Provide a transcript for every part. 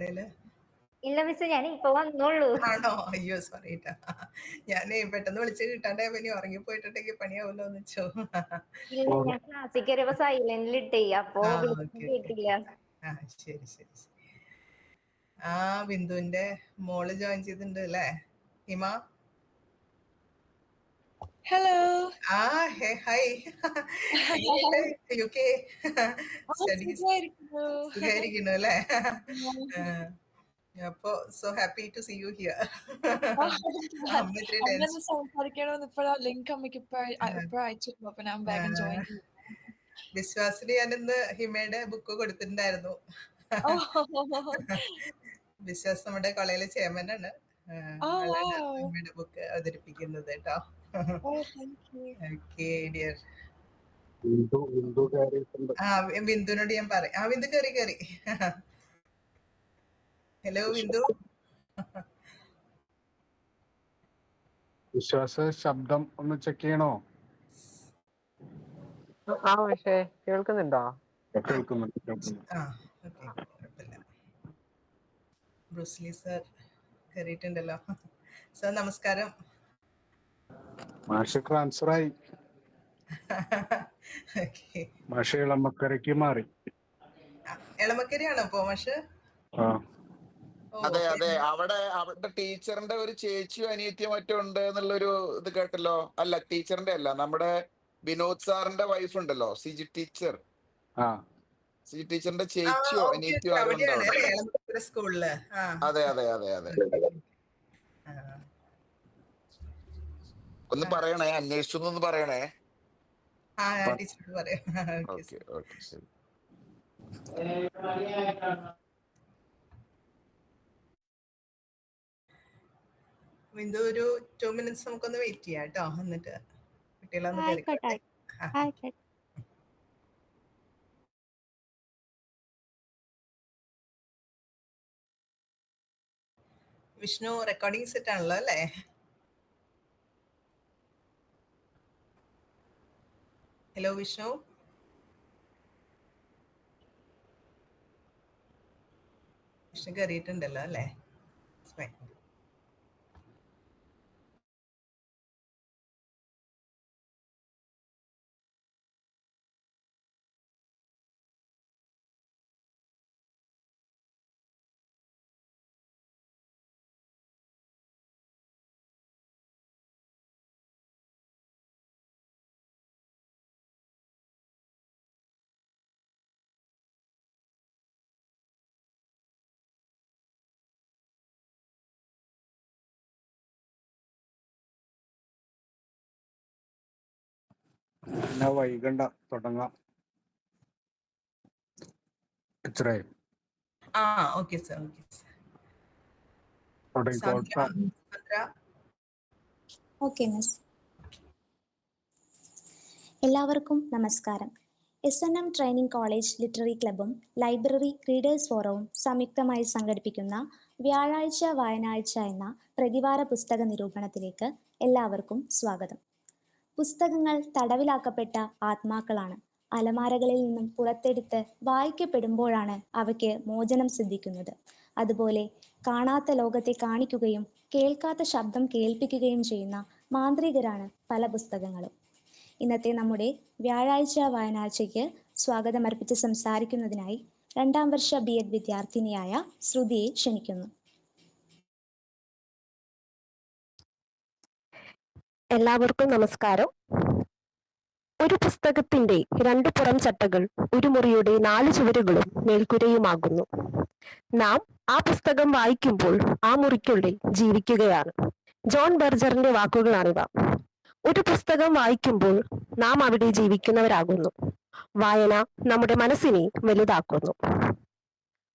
ഇടയില്? ഇല്ല മിസ്, ഞാൻ ഇപ്പൊ വന്നോളൂ. ആണോ? അയ്യോ സോറി ട്ടാ. ഞാനേ പെട്ടെന്ന് വിളിച്ച് കിട്ടാണ്ടായപ്പോ ഇനി ഉറങ്ങിപ്പോയിട്ടുണ്ടെങ്കിൽ പണിയാവൂല്ലോ എന്ന് വെച്ചോ. ഇല്ല, ഞാൻ ക്ലാസ്സിൽ കയറിയപ്പോ സൈലന്റിലിട്ടേ, അപ്പൊ ഓക്കെ കേട്ടില്ല. ശരി ശരി ശരി. ആ ബിന്ദുവിന്റെ മോള് ജോയിൻ ചെയ്തിട്ടുണ്ട് അല്ലേ Hima? Hello. Hey hi. UK studies സുഖായിരിക്കുന്നു അല്ലേ? അപ്പൊ so happy to see you here. സംസാരിക്കണമെന്ന് ഇപ്പോഴാ ലിങ്ക് അമ്മയ്ക്ക് ഇപ്പൊ അയച്ചിരുന്നു. അപ്പൊ ഞാൻ വേഗം ജോയിൻ ചെയ്തു. വിശ്വാസിന് ഞാൻ ഇന്ന് ഹിമയുടെ ബുക്ക് കൊടുത്തിട്ടുണ്ടായിരുന്നു. വിശ്വാസ് നമ്മുടെ കോളേജിലെ ചെയർമാൻ ആണ്. ഹിമയുടെ ബുക്ക് അവതരിപ്പിക്കുന്നത് കേട്ടോ. Okay dear. ബിന്ദുവിനോട് ഞാൻ പറയാം. ബിന്ദു കയറി. ഹലോ ബിന്ദു. വിശ്വാസ ശബ്ദം ഒന്ന് ചെക്ക് ചെയ്യണോ? പക്ഷേ കേൾക്കുന്നുണ്ടോ? Bruce Lee sir കയറിയിട്ടുണ്ടല്ലോ. സർ നമസ്കാരം. മാഷ് ട്രാൻസ്ഫർ ആയി. മാഷ് എളമക്കരയ്ക്ക് മാറി. എളമക്കരയാണോ ഇപ്പോ മാഷ്? അതെ അതെ, അവിടെ ടീച്ചറിന്റെ ഒരു ചേച്ചിയോ അനിയത്തിയോ മറ്റോ ഉണ്ട് എന്നുള്ളൊരു ഇത് കേട്ടല്ലോ. അല്ല, ടീച്ചറിന്റെ അല്ല, നമ്മുടെ വിനോദ് സാറിന്റെ വൈഫ് ഉണ്ടല്ലോ, സിജി ടീച്ചർ. സിജി ടീച്ചറിന്റെ ചേച്ചിയോ അനിയത്തിയോ ആരും ഉണ്ടോ? അതെ അതെ അതെ അതെ. ഒന്ന് പറയണേ, അന്വേഷിച്ചു പറയണേ. ഓക്കെ ഓക്കെ ശരി. ബിന്ദു ഒരു 2 minutes നമുക്കൊന്ന് വെയിറ്റ് ചെയ്യാം കേട്ടോ. എന്നിട്ട് കുട്ടികളൊന്ന് കയറിക്കോട്ടെ. വിഷ്ണു റെക്കോർഡിംഗ് സെറ്റ് ആണല്ലോ അല്ലേ? ഹലോ വിഷ്ണു. വിഷ്ണു കയറിയിട്ടുണ്ടല്ലോ അല്ലേ? വൈകണ്ട, തുടങ്ങാം. Okay sir. Okay miss. എല്ലാവർക്കും നമസ്കാരം. SNM ട്രെയിനിങ് കോളേജ് ലിറ്റററി ക്ലബും ലൈബ്രറി റീഡേഴ്സ് ഫോറവും സംയുക്തമായി സംഘടിപ്പിക്കുന്ന വ്യാഴാഴ്ച വായനാഴ്ച എന്ന പ്രതിവാര പുസ്തക നിരൂപണത്തിലേക്ക് എല്ലാവർക്കും സ്വാഗതം. പുസ്തകങ്ങൾ തടവിലാക്കപ്പെട്ട ആത്മാക്കളാണ്. അലമാരകളിൽ നിന്നും പുറത്തെടുത്ത് വായിക്കപ്പെടുമ്പോഴാണ് അവയ്ക്ക് മോചനം സിദ്ധിക്കുന്നത്. അതുപോലെ കാണാത്ത ലോകത്തെ കാണിക്കുകയും കേൾക്കാത്ത ശബ്ദം കേൾപ്പിക്കുകയും ചെയ്യുന്ന മാന്ത്രികരാണ് പല പുസ്തകങ്ങളും. ഇന്നത്തെ നമ്മുടെ വ്യാഴാഴ്ച വായനാഴ്ചയ്ക്ക് സ്വാഗതമർപ്പിച്ച് സംസാരിക്കുന്നതിനായി 2ാം വർഷ BEd വിദ്യാർത്ഥിനിയായ ശ്രുതിയെ ക്ഷണിക്കുന്നു. എല്ലാവർക്കും നമസ്കാരം. ഒരു പുസ്തകത്തിന്റെ 2 പുറം ചട്ടകൾ ഒരു മുറിയുടെ 4 ചുവരുകളും മേൽക്കൂരയുമാകുന്നു. നാം ആ പുസ്തകം വായിക്കുമ്പോൾ ആ മുറിക്കുള്ളിൽ ജീവിക്കുകയാണ്. ജോൺ ബെർജറിന്റെ വാക്കുകളാണിവ. ഒരു പുസ്തകം വായിക്കുമ്പോൾ നാം അവിടെ ജീവിക്കുന്നവരാകുന്നു. വായന നമ്മുടെ മനസ്സിനെ വലുതാക്കുന്നു.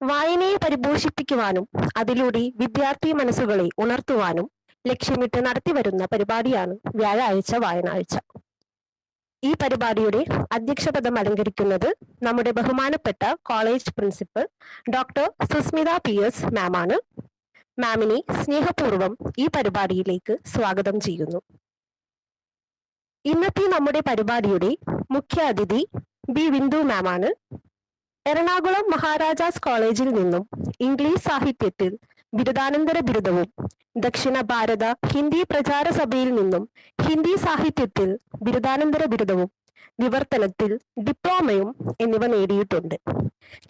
വായനയെ പരിപോഷിപ്പിക്കുവാനും അതിലൂടെ വിദ്യാർത്ഥി മനസ്സുകളെ ഉണർത്തുവാനും ലക്ഷ്യമിട്ട് നടത്തിവരുന്ന പരിപാടിയാണ് വ്യാഴാഴ്ച വായനാഴ്ച. ഈ പരിപാടിയുടെ അധ്യക്ഷപദം അലങ്കരിക്കുന്നത് നമ്മുടെ ബഹുമാനപ്പെട്ട college principal doctor Susmitha PS മാമാണ്. മാമിനെ സ്നേഹപൂർവ്വം ഈ പരിപാടിയിലേക്ക് സ്വാഗതം ചെയ്യുന്നു. ഇന്നത്തെ നമ്മുടെ പരിപാടിയുടെ മുഖ്യ അതിഥി ബി ബിന്ദു മാമാണ്. എറണാകുളം മഹാരാജാസ് കോളേജിൽ നിന്നും ഇംഗ്ലീഷ് സാഹിത്യത്തിൽ ബിരുദാനന്തര ബിരുദവും ദക്ഷിണ ഭാരത ഹിന്ദി പ്രചാര സഭയിൽ നിന്നും ഹിന്ദി സാഹിത്യത്തിൽ ബിരുദാനന്തര ബിരുദവും വിവർത്തനത്തിൽ ഡിപ്ലോമയും എന്നിവ നേടിയിട്ടുണ്ട്.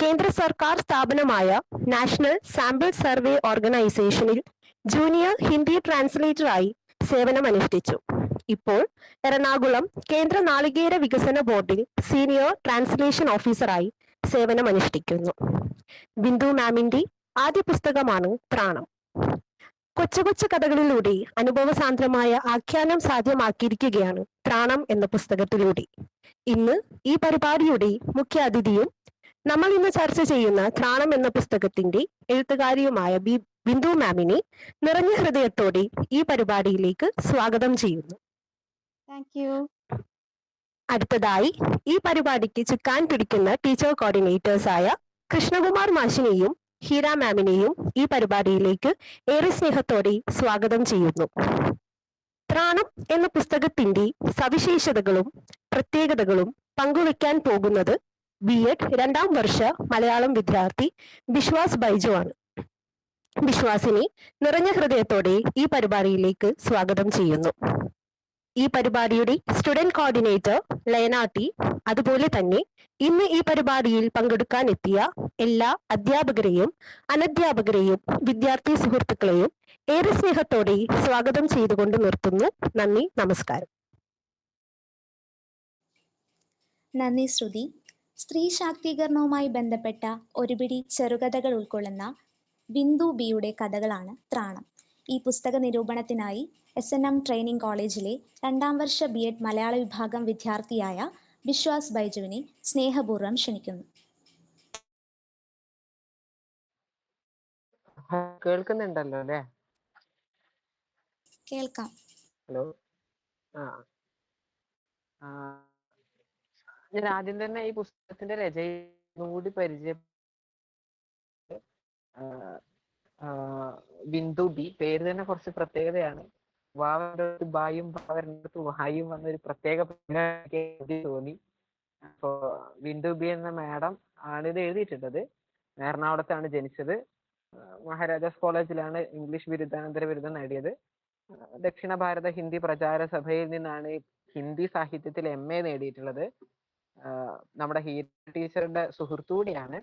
കേന്ദ്ര സർക്കാർ സ്ഥാപനമായ നാഷണൽ സാമ്പിൾ സർവേ ഓർഗനൈസേഷനിൽ ജൂനിയർ ഹിന്ദി ട്രാൻസ്ലേറ്ററായി സേവനമനുഷ്ഠിച്ചു. ഇപ്പോൾ എറണാകുളം കേന്ദ്ര നാളികേര വികസന ബോർഡിൽ സീനിയർ ട്രാൻസ്ലേഷൻ ഓഫീസറായി സേവനമനുഷ്ഠിക്കുന്നു. ബിന്ദു മാമിന്റെ ആദ്യ പുസ്തകമാണ് ത്രാണം. കൊച്ചു കൊച്ചു കഥകളിലൂടെ അനുഭവസാന്ദ്രമായ ആഖ്യാനം സാധ്യമാക്കിയിരിക്കുകയാണ് ത്രാണം എന്ന പുസ്തകത്തിലൂടെ. ഇന്ന് ഈ പരിപാടിയുടെ മുഖ്യ അതിഥിയും നമ്മൾ ഇന്ന് ചർച്ച ചെയ്യുന്ന ത്രാണം എന്ന പുസ്തകത്തിന്റെ എഴുത്തുകാരിയുമായ ബിന്ദു മാമിനെ നിറഞ്ഞ ഹൃദയത്തോടെ ഈ പരിപാടിയിലേക്ക് സ്വാഗതം ചെയ്യുന്നു. അടുത്തതായി ഈ പരിപാടിക്ക് ചുക്കാൻ പിടിക്കുന്ന ടീച്ചർ കോർഡിനേറ്റേഴ്സായ കൃഷ്ണകുമാർ മാഷിനെയും ഹീര മാമിനെയും ഈ പരിപാടിയിലേക്ക് ഏറെ സ്നേഹത്തോടെ സ്വാഗതം ചെയ്യുന്നു. ത്രാണം എന്ന പുസ്തകത്തിന്റെ സവിശേഷതകളും പ്രത്യേകതകളും പങ്കുവെക്കാൻ പോകുന്നത് BEd 2ാം വർഷ മലയാളം വിദ്യാർത്ഥി ബിശ്വാസ് ബൈജു ആണ്. ബിശ്വാസിനെ നിറഞ്ഞ ഹൃദയത്തോടെ ഈ പരിപാടിയിലേക്ക് സ്വാഗതം ചെയ്യുന്നു. ഈ പരിപാടിയുടെ സ്റ്റുഡന്റ് കോർഡിനേറ്റർ ലയനാട്ടി, അതുപോലെ തന്നെ ഇന്ന് ഈ പരിപാടിയിൽ പങ്കെടുക്കാൻ എത്തിയ എല്ലാ അധ്യാപകരെയും അനധ്യാപകരെയും വിദ്യാർത്ഥി സുഹൃത്തുക്കളെയും ഏറെ സ്നേഹത്തോടെ സ്വാഗതം ചെയ്തുകൊണ്ട് നിർത്തുന്നു. നന്ദി, നമസ്കാരം. നന്ദി ശ്രുതി. സ്ത്രീ ശാക്തീകരണവുമായി ബന്ധപ്പെട്ട ഒരുപിടി ചെറുകഥകൾ ഉൾക്കൊള്ളുന്ന ബിന്ദു ബിയുടെ കഥകളാണ് ത്രാണം. ഈ പുസ്തക നിരൂപണത്തിനായി SNM ട്രെയിനിങ് കോളേജിലെ 2ാം വർഷ BEd മലയാള വിഭാഗം വിദ്യാർത്ഥിയായ ബിശ്വാസ് ബൈജുവിനെ സ്നേഹപൂർവ്വം ക്ഷണിക്കുന്നു. കേൾക്കുന്നുണ്ടല്ലോ അല്ലേ? കേൾക്കാം. ഹലോ. ഞാൻ ആദ്യം തന്നെ ഈ പുസ്തകത്തിന്റെ രചനയോടുകൂടി ബിന്ദു ബി പേര് തന്നെ കുറച്ച് പ്രത്യേകതയാണ്. വാവന്റെ ബായും വാവന്റെ വായും വന്നൊരു പ്രത്യേക തോന്നി. അപ്പോ ബിന്ദു ബി എന്ന മാഡം ആണ് ഇത് എഴുതിയിട്ടുള്ളത്. എറണാകുളത്താണ് ജനിച്ചത്. മഹാരാജാസ് കോളേജിലാണ് ഇംഗ്ലീഷ് ബിരുദാനന്തര ബിരുദം നേടിയത്. ദക്ഷിണ ഭാരത ഹിന്ദി പ്രചാര സഭയിൽ നിന്നാണ് ഹിന്ദി സാഹിത്യത്തിൽ MA നേടിയിട്ടുള്ളത്. നമ്മുടെ ഹീര ടീച്ചറുടെ സുഹൃത്തുകൂടിയാണ്.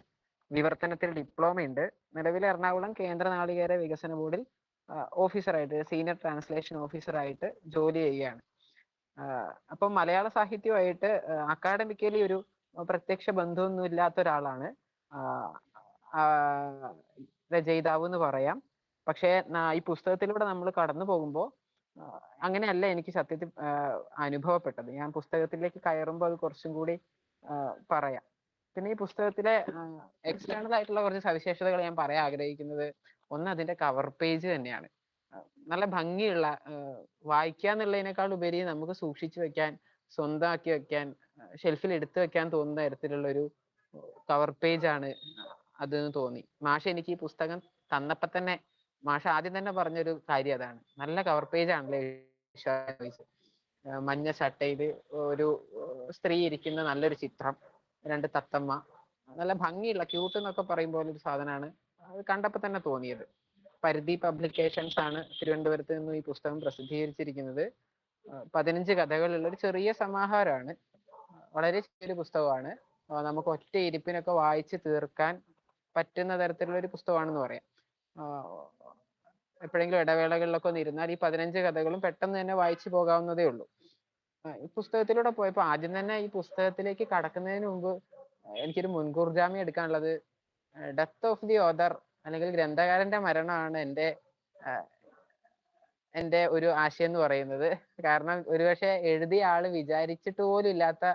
വിവർത്തനത്തിൽ ഡിപ്ലോമ ഉണ്ട്. നിലവിൽ എറണാകുളം കേന്ദ്ര നാളികേര വികസന ബോർഡിൽ ഓഫീസറായിട്ട്, സീനിയർ ട്രാൻസ്ലേഷൻ ഓഫീസറായിട്ട് ജോലി ചെയ്യുകയാണ്. അപ്പം മലയാള സാഹിത്യമായിട്ട് അക്കാഡമിക്കലി ഒരു പ്രത്യക്ഷ ബന്ധമൊന്നും ഇല്ലാത്ത ഒരാളാണ് രചയിതാവ് എന്ന് പറയാം. പക്ഷേ ഈ പുസ്തകത്തിലൂടെ നമ്മൾ കടന്നു പോകുമ്പോൾ അങ്ങനെയല്ല എനിക്ക് സത്യത്തിൽ അനുഭവപ്പെട്ടത്. ഞാൻ പുസ്തകത്തിലേക്ക് കയറുമ്പോൾ അത് കുറച്ചും കൂടി പറയാം. പിന്നെ ഈ പുസ്തകത്തിലെ എക്സ്റ്റേണൽ ആയിട്ടുള്ള കുറച്ച് സവിശേഷതകൾ ഞാൻ പറയാൻ ആഗ്രഹിക്കുന്നത്, ഒന്ന് അതിന്റെ കവർ പേജ് തന്നെയാണ്. നല്ല ഭംഗിയുള്ള, വായിക്കാന്നുള്ളതിനേക്കാൾ ഉപരി നമുക്ക് സൂക്ഷിച്ചു വെക്കാൻ, സ്വന്തമാക്കി വെക്കാൻ, ഷെൽഫിൽ എടുത്തു വെക്കാൻ തോന്നുന്ന തരത്തിലുള്ള ഒരു കവർ പേജ് ആണ് അതെന്ന് തോന്നി. മാഷ് എനിക്ക് ഈ പുസ്തകം തന്നപ്പോ തന്നെ മാഷ് ആദ്യം തന്നെ പറഞ്ഞൊരു കാര്യം അതാണ്. നല്ല കവർ പേജ് ആണല്ലേ. മഞ്ഞ ചട്ടയില് ഒരു സ്ത്രീ ഇരിക്കുന്ന നല്ലൊരു ചിത്രം, 2 തത്തമ്മ, നല്ല ഭംഗിയുള്ള ക്യൂട്ട് എന്നൊക്കെ പറയുമ്പോൾ ഒരു സാധനമാണ്. അത് കണ്ടപ്പോൾ തന്നെ തോന്നിയത്. പരിധി പബ്ലിക്കേഷൻസ് ആണ് തിരുവനന്തപുരത്ത് നിന്നും ഈ പുസ്തകം പ്രസിദ്ധീകരിച്ചിരിക്കുന്നത്. 15 കഥകളുള്ള ഒരു ചെറിയ സമാഹാരമാണ്. വളരെ ചെറിയൊരു പുസ്തകമാണ്. നമുക്ക് ഒറ്റ ഇരിപ്പിനൊക്കെ വായിച്ച് തീർക്കാൻ പറ്റുന്ന തരത്തിലുള്ള ഒരു പുസ്തകമാണെന്ന് പറയാം. എപ്പോഴെങ്കിലും ഇടവേളകളിലൊക്കെ ഒന്ന് ഇരുന്നാൽ ഈ 15 കഥകളും പെട്ടെന്ന് തന്നെ വായിച്ചു പോകാവുന്നതേ ഉള്ളൂ. ഈ പുസ്തകത്തിലൂടെ പോയപ്പോൾ ആദ്യം തന്നെ ഈ പുസ്തകത്തിലേക്ക് കടക്കുന്നതിന് മുമ്പ് എനിക്കൊരു മുൻകൂർ ജാമ്യം എടുക്കാനുള്ളത് ഡെത്ത് ഓഫ് ദി ഓതർ അല്ലെങ്കിൽ ഗ്രന്ഥകാരന്റെ മരണമാണ് എൻ്റെ ഒരു ആശയം എന്ന് പറയുന്നത്. കാരണം ഒരുപക്ഷെ എഴുതിയ ആള് വിചാരിച്ചിട്ട് പോലും ഇല്ലാത്ത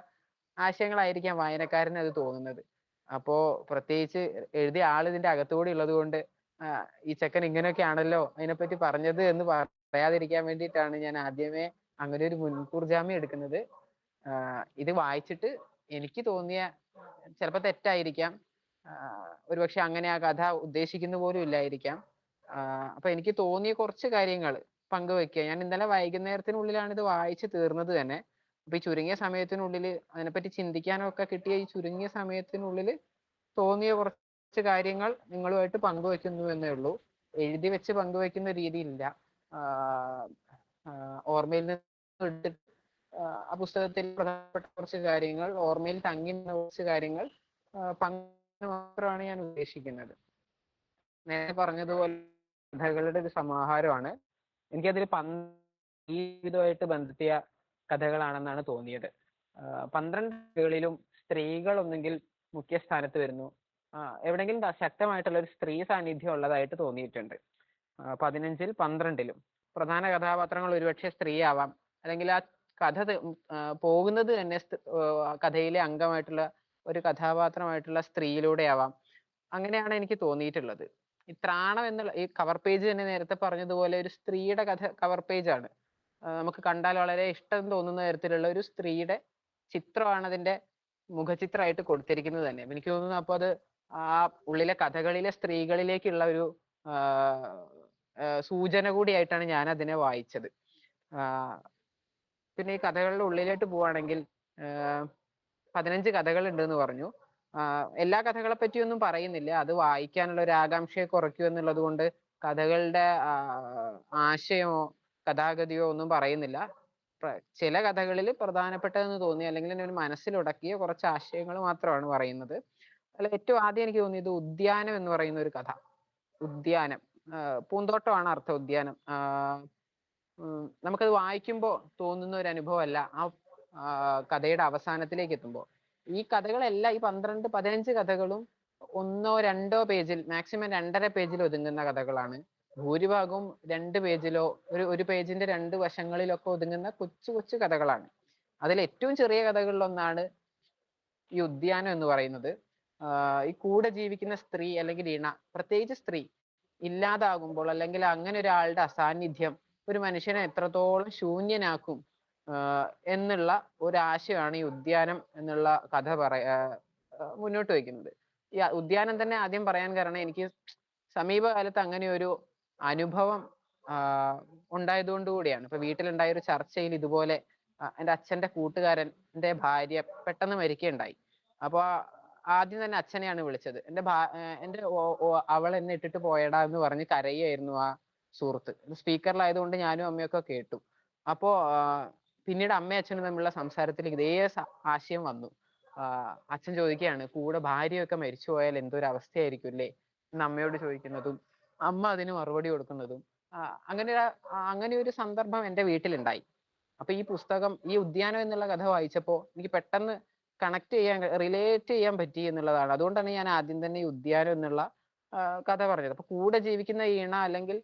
ആശയങ്ങളായിരിക്കാം വായനക്കാരന് അത് തോന്നുന്നത്. അപ്പോ പ്രത്യേകിച്ച് എഴുതിയ ആൾ ഇതിന്റെ അകത്തുകൂടി ഉള്ളത് കൊണ്ട് ഈ ചെക്കൻ ഇങ്ങനെയൊക്കെയാണല്ലോ അതിനെപ്പറ്റി പറഞ്ഞത് എന്ന് പറയാതിരിക്കാൻ വേണ്ടിയിട്ടാണ് ഞാൻ ആദ്യമേ അങ്ങനെ ഒരു മുൻകൂർ ജാമ്യം എടുക്കുന്നത്. ഇത് വായിച്ചിട്ട് എനിക്ക് തോന്നിയ, ചിലപ്പോൾ തെറ്റായിരിക്കാം, ഒരുപക്ഷെ അങ്ങനെ ആ കഥ ഉദ്ദേശിക്കുന്ന പോലും ഇല്ലായിരിക്കാം. അപ്പൊ എനിക്ക് തോന്നിയ കുറച്ച് കാര്യങ്ങൾ പങ്കുവെക്കുക. ഞാൻ ഇന്നലെ വൈകുന്നേരത്തിനുള്ളിലാണ് ഇത് വായിച്ച് തീർന്നത് തന്നെ. അപ്പൊ ഈ ചുരുങ്ങിയ സമയത്തിനുള്ളിൽ അതിനെപ്പറ്റി ചിന്തിക്കാനൊക്കെ കിട്ടിയ ഈ ചുരുങ്ങിയ സമയത്തിനുള്ളിൽ തോന്നിയ കുറച്ച് കാര്യങ്ങൾ നിങ്ങളുമായിട്ട് പങ്കുവെക്കുന്നു എന്നേ ഉള്ളൂ. എഴുതി വെച്ച് പങ്കുവെക്കുന്ന രീതിയില്ല. ഓർമ്മയിൽ നിന്ന് എടുത്തിട്ട് ആ പുസ്തകത്തിൽ പ്രധാനപ്പെട്ട കുറച്ച് കാര്യങ്ങൾ, ഓർമ്മയിൽ തങ്ങി നിന്ന കുറച്ച് കാര്യങ്ങൾ പങ്കു മാത്രമാണ് ഞാൻ ഉദ്ദേശിക്കുന്നത്. നേരത്തെ പറഞ്ഞതുപോലെ കഥകളുടെ ഒരു സമാഹാരമാണ്. എനിക്കതിൽ ജീവിതമായിട്ട് ബന്ധത്തിയ കഥകളാണെന്നാണ് തോന്നിയത്. 12 കഥകളിലും സ്ത്രീകൾ ഒന്നെങ്കിൽ മുഖ്യ സ്ഥാനത്ത് വരുന്നു, എവിടെയെങ്കിലും ശക്തമായിട്ടുള്ള ഒരു സ്ത്രീ സാന്നിധ്യം ഉള്ളതായിട്ട് തോന്നിയിട്ടുണ്ട്. 15-ൽ 12-ലും പ്രധാന കഥാപാത്രങ്ങൾ ഒരുപക്ഷെ സ്ത്രീയാവാം, അല്ലെങ്കിൽ ആ കഥ പോകുന്നത് തന്നെ കഥയിലെ അംഗമായിട്ടുള്ള ഒരു കഥാപാത്രമായിട്ടുള്ള സ്ത്രീയിലൂടെ ആവാം. അങ്ങനെയാണ് എനിക്ക് തോന്നിയിട്ടുള്ളത്. ഈ ത്രാണം എന്നുള്ള ഈ കവർ പേജ് തന്നെ നേരത്തെ പറഞ്ഞതുപോലെ ഒരു സ്ത്രീയുടെ കവർ പേജാണ്. നമുക്ക് കണ്ടാൽ വളരെ ഇഷ്ടം തോന്നുന്ന തരത്തിലുള്ള ഒരു സ്ത്രീയുടെ ചിത്രമാണ് അതിന്റെ മുഖചിത്രമായിട്ട് കൊടുത്തിരിക്കുന്നത് തന്നെ. എനിക്ക് തോന്നുന്നു അപ്പോൾ അത് ആ ഉള്ളിലെ കഥകളിലെ സ്ത്രീകളിലേക്കുള്ള ഒരു സൂചന കൂടിയായിട്ടാണ് ഞാൻ അതിനെ വായിച്ചത്. പിന്നെ ഈ കഥകളുടെ ഉള്ളിലേക്ക് പോവുകയാണെങ്കിൽ 15 കഥകളുണ്ട് എന്ന് പറഞ്ഞു. എല്ലാ കഥകളെ പറ്റിയൊന്നും പറയുന്നില്ല. അത് വായിക്കാനുള്ള ഒരു ആകാംക്ഷയെ കുറയ്ക്കൂ എന്നുള്ളത് കൊണ്ട് കഥകളുടെ ആശയമോ കഥാഗതിയോ ഒന്നും പറയുന്നില്ല. ചില കഥകളിൽ പ്രധാനപ്പെട്ടതെന്ന് തോന്നി അല്ലെങ്കിൽ എൻ്റെ ഒരു മനസ്സിലുടക്കിയ കുറച്ച് ആശയങ്ങൾ മാത്രമാണ് പറയുന്നത്. അതിൽ ഏറ്റവും ആദ്യം എനിക്ക് തോന്നിയത് ഉദ്യാനം എന്ന് പറയുന്ന ഒരു കഥ. ഉദ്യാനം, പൂന്തോട്ടമാണ് അർത്ഥം ഉദ്യാനം. നമുക്കത് വായിക്കുമ്പോൾ തോന്നുന്ന ഒരു അനുഭവമല്ല ആ കഥയുടെ അവസാനത്തിലേക്ക് എത്തുമ്പോൾ. ഈ കഥകളെല്ലാം ഈ 15 കഥകളും 1-2 പേജിൽ, മാക്സിമം 2.5 പേജിൽ ഒതുങ്ങുന്ന കഥകളാണ്. ഭൂരിഭാഗവും 2 പേജിലോ ഒരു പേജിന്റെ 2 വശങ്ങളിലൊക്കെ ഒതുങ്ങുന്ന കൊച്ചു കൊച്ചു കഥകളാണ്. അതിൽ ഏറ്റവും ചെറിയ കഥകളിലൊന്നാണ് ഈ ഉദ്യാനം എന്ന് പറയുന്നത്. ഈ കൂടെ ജീവിക്കുന്ന സ്ത്രീ അല്ലെങ്കിൽ ഇണ, പ്രത്യേകിച്ച് സ്ത്രീ ഇല്ലാതാകുമ്പോൾ അല്ലെങ്കിൽ അങ്ങനെ ഒരാളുടെ അസാന്നിധ്യം ഒരു മനുഷ്യനെ എത്രത്തോളം ശൂന്യനാക്കും എന്നുള്ള ഒരാശയമാണ് ഈ ഉദ്യാനം എന്നുള്ള കഥ മുന്നോട്ട് വയ്ക്കുന്നത്. ഈ ഉദ്യാനം തന്നെ ആദ്യം പറയാൻ കാരണം എനിക്ക് സമീപകാലത്ത് അങ്ങനെ ഒരു അനുഭവം ഉണ്ടായതുകൊണ്ട് കൂടിയാണ്. ഇപ്പൊ വീട്ടിലുണ്ടായ ഒരു ചർച്ചയിൽ ഇതുപോലെ എൻ്റെ അച്ഛൻ്റെ കൂട്ടുകാരൻ്റെ ഭാര്യ പെട്ടെന്ന് മരിക്കുകയുണ്ടായി. അപ്പോൾ ആദ്യം തന്നെ അച്ഛനെയാണ് വിളിച്ചത്. എൻ്റെ അവൾ എന്നെ ഇട്ടിട്ട് പോയടാ എന്ന് പറഞ്ഞ് കരയായിരുന്നു ആ സുഹൃത്ത്. സ്പീക്കറിലായതുകൊണ്ട് ഞാനും അമ്മയൊക്കെ കേട്ടു. അപ്പോൾ പിന്നീട് അമ്മയും അച്ഛനും തമ്മിലുള്ള സംസാരത്തിൽ ഇതേ ആശയം വന്നു. അച്ഛൻ ചോദിക്കുകയാണ്, കൂടെ ഭാര്യയൊക്കെ മരിച്ചു പോയാൽ എന്തൊരു അവസ്ഥയായിരിക്കും അല്ലേ എന്ന് അമ്മയോട് ചോദിക്കുന്നതും അമ്മ അതിന് മറുപടി കൊടുക്കുന്നതും അങ്ങനെ ഒരു സന്ദർഭം എൻ്റെ വീട്ടിലുണ്ടായി. അപ്പൊ ഈ പുസ്തകം, ഈ ഉദ്യാനം എന്നുള്ള കഥ വായിച്ചപ്പോൾ എനിക്ക് പെട്ടെന്ന് റിലേറ്റ് ചെയ്യാൻ പറ്റി എന്നുള്ളതാണ്. അതുകൊണ്ടാണ് ഞാൻ ആദ്യം തന്നെ ഈ ഉദ്യാനം എന്നുള്ള കഥ പറഞ്ഞത്. അപ്പൊ കൂടെ ജീവിക്കുന്ന ഈണ അല്ലെങ്കിൽ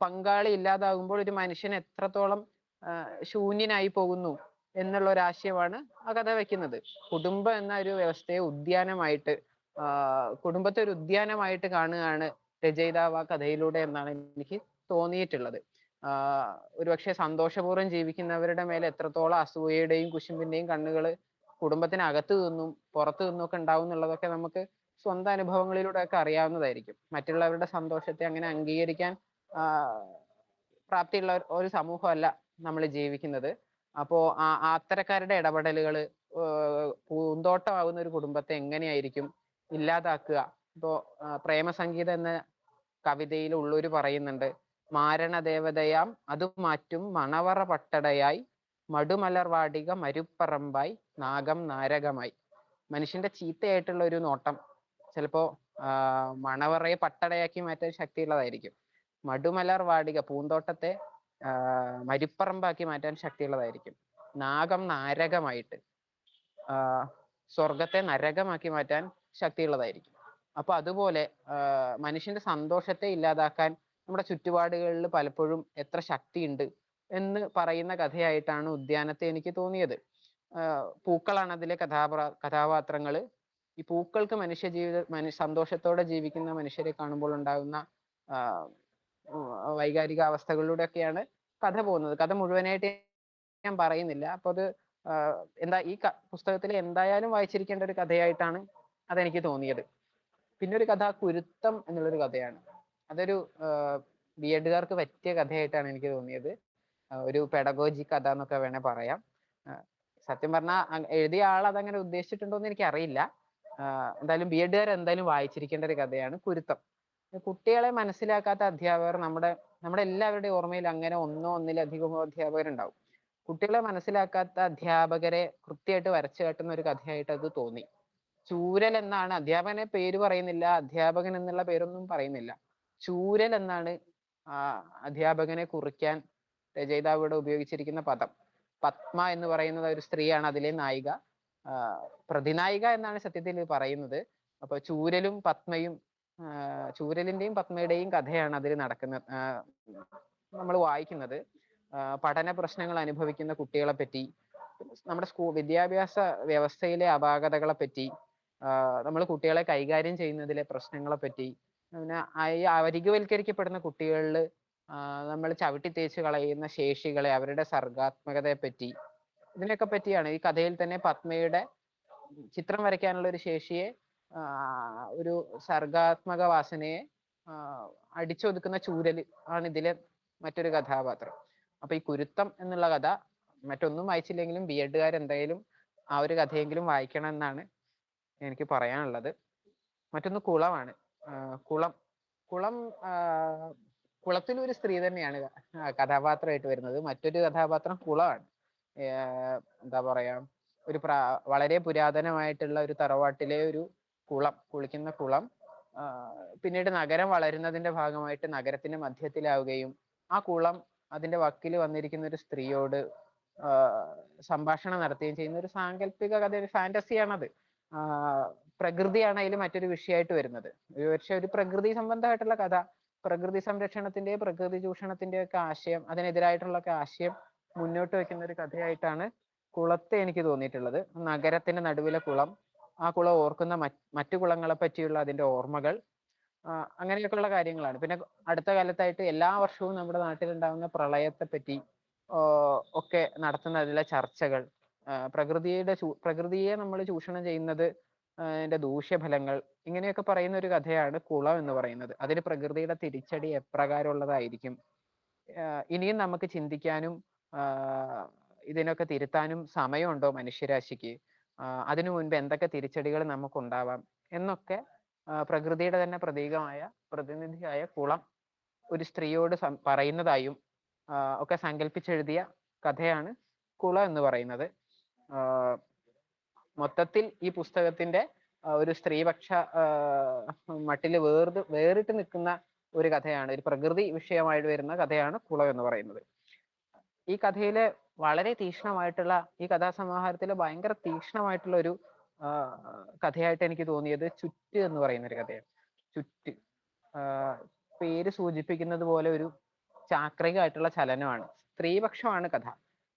പങ്കാളി ഇല്ലാതാകുമ്പോൾ ഒരു മനുഷ്യൻ എത്രത്തോളം ശൂന്യനായി പോകുന്നു എന്നുള്ള ഒരു ആശയമാണ് ആ കഥ വെക്കുന്നത്. കുടുംബം എന്ന ഒരു വ്യവസ്ഥയെ ഉദ്യാനമായിട്ട്, കുടുംബത്തെ ഒരു ഉദ്യാനമായിട്ട് കാണുകയാണ് രചയിതാവ് ആ കഥയിലൂടെ എന്നാണ് എനിക്ക് തോന്നിയിട്ടുള്ളത്. ഒരുപക്ഷെ സന്തോഷപൂർവ്വം ജീവിക്കുന്നവരുടെ മേലെ എത്രത്തോളം അസൂയയുടെയും കുശുമ്പിന്റെയും കണ്ണുകൾ കുടുംബത്തിനകത്ത് നിന്നും പുറത്തു നിന്നും ഒക്കെ ഉണ്ടാവും എന്നുള്ളതൊക്കെ നമുക്ക് സ്വന്തം അനുഭവങ്ങളിലൂടെ ഒക്കെ അറിയാവുന്നതായിരിക്കും. മറ്റുള്ളവരുടെ സന്തോഷത്തെ അങ്ങനെ അംഗീകരിക്കാൻ പ്രാപ്തിയുള്ള ഒരു സമൂഹമല്ല നമ്മൾ ജീവിക്കുന്നത്. അപ്പോ അത്തരക്കാരുടെ ഇടപെടലുകൾ പൂന്തോട്ടമാകുന്ന ഒരു കുടുംബത്തെ എങ്ങനെയായിരിക്കും ഇല്ലാതാക്കുക. ഇപ്പോ പ്രേമസംഗീതം എന്ന കവിതയിൽ ഉള്ളൂര് പറയുന്നുണ്ട്, മാരണദേവതയാം അതു മാറ്റും മണവറ പട്ടടയായി മടുമലർവാടിക മരുപ്പറമ്പായി നാഗം നാരകമായി. മനുഷ്യന്റെ ചീത്തയായിട്ടുള്ള ഒരു നോട്ടം ചിലപ്പോ മണവറയെ പട്ടടയാക്കി മാറ്റാൻ ശക്തിയുള്ളതായിരിക്കും. മടുമലർ വാടിക പൂന്തോട്ടത്തെ മരുപ്പറമ്പാക്കി മാറ്റാൻ ശക്തിയുള്ളതായിരിക്കും. നാഗം നാരകമായിട്ട് സ്വർഗത്തെ നരകമാക്കി മാറ്റാൻ ശക്തിയുള്ളതായിരിക്കും. അപ്പൊ അതുപോലെ മനുഷ്യന്റെ സന്തോഷത്തെ ഇല്ലാതാക്കാൻ നമ്മുടെ ചുറ്റുപാടുകളിൽ പലപ്പോഴും എത്ര ശക്തിയുണ്ട് എന്ന് പറയുന്ന കഥയായിട്ടാണ് ഉദ്യാനത്തെ എനിക്ക് തോന്നിയത്. പൂക്കളാണ് അതിലെ കഥാപാത്രങ്ങള്. ഈ പൂക്കൾക്ക് സന്തോഷത്തോടെ ജീവിക്കുന്ന മനുഷ്യരെ കാണുമ്പോൾ ഉണ്ടാകുന്ന വൈകാരിക അവസ്ഥകളിലൂടെയൊക്കെയാണ് കഥ പോകുന്നത്. കഥ മുഴുവനായിട്ട് ഞാൻ പറയുന്നില്ല. അപ്പൊ അത് ഈ പുസ്തകത്തിൽ എന്തായാലും വായിച്ചിരിക്കേണ്ട ഒരു കഥയായിട്ടാണ് അതെനിക്ക് തോന്നിയത്. പിന്നെ ഒരു കഥ കുരുത്തം എന്നുള്ളൊരു കഥയാണ്. അതൊരു ബിഎഡുകാർക്ക് പറ്റിയ കഥയായിട്ടാണ് എനിക്ക് തോന്നിയത്. ഒരു പെഡഗോജി കഥ എന്നൊക്കെ വേണേൽ പറയാം. സത്യം പറഞ്ഞാൽ എഴുതിയ ആൾ അതങ്ങനെ ഉദ്ദേശിച്ചിട്ടുണ്ടോ എന്ന് എനിക്ക് അറിയില്ല. എന്തായാലും ബി എഡുകാർ എന്തായാലും വായിച്ചിരിക്കേണ്ട ഒരു കഥയാണ് കുരുത്തം. കുട്ടികളെ മനസ്സിലാക്കാത്ത അധ്യാപകർ നമ്മുടെ എല്ലാവരുടെയും ഓർമ്മയിൽ അങ്ങനെ ഒന്നിലധികമോ അധ്യാപകരുണ്ടാവും. കുട്ടികളെ മനസ്സിലാക്കാത്ത അധ്യാപകരെ കൃത്യമായിട്ട് വരച്ചു കാട്ടുന്ന ഒരു കഥയായിട്ട് അത് തോന്നി. ചൂരൽ എന്നാണ്, അധ്യാപകനെ പേര് പറയുന്നില്ല, അധ്യാപകൻ എന്നുള്ള പേരൊന്നും പറയുന്നില്ല. ചൂരൽ എന്നാണ് അധ്യാപകനെ കുറിക്കാൻ രചയിതാവ് ഇവിടെ ഉപയോഗിച്ചിരിക്കുന്ന പദം. പത്മ എന്ന് പറയുന്നത് ഒരു സ്ത്രീയാണ് അതിലെ നായിക. പ്രതിനായിക എന്നാണ് സത്യത്തിൽ പറയുന്നത്. അപ്പൊ ചൂരലും പത്മയും, ചൂരലിന്റെയും പത്മയുടെയും കഥയാണ് അതിൽ നടക്കുന്നത്, നമ്മൾ വായിക്കുന്നത്. പഠന പ്രശ്നങ്ങൾ അനുഭവിക്കുന്ന കുട്ടികളെ പറ്റി, നമ്മുടെ വിദ്യാഭ്യാസ വ്യവസ്ഥയിലെ അപാകതകളെ പറ്റി, നമ്മൾ കുട്ടികളെ കൈകാര്യം ചെയ്യുന്നതിലെ പ്രശ്നങ്ങളെ പറ്റി, പിന്നെ അരികുവൽക്കരിക്കപ്പെടുന്ന കുട്ടികളിൽ നമ്മൾ ചവിട്ടി തേച്ച് കളയുന്ന ശേഷികളെ, അവരുടെ സർഗാത്മകതയെ പറ്റി, ഇതിനൊക്കെ പറ്റിയാണ്. ഈ കഥയിൽ തന്നെ പത്മയുടെ ചിത്രം വരയ്ക്കാനുള്ള ഒരു ശേഷിയെ, ഒരു സർഗാത്മക വാസനയെ അടിച്ചൊതുക്കുന്ന ചൂരൽ ആണ് ഇതിലെ മറ്റൊരു കഥാപാത്രം. അപ്പൊ ഈ കുരുത്തം എന്നുള്ള കഥ മറ്റൊന്നും വായിച്ചില്ലെങ്കിലും ബി എഡുകാർ എന്തായാലും ആ ഒരു കഥയെങ്കിലും വായിക്കണം എന്നാണ് എനിക്ക് പറയാനുള്ളത്. മറ്റൊന്ന് കുളമാണ്. കുളത്തിൽ ഒരു സ്ത്രീ തന്നെയാണ് കഥാപാത്രമായിട്ട് വരുന്നത്. മറ്റൊരു കഥാപാത്രം കുളമാണ്. എന്താ പറയാ, വളരെ പുരാതനമായിട്ടുള്ള ഒരു തറവാട്ടിലെ ഒരു കുളിക്കുന്ന കുളം പിന്നീട് നഗരം വളരുന്നതിന്റെ ഭാഗമായിട്ട് നഗരത്തിന്റെ മധ്യത്തിലാവുകയും ആ കുളം അതിന്റെ വക്കിൽ വന്നിരിക്കുന്ന ഒരു സ്ത്രീയോട് സംഭാഷണം നടത്തുകയും ചെയ്യുന്ന ഒരു സാങ്കല്പിക കഥ, ഒരു ഫാന്റസിയാണത്. പ്രകൃതിയാണ് അതിൽ മറ്റൊരു വിഷയമായിട്ട് വരുന്നത്. പക്ഷെ ഒരു പ്രകൃതി സംബന്ധമായിട്ടുള്ള കഥ, പ്രകൃതി സംരക്ഷണത്തിന്റെ പ്രകൃതി ചൂഷണത്തിന്റെ ഒക്കെ ആശയം, അതിനെതിരായിട്ടുള്ള ഒക്കെ ആശയം മുന്നോട്ട് വെക്കുന്ന ഒരു കഥയായിട്ടാണ് കുളത്തെ എനിക്ക് തോന്നിയിട്ടുള്ളത്. നഗരത്തിന്റെ നടുവിലെ കുളം, ആ കുളം ഓർക്കുന്ന മറ്റു കുളങ്ങളെ പറ്റിയുള്ള അതിന്റെ ഓർമ്മകൾ, അങ്ങനെയൊക്കെയുള്ള കാര്യങ്ങളാണ്. പിന്നെ അടുത്ത കാലത്തായിട്ട് എല്ലാ വർഷവും നമ്മുടെ നാട്ടിലുണ്ടാകുന്ന പ്രളയത്തെ പറ്റി ഒക്കെ നടത്തുന്ന അതിലെ ചർച്ചകൾ, പ്രകൃതിയെ നമ്മൾ ചൂഷണം ചെയ്യുന്നത്, അതിന്റെ ദൂഷ്യഫലങ്ങൾ, ഇങ്ങനെയൊക്കെ പറയുന്ന ഒരു കഥയാണ് കുളം എന്ന് പറയുന്നത്. അതിൽ പ്രകൃതിയുടെ തിരിച്ചടി എപ്രകാരമുള്ളതായിരിക്കും, ഇനിയും നമുക്ക് ചിന്തിക്കാനും ഇതിനൊക്കെ തിരുത്താനും സമയമുണ്ടോ മനുഷ്യരാശിക്ക്, അതിനു മുൻപ് എന്തൊക്കെ തിരിച്ചടികൾ നമുക്കുണ്ടാവാം എന്നൊക്കെ പ്രകൃതിയുടെ തന്നെ പ്രതീകമായ പ്രതിനിധിയായ കുളം ഒരു സ്ത്രീയോട് പറയുന്നതായും ഒക്കെ സങ്കല്പിച്ചെഴുതിയ കഥയാണ് കുളം എന്ന് പറയുന്നത്. മൊത്തത്തിൽ ഈ പുസ്തകത്തിന്റെ ഒരു സ്ത്രീപക്ഷ മട്ടില് വേറിട്ട് നിൽക്കുന്ന ഒരു കഥയാണ്, ഒരു പ്രകൃതി വിഷയമായിട്ട് വരുന്ന കഥയാണ് കുളം എന്ന് പറയുന്നത്. ഈ കഥയിലെ വളരെ തീക്ഷ്ണമായിട്ടുള്ള, ഈ കഥാസമാഹാരത്തിലെ ഭയങ്കര തീക്ഷ്ണമായിട്ടുള്ള ഒരു കഥയായിട്ട് എനിക്ക് തോന്നിയത് ചുറ്റ് എന്ന് പറയുന്ന ഒരു കഥയാണ്. ചുറ്റ്, പേര് സൂചിപ്പിക്കുന്നത് പോലെ ഒരു ചാക്രികമായിട്ടുള്ള ചലനമാണ്. സ്ത്രീപക്ഷമാണ് കഥ.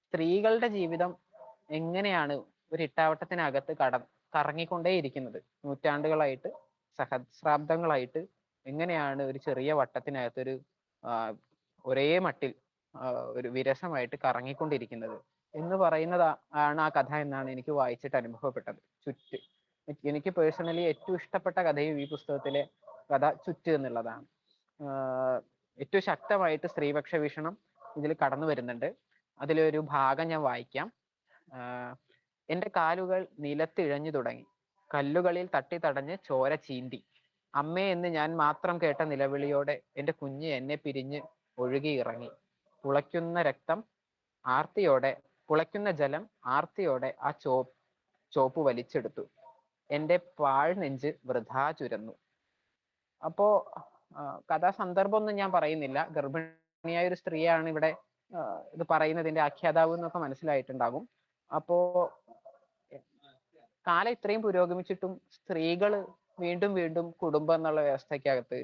സ്ത്രീകളുടെ ജീവിതം എങ്ങനെയാണ് ഒരു ഇട്ടാവട്ടത്തിനകത്ത് കറങ്ങിക്കൊണ്ടേയിരിക്കുന്നത്, നൂറ്റാണ്ടുകളായിട്ട്, സഹസ്രാബ്ദങ്ങളായിട്ട് എങ്ങനെയാണ് ഒരു ചെറിയ വട്ടത്തിനകത്തൊരു ഒരേ മട്ടിൽ ഒരു വിരസമായിട്ട് കറങ്ങിക്കൊണ്ടിരിക്കുന്നത് എന്ന് പറയുന്നത് ആണ് ആ കഥ എന്നാണ് എനിക്ക് വായിച്ചിട്ട് അനുഭവപ്പെട്ടത്. ചുറ്റ്, എനിക്ക് പേഴ്സണലി ഏറ്റവും ഇഷ്ടപ്പെട്ട കഥയും ഈ പുസ്തകത്തിലെ കഥ ചുറ്റ് എന്നുള്ളതാണ്. ഏറ്റവും ശക്തമായിട്ട് സ്ത്രീപക്ഷ വീക്ഷണം ഇതിൽ കടന്നു വരുന്നുണ്ട്. അതിലൊരു ഭാഗം ഞാൻ വായിക്കാം. എന്റെ കാലുകൾ നിലത്തിഴഞ്ഞു തുടങ്ങി, കല്ലുകളിൽ തട്ടി തടഞ്ഞ് ചോര ചീന്തി. അമ്മേ എന്ന് ഞാൻ മാത്രം കേട്ട നിലവിളിയോടെ എന്റെ കുഞ്ഞ് എന്നെ പിരിഞ്ഞ് ഒഴുകി ഇറങ്ങി. പുളയ്ക്കുന്ന രക്തം ആർത്തിയോടെ, പുളയ്ക്കുന്ന ജലം ആർത്തിയോടെ ആ ചോപ്പ് വലിച്ചെടുത്തു. എന്റെ പാഴ്നെഞ്ച് വൃഥാ ചുരന്നു. അപ്പോ കഥാസന്ദർഭമൊന്നും ഞാൻ പറയുന്നില്ല. ഗർഭിണിയായ ഒരു സ്ത്രീയാണ് ഇവിടെ ഇത് പറയുന്നതിന്റെ ആഖ്യാതാവ് എന്നൊക്കെ മനസ്സിലായിട്ടുണ്ടാകും. അപ്പോ കാലം ഇത്രയും പുരോഗമിച്ചിട്ടും സ്ത്രീകൾ വീണ്ടും വീണ്ടും കുടുംബം എന്നുള്ള വ്യവസ്ഥയ്ക്കകത്ത്,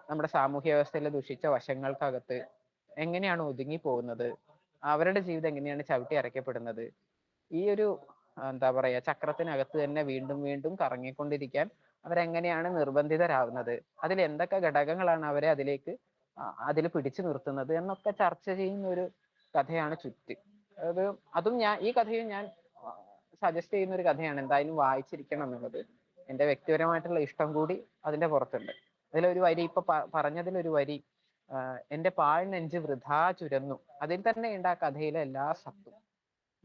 നമ്മുടെ സാമൂഹ്യ വ്യവസ്ഥയിലെ ദുഷിച്ച വശങ്ങൾക്കകത്ത് എങ്ങനെയാണ് ഒതുങ്ങി പോകുന്നത്, അവരുടെ ജീവിതം എങ്ങനെയാണ് ചവിട്ടി അരയ്ക്കപ്പെടുന്നത്, ഈ ഒരു എന്താ പറയാ ചക്രത്തിനകത്ത് തന്നെ വീണ്ടും വീണ്ടും കറങ്ങിക്കൊണ്ടിരിക്കാൻ അവരെങ്ങനെയാണ് നിർബന്ധിതരാകുന്നത്, അതിൽ എന്തൊക്കെ ഘടകങ്ങളാണ് അവരെ അതിൽ പിടിച്ചു നിർത്തുന്നത് എന്നൊക്കെ ചർച്ച ചെയ്യുന്ന ഒരു കഥയാണ് ചുറ്റ്. അതും ഈ കഥയും ഞാൻ സജസ്റ്റ് ചെയ്യുന്ന ഒരു കഥയാണ്, എന്തായാലും വായിച്ചിരിക്കണം എന്നുള്ളത്. എൻ്റെ വ്യക്തിപരമായിട്ടുള്ള ഇഷ്ടം കൂടി അതിന്റെ പുറത്തുണ്ട്. അതിലൊരു വരി, ഇപ്പൊ പറഞ്ഞതിലൊരു വരി, എന്റെ പാഴ്നെഞ്ച് വൃഥാ ചുരന്നു. അതിൽ തന്നെ ഉണ്ട് ആ കഥയിലെ എല്ലാ സത്തും.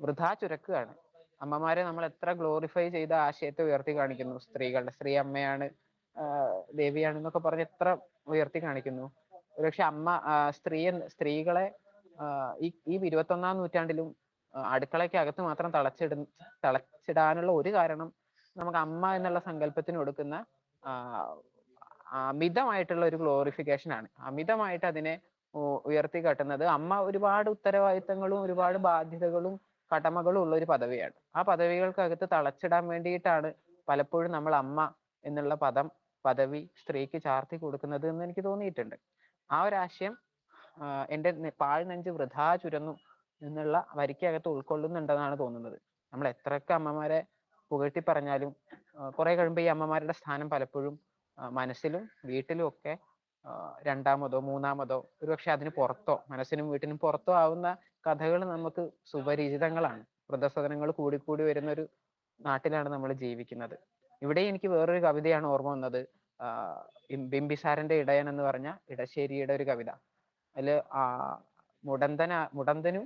വൃഥാ ചുരക്കുകയാണ്. അമ്മമാരെ നമ്മൾ എത്ര ഗ്ലോറിഫൈ ചെയ്ത ആശയത്തെ ഉയർത്തി കാണിക്കുന്നു. സ്ത്രീ അമ്മയാണ്, ദേവിയാണെന്നൊക്കെ പറഞ്ഞ് എത്ര ഉയർത്തി കാണിക്കുന്നു. ഒരുപക്ഷെ സ്ത്രീകളെ ഈ 21-ാം നൂറ്റാണ്ടിലും അടുക്കളയ്ക്കകത്ത് മാത്രം തളച്ചിടാനുള്ള ഒരു കാരണം നമുക്ക് അമ്മ എന്നുള്ള സങ്കല്പത്തിന് കൊടുക്കുന്ന അമിതമായിട്ടുള്ള ഒരു ഗ്ലോറിഫിക്കേഷൻ ആണ്. അമിതമായിട്ട് അതിനെ ഉയർത്തി കാട്ടുന്നത്. അമ്മ ഒരുപാട് ഉത്തരവാദിത്തങ്ങളും ഒരുപാട് ബാധ്യതകളും കടമകളും ഉള്ള ഒരു പദവിയാണ്. ആ പദവികൾക്കകത്ത് തളച്ചിടാൻ വേണ്ടിയിട്ടാണ് പലപ്പോഴും നമ്മൾ അമ്മ എന്നുള്ള പദവി സ്ത്രീക്ക് ചാർത്തി കൊടുക്കുന്നത് എന്ന് എനിക്ക് തോന്നിയിട്ടുണ്ട്. ആ ഒരു ആശയം എൻ്റെ പാഴ്നെഞ്ച് വൃഥാ ചുരന്നു എന്നുള്ള വരിക്കകത്ത് ഉൾക്കൊള്ളുന്നുണ്ടെന്നാണ് തോന്നുന്നത്. നമ്മൾ എത്രയൊക്കെ അമ്മമാരെ പുകഴ്ത്തി പറഞ്ഞാലും കുറെ കഴിയുമ്പോൾ ഈ അമ്മമാരുടെ സ്ഥാനം പലപ്പോഴും മനസ്സിലും വീട്ടിലും ഒക്കെ രണ്ടാമതോ മൂന്നാമതോ ഒരുപക്ഷെ അതിന് പുറത്തോ, മനസ്സിനും വീട്ടിനും പുറത്തോ ആവുന്ന കഥകൾ നമുക്ക് സുപരിചിതങ്ങളാണ്. വൃദ്ധസദനങ്ങൾ കൂടിക്കൂടി വരുന്ന ഒരു നാട്ടിലാണ് നമ്മൾ ജീവിക്കുന്നത്. ഇവിടെ എനിക്ക് വേറൊരു കവിതയാണ് ഓർമ്മ വന്നത്. ബിംബിസാരന്റെ ഇടയൻ എന്ന് പറഞ്ഞ ഇടശ്ശേരിയുടെ ഒരു കവിത. അതില് മുടന്തനും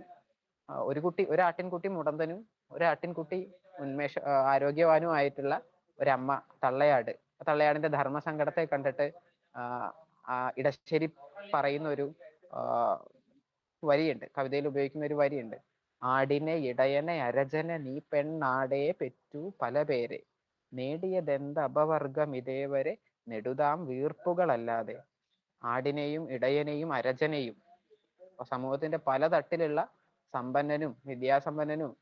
ഒരു ആട്ടിൻകുട്ടി മുടന്തനും ഒരു ആട്ടിൻകുട്ടി ആരോഗ്യവാനും ആയിട്ടുള്ള ഒരമ്മ തള്ളയാടിന്റെ ധർമ്മസങ്കടത്തെ കണ്ടിട്ട് ഇടശ്ശേരി പറയുന്ന ഒരു വരിയുണ്ട്, കവിതയിൽ ഉപയോഗിക്കുന്ന ഒരു വരിയുണ്ട്. ആടിനെ ഇടയനെ അരജനെ നീ പെണ്ണാടേ പെറ്റു പല പേരെ, നേടിയതെന്ത് അപവർഗം ഇതേവരെ നെടുതാം വീർപ്പുകളല്ലാതെ. ആടിനെയും ഇടയനെയും അരജനെയും സമൂഹത്തിന്റെ പല തട്ടിലുള്ള സമ്പന്നനും വിദ്യാസമ്പന്നനും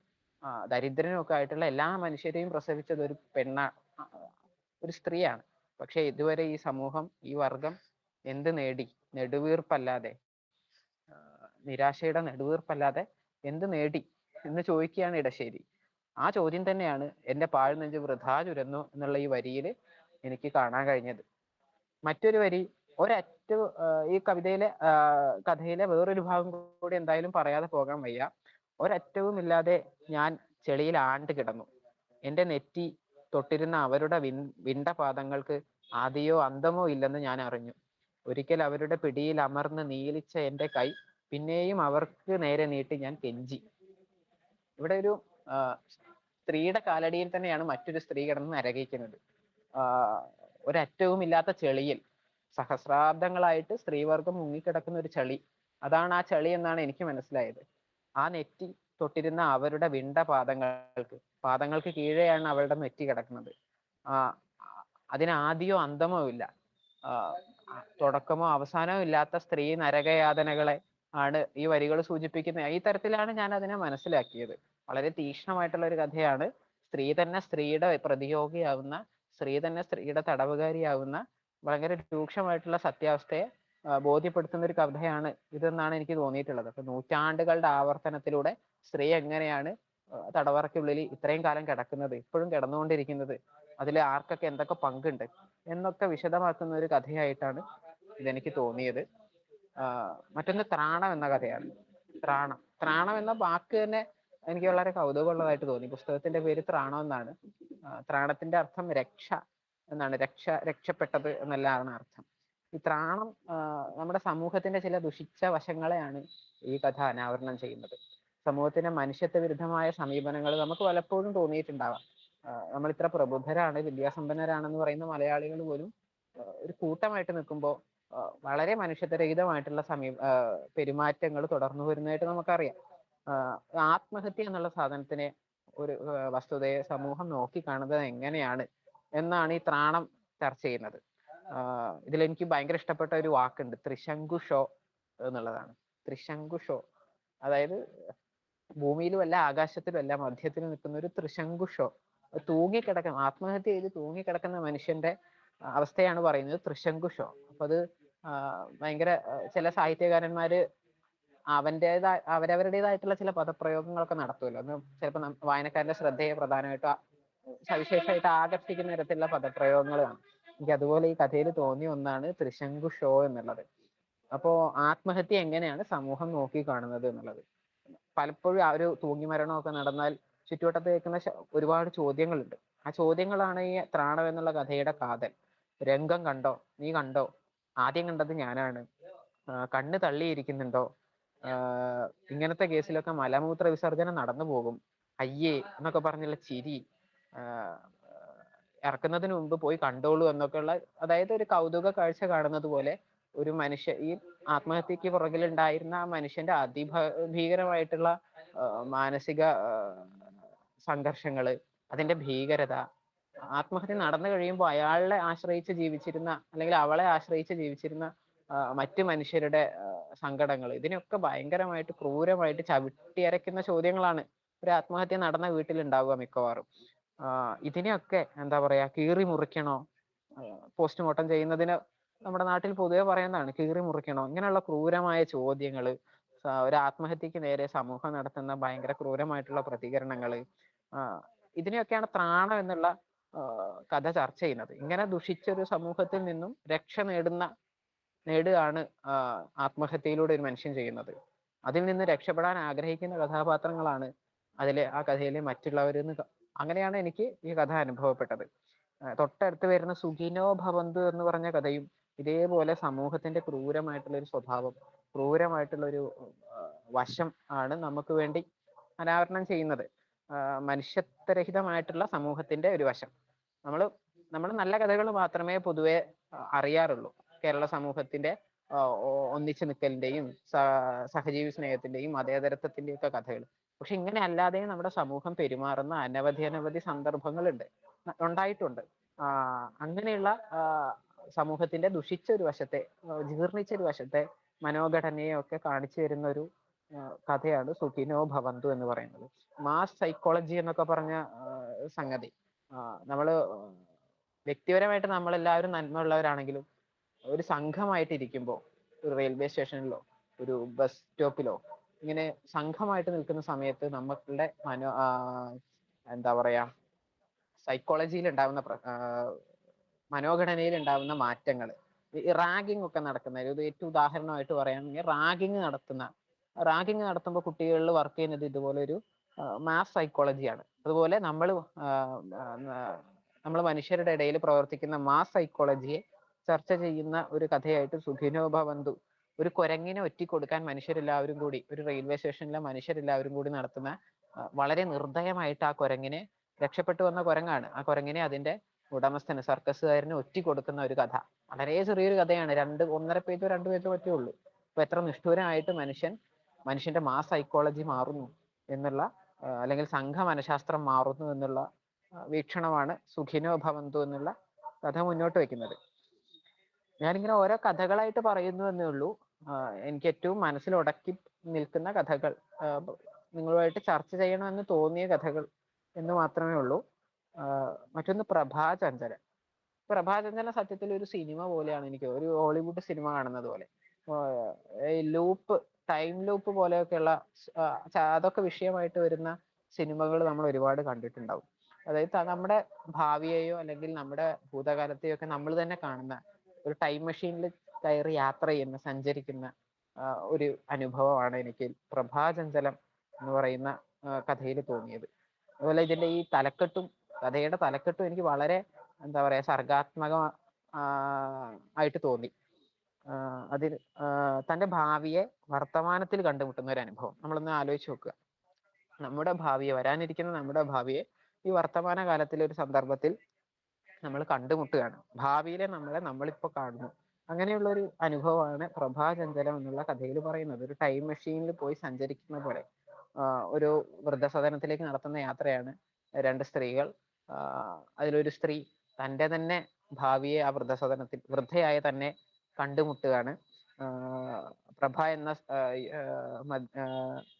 ദരിദ്രനും ഒക്കെ ആയിട്ടുള്ള എല്ലാ മനുഷ്യരെയും പ്രസവിച്ചത് ഒരു സ്ത്രീയാണ്. പക്ഷെ ഇതുവരെ ഈ സമൂഹം, ഈ വർഗം എന്ത് നേടി? നെടുവീർപ്പല്ലാതെ, നിരാശയുടെ നെടുവീർപ്പല്ലാതെ എന്ത് നേടി എന്ന് ചോദിക്കുകയാണ് ഇടശ്ശേരി. ആ ചോദ്യം തന്നെയാണ് എൻ്റെ പാഴ്നെഞ്ച് വൃഥാ ചുരന്നു എന്നുള്ള ഈ വരിയിൽ എനിക്ക് കാണാൻ കഴിഞ്ഞത്. മറ്റൊരു വരി ഈ കഥയിലെ വേറൊരു ഭാഗം കൂടി എന്തായാലും പറയാതെ പോകാൻ വയ്യ. ഒരറ്റവും ഇല്ലാതെ ഞാൻ ചെളിയിൽ ആണ്ട് കിടന്നു. എൻ്റെ നെറ്റി തൊട്ടിരുന്ന അവരുടെ വിണ്ട പാദങ്ങൾക്ക് ആദിയോ അന്തമോ ഇല്ലെന്ന് ഞാൻ അറിഞ്ഞു. ഒരിക്കൽ അവരുടെ പിടിയിൽ അമർന്ന് നീലിച്ച എൻ്റെ കൈ പിന്നെയും അവർക്ക് നേരെ നീട്ടി ഞാൻ കെഞ്ചി. ഇവിടെ ഒരു സ്ത്രീയുടെ കാലടിയിൽ തന്നെയാണ് മറ്റൊരു സ്ത്രീ കിടന്ന് നരകിക്കുന്നത്. ഒരറ്റവും ഇല്ലാത്ത ചെളിയിൽ സഹസ്രാബ്ദങ്ങളായിട്ട് സ്ത്രീവർഗം മുങ്ങിക്കിടക്കുന്ന ഒരു ചളി, അതാണ് ആ ചളി എന്നാണ് എനിക്ക് മനസ്സിലായത്. ആ നെറ്റി തൊട്ടിരുന്ന അവരുടെ വിണ്ട പാദങ്ങൾക്ക് കീഴെയാണ് അവളുടെ നെറ്റി കിടക്കുന്നത്. അതിന് ആദിയോ അന്തമോ ഇല്ല, തുടക്കമോ അവസാനമോ ഇല്ലാത്ത സ്ത്രീ നരകയാതനകളെ ആണ് ഈ വരികൾ സൂചിപ്പിക്കുന്നത്. ഈ തരത്തിലാണ് ഞാൻ അതിനെ മനസ്സിലാക്കിയത്. വളരെ തീക്ഷ്ണമായിട്ടുള്ള ഒരു കഥയാണ്. സ്ത്രീ തന്നെ സ്ത്രീയുടെ പ്രതിയോഗിയാവുന്ന, സ്ത്രീ തന്നെ സ്ത്രീയുടെ തടവുകാരിയാവുന്ന ഭയങ്കര രൂക്ഷമായിട്ടുള്ള സത്യാവസ്ഥയെ ബോധ്യപ്പെടുത്തുന്ന ഒരു കഥയാണ് ഇതെന്നാണ് എനിക്ക് തോന്നിയിട്ടുള്ളത്. അപ്പൊ നൂറ്റാണ്ടുകളുടെ ആവർത്തനത്തിലൂടെ സ്ത്രീ എങ്ങനെയാണ് തടവറയ്ക്കുള്ളിൽ ഇത്രയും കാലം കിടക്കുന്നത്, ഇപ്പോഴും കിടന്നുകൊണ്ടിരിക്കുന്നത്, അതിൽ ആർക്കൊക്കെ എന്തൊക്കെ പങ്കുണ്ട് എന്നൊക്കെ വിശദമാക്കുന്ന ഒരു കഥയായിട്ടാണ് ഇതെനിക്ക് തോന്നിയത്. മറ്റൊന്ന് ത്രാണം എന്ന കഥയാണ്. ത്രാണം എന്ന വാക്ക് തന്നെ എനിക്ക് വളരെ കൗതുകമുള്ളതായിട്ട് തോന്നി. പുസ്തകത്തിന്റെ പേര് ത്രാണം എന്നാണ്. ത്രാണത്തിന്റെ അർത്ഥം രക്ഷ എന്നാണ്. രക്ഷപ്പെട്ടത് എന്നെല്ലാമാണ് അർത്ഥം. ഈ ത്രാണം നമ്മുടെ സമൂഹത്തിന്റെ ചില ദുഷിച്ച വശങ്ങളെയാണ് ഈ കഥ അനാവരണം ചെയ്യുന്നത്. സമൂഹത്തിന്റെ മനുഷ്യത്വ വിരുദ്ധമായ സമീപനങ്ങൾ നമുക്ക് പലപ്പോഴും തോന്നിയിട്ടുണ്ടാവാം. നമ്മൾ ഇത്ര പ്രബുദ്ധരാണ്, വിദ്യാസമ്പന്നരാണെന്ന് പറയുന്ന മലയാളികൾ പോലും ഒരു കൂട്ടമായിട്ട് നിൽക്കുമ്പോൾ വളരെ മനുഷ്യത്വരഹിതമായിട്ടുള്ള പെരുമാറ്റങ്ങൾ തുടർന്നു വരുന്നതായിട്ട് നമുക്കറിയാം. ആത്മഹത്യ എന്നുള്ള സാധനത്തിനെ, ഒരു വസ്തുതയെ സമൂഹം നോക്കി കാണുന്നത് എങ്ങനെയാണ് എന്നാണ് ഈ ത്രാണം ചർച്ച ചെയ്യുന്നത്. ഇതിലെനിക്ക് ഭയങ്കര ഇഷ്ടപ്പെട്ട ഒരു വാക്കുണ്ട്, ത്രിശങ്കുഷോ എന്നുള്ളതാണ്. ത്രിശങ്കുഷോ, അതായത് ഭൂമിയിലും അല്ല ആകാശത്തിലും അല്ല മധ്യത്തിൽ നിൽക്കുന്ന ഒരു ത്രിശങ്കുഷോ, തൂങ്ങിക്കിടക്കുന്ന, ആത്മഹത്യ ചെയ്ത് തൂങ്ങിക്കിടക്കുന്ന മനുഷ്യന്റെ അവസ്ഥയാണ് പറയുന്നത് ത്രിശങ്കുഷോ. അപ്പൊ അത് ഭയങ്കര, ചില സാഹിത്യകാരന്മാര് അവരവരുടേതായിട്ടുള്ള ചില പദപ്രയോഗങ്ങളൊക്കെ നടത്തുമല്ലോ. അന്ന് ചിലപ്പോൾ വായനക്കാരന്റെ ശ്രദ്ധയെ പ്രധാനമായിട്ടും സവിശേഷമായിട്ട് ആകർഷിക്കുന്ന തരത്തിലുള്ള പദപ്രയോഗങ്ങളാണ്. എനിക്ക് അതുപോലെ ഈ കഥയിൽ തോന്നിയ ഒന്നാണ് ത്രിശങ്കുഷോ എന്നുള്ളത്. അപ്പോ ആത്മഹത്യ എങ്ങനെയാണ് സമൂഹം നോക്കി കാണുന്നത് എന്നുള്ളത്. പലപ്പോഴും ആ ഒരു തൂങ്ങി മരണമൊക്കെ നടന്നാൽ ചുറ്റുവട്ടത്ത് കേൾക്കുന്ന ഒരുപാട് ചോദ്യങ്ങളുണ്ട്. ആ ചോദ്യങ്ങളാണ് ഈ ത്രാണം എന്നുള്ള കഥയുടെ കാതൽ. രംഗം കണ്ടോ? നീ കണ്ടോ? ആദ്യം കണ്ടത് ഞാനാണ്. കണ്ണ് തള്ളിയിരിക്കുന്നുണ്ടോ? ഇങ്ങനത്തെ കേസിലൊക്കെ മലമൂത്ര വിസർജനം നടന്നു പോകും. അയ്യേ എന്നൊക്കെ പറഞ്ഞുള്ള ചിരി, ഇറക്കുന്നതിന് മുമ്പ് പോയി കണ്ടോളൂ എന്നൊക്കെയുള്ള, അതായത് ഒരു കൗതുക കാഴ്ച കാണുന്നത് പോലെ ഒരു ഈ ആത്മഹത്യക്ക് പുറകിലുണ്ടായിരുന്ന ആ മനുഷ്യന്റെ ഭീകരമായിട്ടുള്ള മാനസിക സംഘർഷങ്ങള്, അതിന്റെ ഭീകരത, ആത്മഹത്യ നടന്നു കഴിയുമ്പോൾ അയാളെ ആശ്രയിച്ച് ജീവിച്ചിരുന്ന അല്ലെങ്കിൽ അവളെ ആശ്രയിച്ച് ജീവിച്ചിരുന്ന മറ്റു മനുഷ്യരുടെ സങ്കടങ്ങൾ, ഇതിനൊക്കെ ഭയങ്കരമായിട്ട് ക്രൂരമായിട്ട് ചവിട്ടിയരയ്ക്കുന്ന ചോദ്യങ്ങളാണ് ഒരു ആത്മഹത്യ നടന്ന വീട്ടിലുണ്ടാവുക മിക്കവാറും. ഇതിനെയൊക്കെ എന്താ പറയാ, കീറി മുറിക്കണോ? പോസ്റ്റ്മോർട്ടം ചെയ്യുന്നതിന് നമ്മുടെ നാട്ടിൽ പൊതുവെ പറയുന്നതാണ്, കീറി മുറിക്കണോ? ഇങ്ങനെയുള്ള ക്രൂരമായ ചോദ്യങ്ങള്, ഒരു ആത്മഹത്യക്ക് നേരെ സമൂഹം നടത്തുന്ന ഭയങ്കര ക്രൂരമായിട്ടുള്ള പ്രതികരണങ്ങള്, ഇതിനെയൊക്കെയാണ് ത്രാണം എന്നുള്ള കഥ ചർച്ച ചെയ്യുന്നത്. ഇങ്ങനെ ദുഷിച്ചൊരു സമൂഹത്തിൽ നിന്നും രക്ഷ നേടുകയാണ് ആത്മഹത്യയിലൂടെ ഒരു മനുഷ്യൻ ചെയ്യുന്നത്. അതിൽ നിന്ന് രക്ഷപ്പെടാൻ ആഗ്രഹിക്കുന്ന കഥാപാത്രങ്ങളാണ് ആ കഥയിലെ മറ്റുള്ളവരെന്ന്. അങ്ങനെയാണ് എനിക്ക് ഈ കഥ അനുഭവപ്പെട്ടത്. തൊട്ടടുത്ത് വരുന്ന സുഖിനോ ഭവന്തു എന്ന് പറഞ്ഞ കഥയും ഇതേപോലെ സമൂഹത്തിന്റെ ക്രൂരമായിട്ടുള്ള ഒരു സ്വഭാവം, ക്രൂരമായിട്ടുള്ള ഒരു വശം ആണ് നമുക്ക് വേണ്ടി അനാവരണം ചെയ്യുന്നത്. മനുഷ്യത്വരഹിതമായിട്ടുള്ള സമൂഹത്തിന്റെ ഒരു വശം. നമ്മൾ നല്ല കഥകൾ മാത്രമേ പൊതുവെ അറിയാറുള്ളൂ. കേരള സമൂഹത്തിന്റെ ഒന്നിച്ചു നിൽക്കലിന്റെയും സഹജീവി സ്നേഹത്തിന്റെയും മതേതരത്വത്തിന്റെയും ഒക്കെ കഥകൾ. പക്ഷെ ഇങ്ങനെ അല്ലാതെയും നമ്മുടെ സമൂഹം പെരുമാറുന്ന അനവധി സന്ദർഭങ്ങളുണ്ട്, ഉണ്ടായിട്ടുണ്ട്. അങ്ങനെയുള്ള സമൂഹത്തിന്റെ ദുഷിച്ച ഒരു വശത്തെ, ജീർണിച്ച ഒരു വശത്തെ, മനോഘടനയെ ഒക്കെ കാണിച്ചു തരുന്ന ഒരു കഥയാണ് സുഖിനോ ഭവന്തു എന്ന് പറയുന്നത്. മാസ് സൈക്കോളജി എന്നൊക്കെ പറഞ്ഞ സംഗതി, നമ്മള് വ്യക്തിപരമായിട്ട് നമ്മളെല്ലാവരും നന്മ ഉള്ളവരാണെങ്കിലും ഒരു സംഘമായിട്ട് ഇരിക്കുമ്പോൾ, ഒരു റെയിൽവേ സ്റ്റേഷനിലോ ഒരു ബസ് സ്റ്റോപ്പിലോ ഇങ്ങനെ സംഘമായിട്ട് നിൽക്കുന്ന സമയത്ത് നമ്മളുടെ എന്താ പറയാ, സൈക്കോളജിയിൽ ഉണ്ടാവുന്ന മനോഘടനയിൽ ഉണ്ടാവുന്ന മാറ്റങ്ങൾ, റാഗിങ് ഒക്കെ നടക്കുന്ന ഒരു ഏറ്റവും ഉദാഹരണമായിട്ട് പറയുകയാണെങ്കിൽ റാഗിങ് നടത്തുമ്പോൾ കുട്ടികളിൽ വർക്ക് ചെയ്യുന്നത് ഇതുപോലെ ഒരു മാസ് സൈക്കോളജിയാണ്. അതുപോലെ നമ്മൾ മനുഷ്യരുടെ ഇടയിൽ പ്രവർത്തിക്കുന്ന മാസ് സൈക്കോളജിയെ ചർച്ച ചെയ്യുന്ന ഒരു കഥയായിട്ട് സുഖിനോ ഭവന്തു, ഒരു കുരങ്ങിനെ ഒറ്റിക്കൊടുക്കാൻ മനുഷ്യരെല്ലാവരും കൂടി, ഒരു റെയിൽവേ സ്റ്റേഷനിലെ മനുഷ്യരെല്ലാവരും കൂടി നടത്തുന്ന, വളരെ നിർദ്ദയമായിട്ട് ആ കുരങ്ങിനെ, രക്ഷപ്പെട്ടു വന്ന കുരങ്ങാണ്, ആ കുരങ്ങിനെ അതിന്റെ ഉടമസ്ഥന്, സർക്കസുകാരന് ഒറ്റിക്കൊടുക്കുന്ന ഒരു കഥ. വളരെ ചെറിയൊരു കഥയാണ്, 1.5 പേജോ 2 പേജോ പറ്റേ ഉള്ളൂ. അപ്പൊ എത്ര നിഷ്ഠൂരമായിട്ട് മനുഷ്യന്റെ മാസ് സൈക്കോളജി മാറുന്നു എന്നുള്ള, അല്ലെങ്കിൽ സംഘ മനഃശാസ്ത്രം മാറുന്നു എന്നുള്ള വീക്ഷണമാണ് സുഖിനോ ഭവന്തു എന്നുള്ള കഥ മുന്നോട്ട് വെക്കുന്നത്. ഞാനിങ്ങനെ ഓരോ കഥകളായിട്ട് പറയുന്നു എന്നേ ഉള്ളൂ. എനിക്ക് ഏറ്റവും മനസ്സിൽ ഉടക്കി നിൽക്കുന്ന കഥകൾ, നിങ്ങളുമായിട്ട് ചർച്ച ചെയ്യണമെന്ന് തോന്നിയ കഥകൾ എന്ന് മാത്രമേ ഉള്ളൂ. മറ്റൊന്ന് പ്രഭാചഞ്ചലം. സത്യത്തിൽ ഒരു സിനിമ പോലെയാണ് എനിക്ക്, ഒരു ഹോളിവുഡ് സിനിമ കാണുന്നത് പോലെ. ടൈം ലൂപ്പ് പോലെയൊക്കെയുള്ള അതൊക്കെ വിഷയമായിട്ട് വരുന്ന സിനിമകൾ നമ്മൾ ഒരുപാട് കണ്ടിട്ടുണ്ടാവും. അതായത് നമ്മുടെ ഭാവിയെയോ അല്ലെങ്കിൽ നമ്മുടെ ഭൂതകാലത്തെയോ ഒക്കെ നമ്മൾ തന്നെ കാണുന്ന ഒരു ടൈം മെഷീനിൽ കയറി യാത്ര ചെയ്യുന്ന, സഞ്ചരിക്കുന്ന ഒരു അനുഭവമാണ് എനിക്ക് പ്രഭാചഞ്ചലം എന്ന് പറയുന്ന കഥയിൽ തോന്നിയത്. അതുപോലെ ഇതിന്റെ ഈ കഥയുടെ തലക്കെട്ടും എനിക്ക് വളരെ എന്താ പറയാ, സർഗാത്മക ആയിട്ട് തോന്നി. അതിൽ തന്റെ ഭാവിയെ വർത്തമാനത്തിൽ കണ്ടുമുട്ടുന്ന ഒരു അനുഭവം. നമ്മളൊന്ന് ആലോചിച്ച് നോക്കുക, വരാനിരിക്കുന്ന നമ്മുടെ ഭാവിയെ ഈ വർത്തമാന കാലത്തിലെ ഒരു സന്ദർഭത്തിൽ നമ്മൾ കണ്ടുമുട്ടുകയാണ്. ഭാവിയിലെ നമ്മളിപ്പോ കാണുന്നു. അങ്ങനെയുള്ള ഒരു അനുഭവമാണ് പ്രഭാചഞ്ചലം എന്നുള്ള കഥയിൽ പറയുന്നത്. ഒരു ടൈം മെഷീനിൽ പോയി സഞ്ചരിക്കുന്ന പോലെ ഒരു വൃദ്ധസദനത്തിലേക്ക് നടത്തുന്ന യാത്രയാണ് 2 സ്ത്രീകൾ. അതിലൊരു സ്ത്രീ തൻ്റെ തന്നെ ഭാവിയെ ആ വൃദ്ധസദനത്തിൽ, വൃദ്ധയായ തന്നെ കണ്ടുമുട്ടുകയാണ്. പ്രഭ എന്ന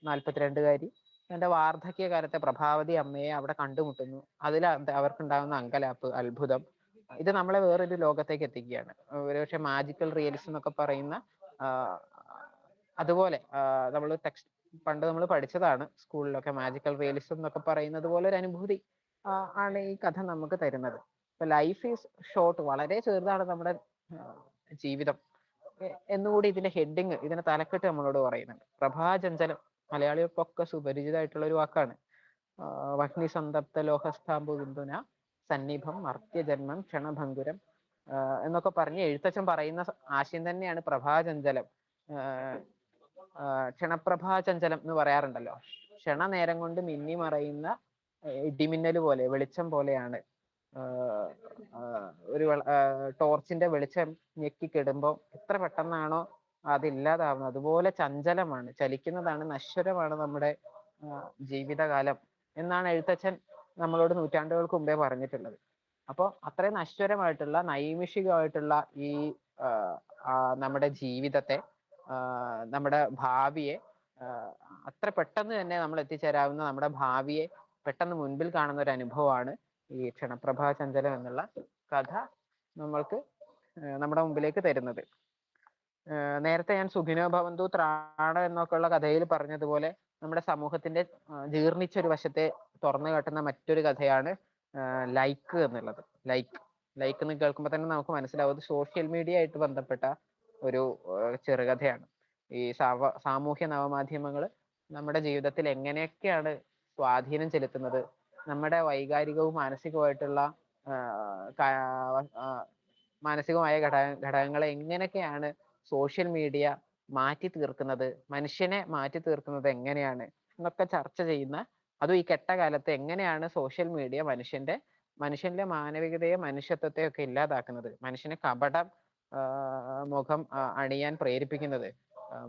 42കാരി തന്റെ വാർദ്ധക്യകാലത്തെ പ്രഭാവതി അമ്മയെ അവിടെ കണ്ടുമുട്ടുന്നു. അതിൽ അവർക്കുണ്ടാകുന്ന അങ്കലാപ്പ്, അത്ഭുതം, ഇത് നമ്മളെ വേറൊരു ലോകത്തേക്ക് എത്തിക്കുകയാണ്. ഒരുപക്ഷെ മാജിക്കൽ റിയലിസം എന്നൊക്കെ പറയുന്ന, അതുപോലെ പണ്ട് നമ്മൾ പഠിച്ചതാണ് സ്കൂളിലൊക്കെ, മാജിക്കൽ റിയലിസം എന്നൊക്കെ പറയുന്നത് പോലെ ഒരു അനുഭൂതി ആണ് ഈ കഥ നമുക്ക് തരുന്നത്. ഇപ്പൊ ലൈഫ് ഈസ് ഷോർട്ട്, വളരെ ചെറുതാണ് നമ്മുടെ ജീവിതം എന്നുകൂടി ഇതിന്റെ ഹെഡിങ്, ഇതിന്റെ തലക്കെട്ട് നമ്മളോട് പറയുന്നുണ്ട്. പ്രഭാചഞ്ചലം മലയാളികൾക്കൊക്കെ സുപരിചിതമായിട്ടുള്ള ഒരു വാക്കാണ്. വഹ്നി സന്തപ്ത ലോഹസ്ഥാംബു ബിന്ദുന സന്നിഭം മർത്യജന്മം ക്ഷണഭങ്കുരം എന്നൊക്കെ പറഞ്ഞ് എഴുത്തച്ഛൻ പറയുന്ന ആശയം തന്നെയാണ് പ്രഭാചഞ്ചലം. ക്ഷണപ്രഭാചഞ്ചലം എന്ന് പറയാറുണ്ടല്ലോ. ക്ഷണനേരം കൊണ്ട് മിന്നി മറയുന്ന ഇടിമിന്നൽ പോലെ, വെളിച്ചം പോലെയാണ്. ഒരു ടോർച്ചിന്റെ വെളിച്ചം ഞെക്കിക്കിടുമ്പോൾ എത്ര പെട്ടെന്നാണോ അതില്ലാതാവുന്നത്, അതുപോലെ ചഞ്ചലമാണ്, ചലിക്കുന്നതാണ്, നശ്വരമാണ് നമ്മുടെ ജീവിതകാലം എന്നാണ് എഴുത്തച്ഛൻ നമ്മളോട് നൂറ്റാണ്ടുകൾക്ക് മുമ്പേ പറഞ്ഞിട്ടുള്ളത്. അപ്പോൾ അത്രയും നശ്വരമായിട്ടുള്ള, നൈമിഷികമായിട്ടുള്ള ഈ നമ്മുടെ ജീവിതത്തെ, നമ്മുടെ ഭാവിയെ, അത്ര പെട്ടെന്ന് തന്നെ നമ്മൾ എത്തിച്ചേരാവുന്ന നമ്മുടെ ഭാവിയെ പെട്ടെന്ന് മുൻപിൽ കാണുന്ന ഒരു അനുഭവമാണ് ഈ ക്ഷണപ്രഭാ ചഞ്ചലം എന്നുള്ള കഥ നമ്മൾക്ക് നമ്മുടെ മുമ്പിലേക്ക് തരുന്നത്. നേരത്തെ ഞാൻ സുഖിനോ ഭവന്തു ത്രാണ എന്നൊക്കെയുള്ള കഥയിൽ പറഞ്ഞതുപോലെ നമ്മുടെ സമൂഹത്തിന്റെ ജീർണിച്ച ഒരു വശത്തെ തുറന്നു കാട്ടുന്ന മറ്റൊരു കഥയാണ് ലൈക്ക് എന്നുള്ളത്. ലൈക്ക് എന്ന് കേൾക്കുമ്പോൾ തന്നെ നമുക്ക് മനസ്സിലാവും സോഷ്യൽ മീഡിയ ആയിട്ട് ബന്ധപ്പെട്ട ഒരു ചെറുകഥയാണ്. ഈ സാമൂഹ്യ നവമാധ്യമങ്ങൾ നമ്മുടെ ജീവിതത്തിൽ എങ്ങനെയൊക്കെയാണ് സ്വാധീനം ചെലുത്തുന്നത്, നമ്മുടെ വൈകാരികവും മാനസികമായ ഘടകങ്ങളെ എങ്ങനെയൊക്കെയാണ് സോഷ്യൽ മീഡിയ മാറ്റി തീർക്കുന്നത്, മനുഷ്യനെ മാറ്റി തീർക്കുന്നത് എങ്ങനെയാണ് എന്നൊക്കെ ചർച്ച ചെയ്യുന്ന, അതും ഈ കെട്ടകാലത്ത് എങ്ങനെയാണ് സോഷ്യൽ മീഡിയ മനുഷ്യന്റെ മാനവികതയെ, മനുഷ്യത്വത്തെ ഒക്കെ ഇല്ലാതാക്കുന്നത്, മനുഷ്യനെ കപടം മുഖം അണിയാൻ പ്രേരിപ്പിക്കുന്നത്,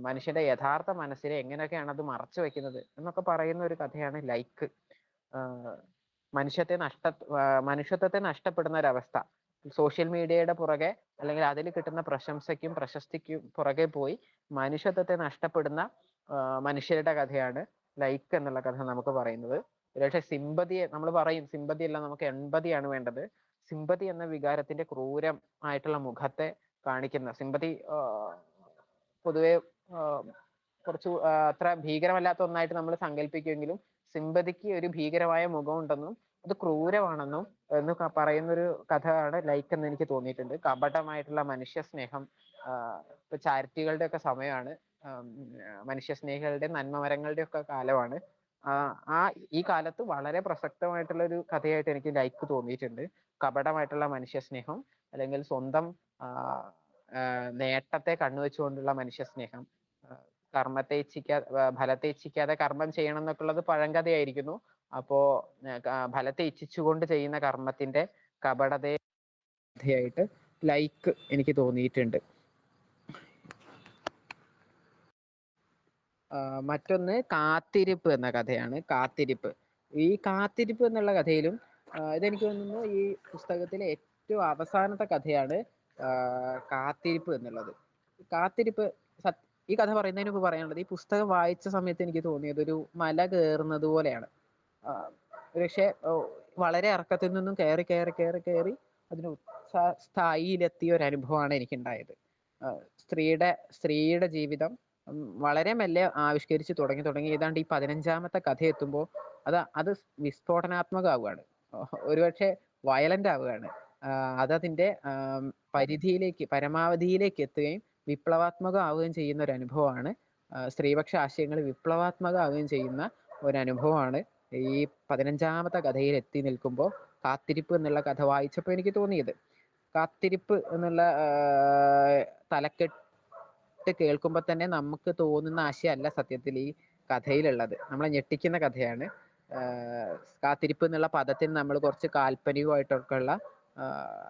മനുഷ്യന്റെ യഥാർത്ഥ മനസ്സിനെ എങ്ങനെയൊക്കെയാണ് അത് മറച്ചു വെക്കുന്നത് എന്നൊക്കെ പറയുന്ന ഒരു കഥയാണ് ലൈക്ക്. മനുഷ്യത്വത്തെ നഷ്ടപ്പെടുന്ന ഒരവസ്ഥ, സോഷ്യൽ മീഡിയയുടെ പുറകെ അല്ലെങ്കിൽ അതിൽ കിട്ടുന്ന പ്രശംസയ്ക്കും പ്രശസ്തിക്കും പുറകെ പോയി മനുഷ്യത്വത്തെ നഷ്ടപ്പെടുന്ന മനുഷ്യരുടെ കഥയാണ് ലൈക്ക് എന്നുള്ള കഥ നമുക്ക് പറയുന്നത്. പക്ഷേ സിമ്പതിയെ നമ്മൾ പറയും, സിമ്പതി അല്ല, നമുക്ക് എൺപതിയാണ് വേണ്ടത്. സിമ്പതി എന്ന വികാരത്തിന്റെ ക്രൂരം ആയിട്ടുള്ള മുഖത്തെ കാണിക്കുന്ന, സിമ്പതി പൊതുവെ കുറച്ച് അത്ര ഭീകരമല്ലാത്ത ഒന്നായിട്ട് നമ്മൾ സങ്കല്പിക്കുമെങ്കിലും സിമ്പതിക്ക് ഒരു ഭീകരമായ മുഖമുണ്ടെന്നും അത് ക്രൂരമാണെന്നും എന്ന് പറയുന്നൊരു കഥയാണ് ലൈക്ക് എന്ന് എനിക്ക് തോന്നിയിട്ടുണ്ട്. കപടമായിട്ടുള്ള മനുഷ്യ സ്നേഹം, ഇപ്പൊ ചാരിറ്റികളുടെ ഒക്കെ സമയമാണ്, മനുഷ്യസ്നേഹികളുടെ നന്മമരങ്ങളുടെ ഒക്കെ കാലമാണ്. ഈ കാലത്ത് വളരെ പ്രസക്തമായിട്ടുള്ള ഒരു കഥയായിട്ട് എനിക്ക് ലൈക്ക് തോന്നിയിട്ടുണ്ട്. കപടമായിട്ടുള്ള മനുഷ്യസ്നേഹം അല്ലെങ്കിൽ സ്വന്തം നേട്ടത്തെ കണ്ണുവെച്ചുകൊണ്ടുള്ള മനുഷ്യസ്നേഹം, കർമ്മത്തെ ഫലത്തെ ഇച്ഛിക്കാതെ കർമ്മം ചെയ്യണം എന്നൊക്കെ ഉള്ളത് പഴങ്കഥയായിരിക്കുന്നു. അപ്പോ ഫലത്തെ ഇച്ഛിച്ചുകൊണ്ട് ചെയ്യുന്ന കർമ്മത്തിന്റെ കപടതയായിട്ട് ലൈക്ക് എനിക്ക് തോന്നിയിട്ടുണ്ട്. മറ്റൊന്ന് കാത്തിരിപ്പ് എന്ന കഥയാണ്. ഈ കാത്തിരിപ്പ് എന്നുള്ള കഥയിലും ഇതെനിക്ക് തോന്നുന്നു ഈ പുസ്തകത്തിലെ ഏറ്റവും അവസാനത്തെ കഥയാണ് കാത്തിരിപ്പ് എന്നുള്ളത്. ഈ കഥ പറയുന്നതിന് മുമ്പ് പറയാനുള്ളത്, ഈ പുസ്തകം വായിച്ച സമയത്ത് എനിക്ക് തോന്നിയത് ഒരു മല കയറുന്നത് പോലെയാണ്. പക്ഷെ വളരെ ഇറക്കത്തിൽ നിന്നും കയറി അതിന് സ്ഥായിയിലെത്തിയ ഒരു അനുഭവമാണ് എനിക്കുണ്ടായത്. സ്ത്രീയുടെ ജീവിതം വളരെ മെല്ലെ ആവിഷ്കരിച്ച് തുടങ്ങി ഏതാണ്ട് ഈ 15ാമത്തെ കഥ എത്തുമ്പോൾ അത് വിസ്ഫോടനാത്മകമാവുകയാണ്, ഒരുപക്ഷെ വയലന്റ് ആവുകയാണ്. അതതിന്റെ പരമാവധിയിലേക്ക് എത്തുകയും വിപ്ലവാത്മകമാവുകയും ചെയ്യുന്ന ഒരു അനുഭവമാണ്. സ്ത്രീപക്ഷ ആശയങ്ങൾ വിപ്ലവാത്മകമാവുകയും ചെയ്യുന്ന ഒരു അനുഭവമാണ് ഈ 15ാമത്തെ കഥയിൽ എത്തി നിൽക്കുമ്പോൾ കാത്തിരിപ്പ് എന്നുള്ള കഥ വായിച്ചപ്പോൾ എനിക്ക് തോന്നിയത്. കാത്തിരിപ്പ് എന്നുള്ള തലക്കെട്ട് കേൾക്കുമ്പോൾ തന്നെ നമുക്ക് തോന്നുന്ന ആശയമല്ല സത്യത്തിൽ ഈ കഥയിലുള്ളത്. നമ്മളെ ഞെട്ടിക്കുന്ന കഥയാണ്. കാത്തിരിപ്പ് എന്നുള്ള പദത്തിന് നമ്മൾ കുറച്ച് കാൽപ്പനികമായിട്ടൊക്കെ ഉള്ള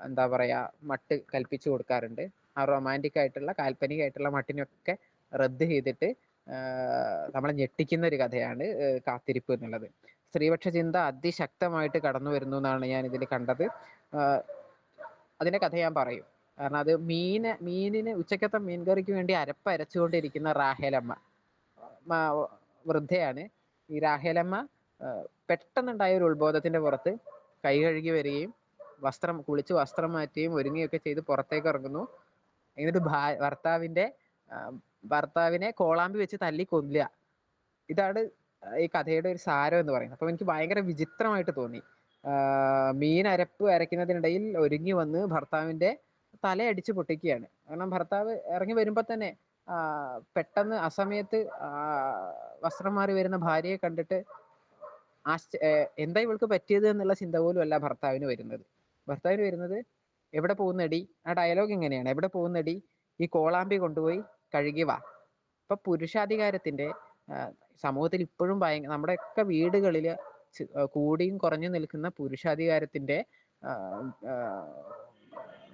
എന്താ പറയാ മട്ട് കൽപ്പിച്ചു കൊടുക്കാറുണ്ട്. ആ റൊമാൻറ്റിക് ആയിട്ടുള്ള കാൽപ്പനികമായിട്ടുള്ള മട്ടിനൊക്കെ റദ്ദ് ചെയ്തിട്ട് നമ്മളെ ഞെട്ടിക്കുന്ന ഒരു കഥയാണ് കാത്തിരിപ്പ് എന്നുള്ളത്. സ്ത്രീപക്ഷ ചിന്ത അതിശക്തമായിട്ട് കടന്നു വരുന്നു എന്നാണ് ഞാൻ ഇതിൽ കണ്ടത്. അതിന്റെ കഥ ഞാൻ പറയും. കാരണം അത് മീനിന് ഉച്ചക്കത്തെ മീൻകറിക്ക് വേണ്ടി അരച്ചുകൊണ്ടിരിക്കുന്ന റാഹേലമ്മ വൃദ്ധയാണ്. ഈ റാഹേലമ്മ പെട്ടെന്നുണ്ടായ ഒരു ഉത്ബോധത്തിന്റെ പുറത്ത് കൈ കഴുകി വരികയും കുളിച്ച് വസ്ത്രം മാറ്റുകയും ഒരുങ്ങുകയൊക്കെ ചെയ്ത് പുറത്തേക്ക് ഇറങ്ങുന്നു. എന്നിട്ട് ഭർത്താവിനെ കോളാമ്പി വെച്ച് തല്ലി കൊല്ലുക. ഇതാണ് ഈ കഥയുടെ ഒരു സാരം എന്ന് പറയുന്നത്. അപ്പൊ എനിക്ക് ഭയങ്കര വിചിത്രമായിട്ട് തോന്നി. മീൻ അരയ്ക്കുന്നതിനിടയിൽ ഒരുങ്ങി വന്ന് ഭർത്താവിന്റെ തലയടിച്ച് പൊട്ടിക്കുകയാണ്. കാരണം ഭർത്താവ് ഇറങ്ങി വരുമ്പോ തന്നെ പെട്ടെന്ന് അസമയത്ത് വസ്ത്രം മാറി വരുന്ന ഭാര്യയെ കണ്ടിട്ട് എന്താ ഇവൾക്ക് പറ്റിയത് എന്നുള്ള ചിന്ത പോലും അല്ല ഭർത്താവിന് വരുന്നത്. എവിടെ പോകുന്നടി? ആ ഡയലോഗ് ഇങ്ങനെയാണ്, എവിടെ പോകുന്നടി? ഈ കോളാമ്പി കൊണ്ടുപോയി കഴുകി വാ. അപ്പൊ പുരുഷാധികാരത്തിന്റെ സമൂഹത്തിൽ ഇപ്പോഴും നമ്മുടെയൊക്കെ വീടുകളിൽ കൂടിയും കുറഞ്ഞു നിൽക്കുന്ന പുരുഷാധികാരത്തിന്റെ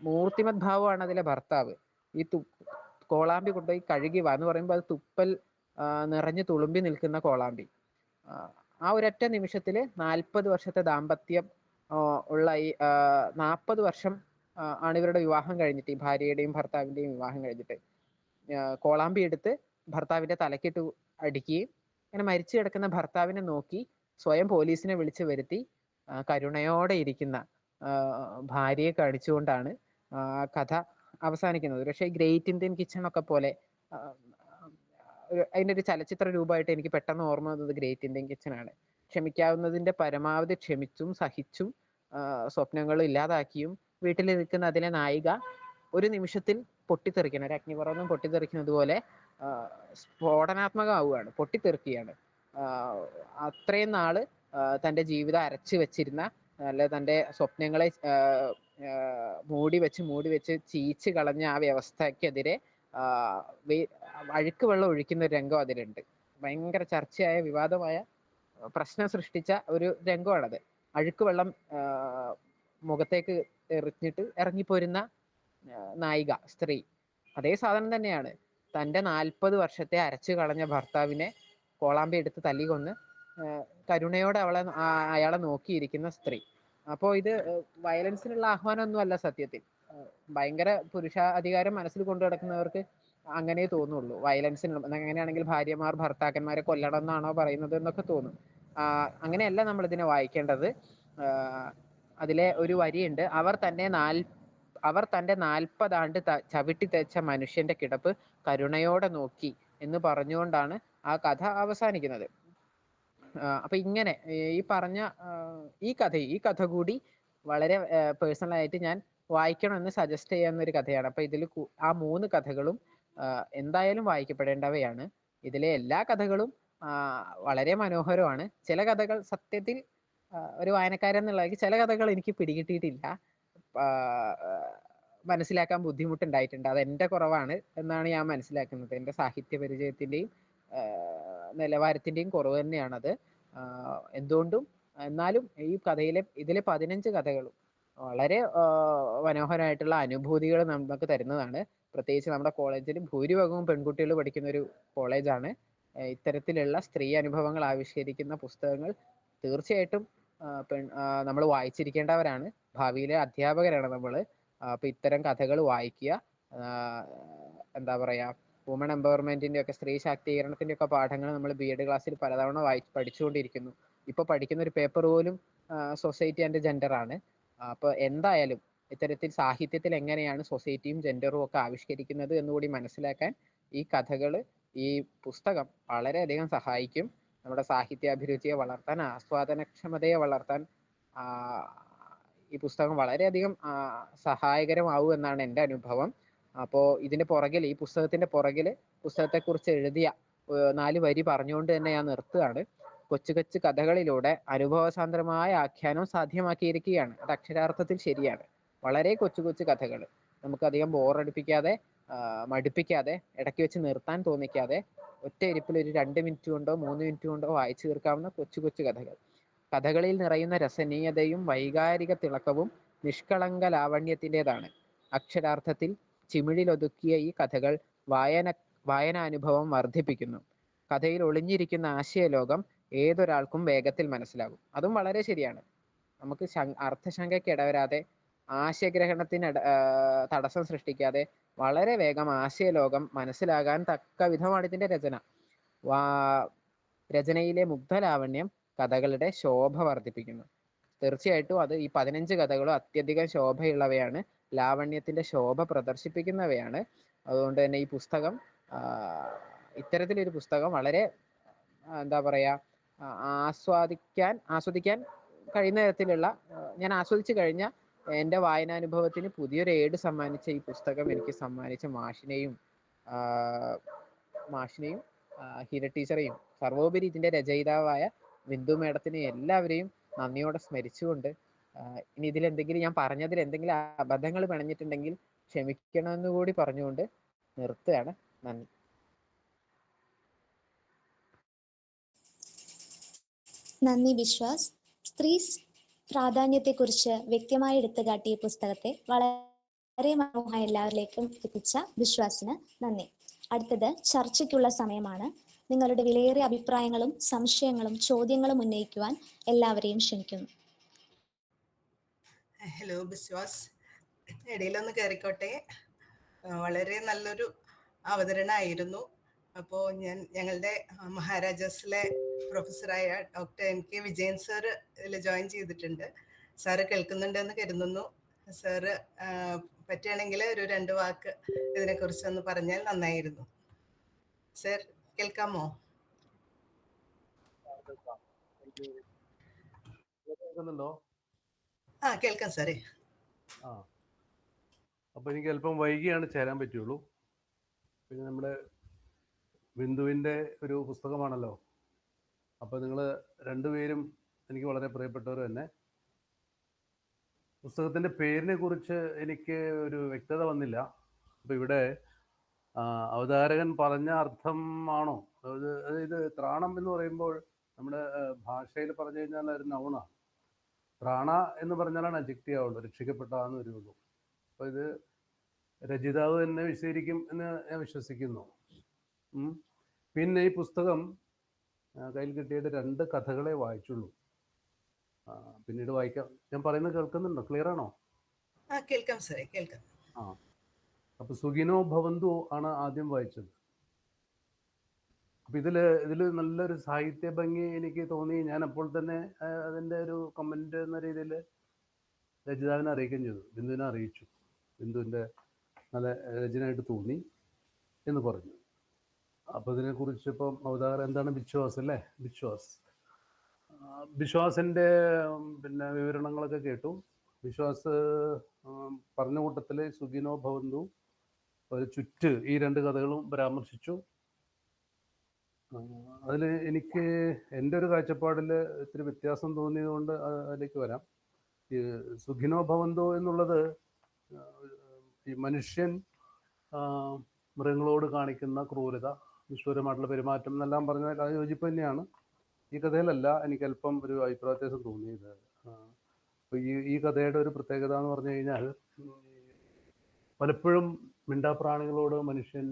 മൂർത്തിമത് ഭാവമാണ് അതിലെ ഭർത്താവ്. ഈ കോളാമ്പി കൊണ്ടുപോയി കഴുകി വാ എന്ന് പറയുമ്പോൾ അത് തുപ്പൽ നിറഞ്ഞു തുളുമ്പി നിൽക്കുന്ന കോളാമ്പി. ആ ഒരൊറ്റ നിമിഷത്തില് 40 വർഷത്തെ ദാമ്പത്യം ഉള്ള ഈ 40 വർഷം ആണ് ഇവരുടെ വിവാഹം കഴിഞ്ഞിട്ട്, ഈ ഭാര്യയുടെയും ഭർത്താവിന്റെയും വിവാഹം കഴിഞ്ഞിട്ട് കോളാമ്പി എടുത്ത് ഭർത്താവിന്റെ തലക്കിട്ട് അടിക്കുകയും അങ്ങനെ മരിച്ചു കിടക്കുന്ന ഭർത്താവിനെ നോക്കി സ്വയം പോലീസിനെ വിളിച്ചു വരുത്തി കരുണയോടെ ഇരിക്കുന്ന ഭാര്യയെ കാണിച്ചുകൊണ്ടാണ് കഥ അവസാനിക്കുന്നത്. പക്ഷേ ഗ്രേറ്റ് ഇന്ത്യൻ കിച്ചൺ ഒക്കെ പോലെ അതിൻ്റെ ഒരു ചലച്ചിത്ര രൂപമായിട്ട് എനിക്ക് പെട്ടെന്ന് ഓർമ്മ വന്നത് ഗ്രേറ്റ് ഇന്ത്യൻ കിച്ചൺ ആണ്. ക്ഷമിക്കാവുന്നതിന്റെ പരമാവധി ക്ഷമിച്ചും സഹിച്ചും സ്വപ്നങ്ങൾ ഇല്ലാതാക്കിയും വീട്ടിൽ നിൽക്കുന്ന അതിലെ നായിക ഒരു നിമിഷത്തിൽ പൊട്ടിത്തെറിക്കണം, ഒരു അഗ്നിപർവ്വതം പൊട്ടിത്തെറിക്കുന്നത് പോലെ സ്ഫോടനാത്മകമാവുകയാണ്, പൊട്ടിത്തെറിക്കുകയാണ്. അത്രയും നാള് തൻ്റെ ജീവിതം അരച്ചു വെച്ചിരുന്ന, അല്ലെ തൻ്റെ സ്വപ്നങ്ങളെ മൂടി വെച്ച് ചീച്ച് കളഞ്ഞ ആ വ്യവസ്ഥക്കെതിരെ അഴുക്ക് വെള്ളം ഒഴിക്കുന്ന ഒരു രംഗം അതിലുണ്ട്. ഭയങ്കര ചർച്ചയായ വിവാദമായ പ്രശ്നം സൃഷ്ടിച്ച ഒരു രംഗമാണത്. അഴുക്ക് വെള്ളം മുഖത്തേക്ക് എറിഞ്ഞിട്ട് ഇറങ്ങിപ്പോരുന്ന നായിക സ്ത്രീ അതേ സാധനം തന്നെയാണ്. തൻ്റെ 40 വർഷത്തെ അരച്ചു കളഞ്ഞ ഭർത്താവിനെ കോളാമ്പി എടുത്ത് തല്ലിക്കൊന്ന് കരുണയോടെ അയാളെ നോക്കിയിരിക്കുന്ന സ്ത്രീ. അപ്പോൾ ഇത് വയലൻസിനുള്ള ആഹ്വാനമൊന്നും അല്ല സത്യത്തിൽ. ഭയങ്കര പുരുഷ അധികാരം മനസ്സിൽ കൊണ്ടു നടക്കുന്നവർക്ക് അങ്ങനെ തോന്നുള്ളൂ. വയലൻസിന് അങ്ങനെയാണെങ്കിൽ ഭാര്യമാർ ഭർത്താക്കന്മാരെ കൊല്ലണം എന്നാണോ പറയുന്നത് എന്നൊക്കെ തോന്നും. അങ്ങനെയല്ല നമ്മൾ ഇതിനെ വായിക്കേണ്ടത്. അതിലെ ഒരു വരിയുണ്ട്, അവർ തൻ്റെ 40 ആണ്ട് ചവിട്ടി തേച്ച മനുഷ്യന്റെ കിടപ്പ് കരുണയോടെ നോക്കി എന്ന് പറഞ്ഞുകൊണ്ടാണ് ആ കഥ അവസാനിക്കുന്നത്. അപ്പൊ ഇങ്ങനെ ഈ പറഞ്ഞ ഈ കഥ കൂടി വളരെ പേഴ്സണലായിട്ട് ഞാൻ വായിക്കണമെന്ന് സജസ്റ്റ് ചെയ്യുന്ന ഒരു കഥയാണ്. അപ്പൊ ഇതിൽ ആ 3 കഥകളും എന്തായാലും വായിക്കപ്പെടേണ്ടവയാണ്. ഇതിലെ എല്ലാ കഥകളും വളരെ മനോഹരമാണ്. ചില കഥകൾ സത്യത്തിൽ ഒരു വായനക്കാരൻ എന്നുള്ളതായി ചില കഥകൾ എനിക്ക് പിടികിട്ടിയിട്ടില്ല, മനസ്സിലാക്കാൻ ബുദ്ധിമുട്ടുണ്ടായിട്ടുണ്ട്. അത് എൻ്റെ കുറവാണ് എന്നാണ് ഞാൻ മനസ്സിലാക്കുന്നത്. എൻ്റെ സാഹിത്യ പരിചയത്തിൻ്റെയും നിലവാരത്തിൻ്റെയും കുറവ് തന്നെയാണത്. എന്തുകൊണ്ടും എന്നാലും ഈ ഇതിലെ 15 കഥകളും വളരെ മനോഹരമായിട്ടുള്ള അനുഭൂതികൾ നമുക്ക് തരുന്നതാണ്. പ്രത്യേകിച്ച് നമ്മുടെ കോളേജിൽ ഭൂരിഭാഗവും പെൺകുട്ടികൾ പഠിക്കുന്ന ഒരു കോളേജാണ്. ഇത്തരത്തിലുള്ള സ്ത്രീ അനുഭവങ്ങൾ ആവിഷ്കരിക്കുന്ന പുസ്തകങ്ങൾ തീർച്ചയായിട്ടും നമ്മൾ വായിച്ചിരിക്കേണ്ടവരാണ്. ഭാവിയിലെ അധ്യാപകരാണ് നമ്മൾ. അപ്പൊ ഇത്തരം കഥകൾ വായിക്കുക. എന്താ പറയാ, വുമൺ എംപവർമെന്റിന്റെ ഒക്കെ, സ്ത്രീ ശാക്തീകരണത്തിന്റെ ഒക്കെ പാഠങ്ങൾ നമ്മൾ BEd ക്ലാസ്സിൽ പലതവണ പഠിച്ചുകൊണ്ടിരിക്കുന്നു. ഇപ്പൊ പഠിക്കുന്ന ഒരു പേപ്പർ പോലും സൊസൈറ്റി ആൻഡ് ജെൻഡർ ആണ്. അപ്പൊ എന്തായാലും ഇത്തരത്തിൽ സാഹിത്യത്തിൽ എങ്ങനെയാണ് സൊസൈറ്റിയും ജെൻഡറും ഒക്കെ ആവിഷ്കരിക്കുന്നത് എന്നുകൂടി മനസ്സിലാക്കാൻ ഈ കഥകൾ, ഈ പുസ്തകം വളരെയധികം സഹായിക്കും. നമ്മുടെ സാഹിത്യാഭിരുചിയെ വളർത്താൻ, ആസ്വാദനക്ഷമതയെ വളർത്താൻ ഈ പുസ്തകം വളരെയധികം സഹായകരമാവും എന്നാണ് എൻ്റെ അനുഭവം. അപ്പോൾ ഇതിന്റെ പുറകിൽ, ഈ പുസ്തകത്തിന്റെ പുറകിൽ പുസ്തകത്തെക്കുറിച്ച് എഴുതിയ 4 വരി പറഞ്ഞുകൊണ്ട് തന്നെ ഞാൻ നിർത്തുകയാണ്. കൊച്ചു കൊച്ചു കഥകളിലൂടെ അനുഭവസാന്ദ്രമായ ആഖ്യാനം സാധ്യമാക്കിയിരിക്കുകയാണ്. അത് അക്ഷരാർത്ഥത്തിൽ ശരിയാണ്. വളരെ കൊച്ചു കൊച്ചു കഥകൾ, നമുക്കധികം ബോറടിപ്പിക്കാതെ, മടുപ്പിക്കാതെ, ഇടയ്ക്ക് വെച്ച് നിർത്താൻ തോന്നിക്കാതെ ഒറ്റ ഇരിപ്പിൽ ഒരു 2 മിനിറ്റ് കൊണ്ടോ 3 മിനിറ്റ് കൊണ്ടോ വായിച്ചു തീർക്കാവുന്ന കൊച്ചു കൊച്ചു കഥകൾ. കഥകളിൽ നിറയുന്ന രസനീയതയും വൈകാരിക തിളക്കവും നിഷ്കളങ്ക ലാവണ്യത്തിൻ്റെതാണ്. അക്ഷരാർത്ഥത്തിൽ ചിമിഴിലൊതുക്കിയ ഈ കഥകൾ വായനാനുഭവം വർദ്ധിപ്പിക്കുന്നു. കഥയിൽ ഒളിഞ്ഞിരിക്കുന്ന ആശയലോകം ഏതൊരാൾക്കും വേഗത്തിൽ മനസ്സിലാകും. അതും വളരെ ശരിയാണ്. നമുക്ക് അർത്ഥശങ്കയ്ക്ക് ഇടവരാതെ, ആശയഗ്രഹണത്തിന് തടസ്സം സൃഷ്ടിക്കാതെ വളരെ വേഗം ആശയലോകം മനസ്സിലാകാൻ തക്ക വിധമാണ് ഇതിന്റെ രചന. രചനയിലെ മുഗ്ധലാവണ്യം കഥകളുടെ ശോഭ വർദ്ധിപ്പിക്കുന്നു. തീർച്ചയായിട്ടും അത് ഈ 15 കഥകളും അത്യധികം ശോഭയുള്ളവയാണ്, ലാവണ്യത്തിന്റെ ശോഭ പ്രദർശിപ്പിക്കുന്നവയാണ്. അതുകൊണ്ട് തന്നെ ഈ പുസ്തകം, ഇത്തരത്തിലൊരു പുസ്തകം വളരെ എന്താ പറയാ, ആസ്വദിക്കാൻ കഴിയുന്ന തരത്തിലുള്ള, ഞാൻ ആസ്വദിച്ചു കഴിഞ്ഞ എൻ്റെ വായനാനുഭവത്തിന് പുതിയൊരു ഏട് സമ്മാനിച്ച ഈ പുസ്തകം എനിക്ക് സമ്മാനിച്ച മാഷിനെയും ഹീര ടീച്ചറെയും, സർവോപരി ഇതിന്റെ രചയിതാവായ ബിന്ദു മേഡത്തിനെ എല്ലാവരെയും നന്ദിയോടെ സ്മരിച്ചുകൊണ്ട്, ഇനി ഇതിലെന്തെങ്കിലും ഞാൻ പറഞ്ഞതിൽ എന്തെങ്കിലും അബദ്ധങ്ങൾ പിണഞ്ഞിട്ടുണ്ടെങ്കിൽ ക്ഷമിക്കണമെന്ന് കൂടി പറഞ്ഞുകൊണ്ട് നിർത്തുകയാണ്. നന്ദി. നന്ദി വിശ്വാസ്. സ്ത്രീ പ്രാധാന്യത്തെക്കുറിച്ച് വ്യക്തമായി എടുത്തുകാട്ടിയ പുസ്തകത്തെ വളരെ മനോഹരമായി എല്ലാവരിലേക്കും എത്തിച്ച വിശ്വാസിന് നന്ദി. അടുത്തത് ചർച്ചയ്ക്കുള്ള സമയമാണ്. നിങ്ങളുടെ വിലയേറിയ അഭിപ്രായങ്ങളും സംശയങ്ങളും ചോദ്യങ്ങളും ഉന്നയിക്കുവാൻ എല്ലാവരെയും ക്ഷണിക്കുന്നു. ഹലോ ബിശ്വാസ്, ഇടയിലൊന്ന് കയറിക്കോട്ടെ. വളരെ നല്ലൊരു അവതരണമായിരുന്നു. അപ്പോൾ ഞങ്ങളുടെ മഹാരാജാസിലെ പ്രൊഫസറായ ഡോക്ടർ MK വിജയൻ സാറ് ഇതിൽ ജോയിൻ ചെയ്തിട്ടുണ്ട്. സാറ് കേൾക്കുന്നുണ്ടെന്ന് കരുതുന്നു. സാറ് പറ്റുകയാണെങ്കിൽ ഒരു 2 വാക്ക് ഇതിനെക്കുറിച്ചൊന്ന് പറഞ്ഞാൽ നന്നായിരുന്നു. സർ, കേൾക്കാമോ? കേൾക്കാം സാറേ. അപ്പോൾ എനിക്ക് അല്പം വൈകിയാണ് ചേരാൻ പറ്റുള്ളൂ. പിന്നെ നമ്മുടെ ബിന്ദുവിൻ്റെ ഒരു പുസ്തകമാണല്ലോ. അപ്പോൾ നിങ്ങൾ രണ്ടുപേരും എനിക്ക് വളരെ പ്രിയപ്പെട്ടവർ തന്നെ. പുസ്തകത്തിൻ്റെ പേരിനെ കുറിച്ച് എനിക്ക് ഒരു വ്യക്തത വന്നില്ല. അപ്പോൾ ഇവിടെ അവതാരകൻ പറഞ്ഞ അർത്ഥമാണോ? അതായത് ത്രാണം എന്ന് പറയുമ്പോൾ നമ്മുടെ ഭാഷയിൽ പറഞ്ഞു കഴിഞ്ഞാൽ ഒരു നൗണാണ്. ത്രാണ എന്ന് പറഞ്ഞാലാണ് അഡ്ജക്റ്റീവ് ആവുള്ളൂ, രക്ഷിക്കപ്പെട്ടാന്ന് വരുള്ളൂ. അപ്പോൾ ഇത് രചയിതാവ് തന്നെ വിശദീകരിക്കും എന്ന് ഞാൻ വിശ്വസിക്കുന്നു. പിന്നെ ഈ പുസ്തകം കയ്യിൽ കിട്ടിയിട്ട് 2 കഥകളെ വായിച്ചുള്ളൂ. പിന്നീട് വായിക്കാം. ഞാൻ പറയുന്നത് കേൾക്കുന്നുണ്ടോ? ക്ലിയർ ആണോ? കേൾക്കാം സാറേ, കേൾക്കാം. അപ്പോൾ സുഖിനോ ഭവന്തു ആണ് ആദ്യം വായിച്ചത്. അപ്പം ഇതിൽ നല്ലൊരു സാഹിത്യ ഭംഗി എനിക്ക് തോന്നി. ഞാൻ അപ്പോൾ തന്നെ അതിൻ്റെ ഒരു കമൻ്റ് എന്ന രീതിയിൽ രചയിതാവിനെ അറിയിക്കുകയും ചെയ്തു. ബിന്ദുവിനെ അറിയിച്ചു. ബിന്ദുവിൻ്റെ നല്ല രചനയായിട്ട് തോന്നി എന്ന് പറഞ്ഞു. അപ്പോൾ ഇതിനെക്കുറിച്ച് ഇപ്പം അവതാരം എന്താണ് വിശ്വാസ് അല്ലേ? വിശ്വാസിൻ്റെ പിന്നെ വിവരണങ്ങളൊക്കെ കേട്ടു. വിശ്വാസ് പറഞ്ഞ കൂട്ടത്തിൽ സുഖിനോ ഭവന്തു, ഒരു ചുറ്റ്, ഈ 2 കഥകളും പരാമർശിച്ചു. അതിൽ എനിക്ക് എൻ്റെ ഒരു കാഴ്ചപ്പാടിൽ ഇത്തിരി വ്യത്യാസം തോന്നിയതുകൊണ്ട് അതിലേക്ക് വരാം. ഈ സുഖിനോ ഭവന്തോ എന്നുള്ളത് ഈ മനുഷ്യൻ മൃഗങ്ങളോട് കാണിക്കുന്ന ക്രൂരത, നിഷ്ഠൂരമായിട്ടുള്ള പെരുമാറ്റം എന്നെല്ലാം പറഞ്ഞാൽ അത് യോജിപ്പ് തന്നെയാണ്. ഈ കഥയിലല്ല എനിക്ക് അല്പം ഒരു അഭിപ്രായ വ്യത്യാസം തോന്നിയത്. അപ്പോൾ ഈ കഥയുടെ ഒരു പ്രത്യേകത എന്ന് പറഞ്ഞു കഴിഞ്ഞാൽ പലപ്പോഴും മിണ്ടാപ്രാണികളോട് മനുഷ്യൻ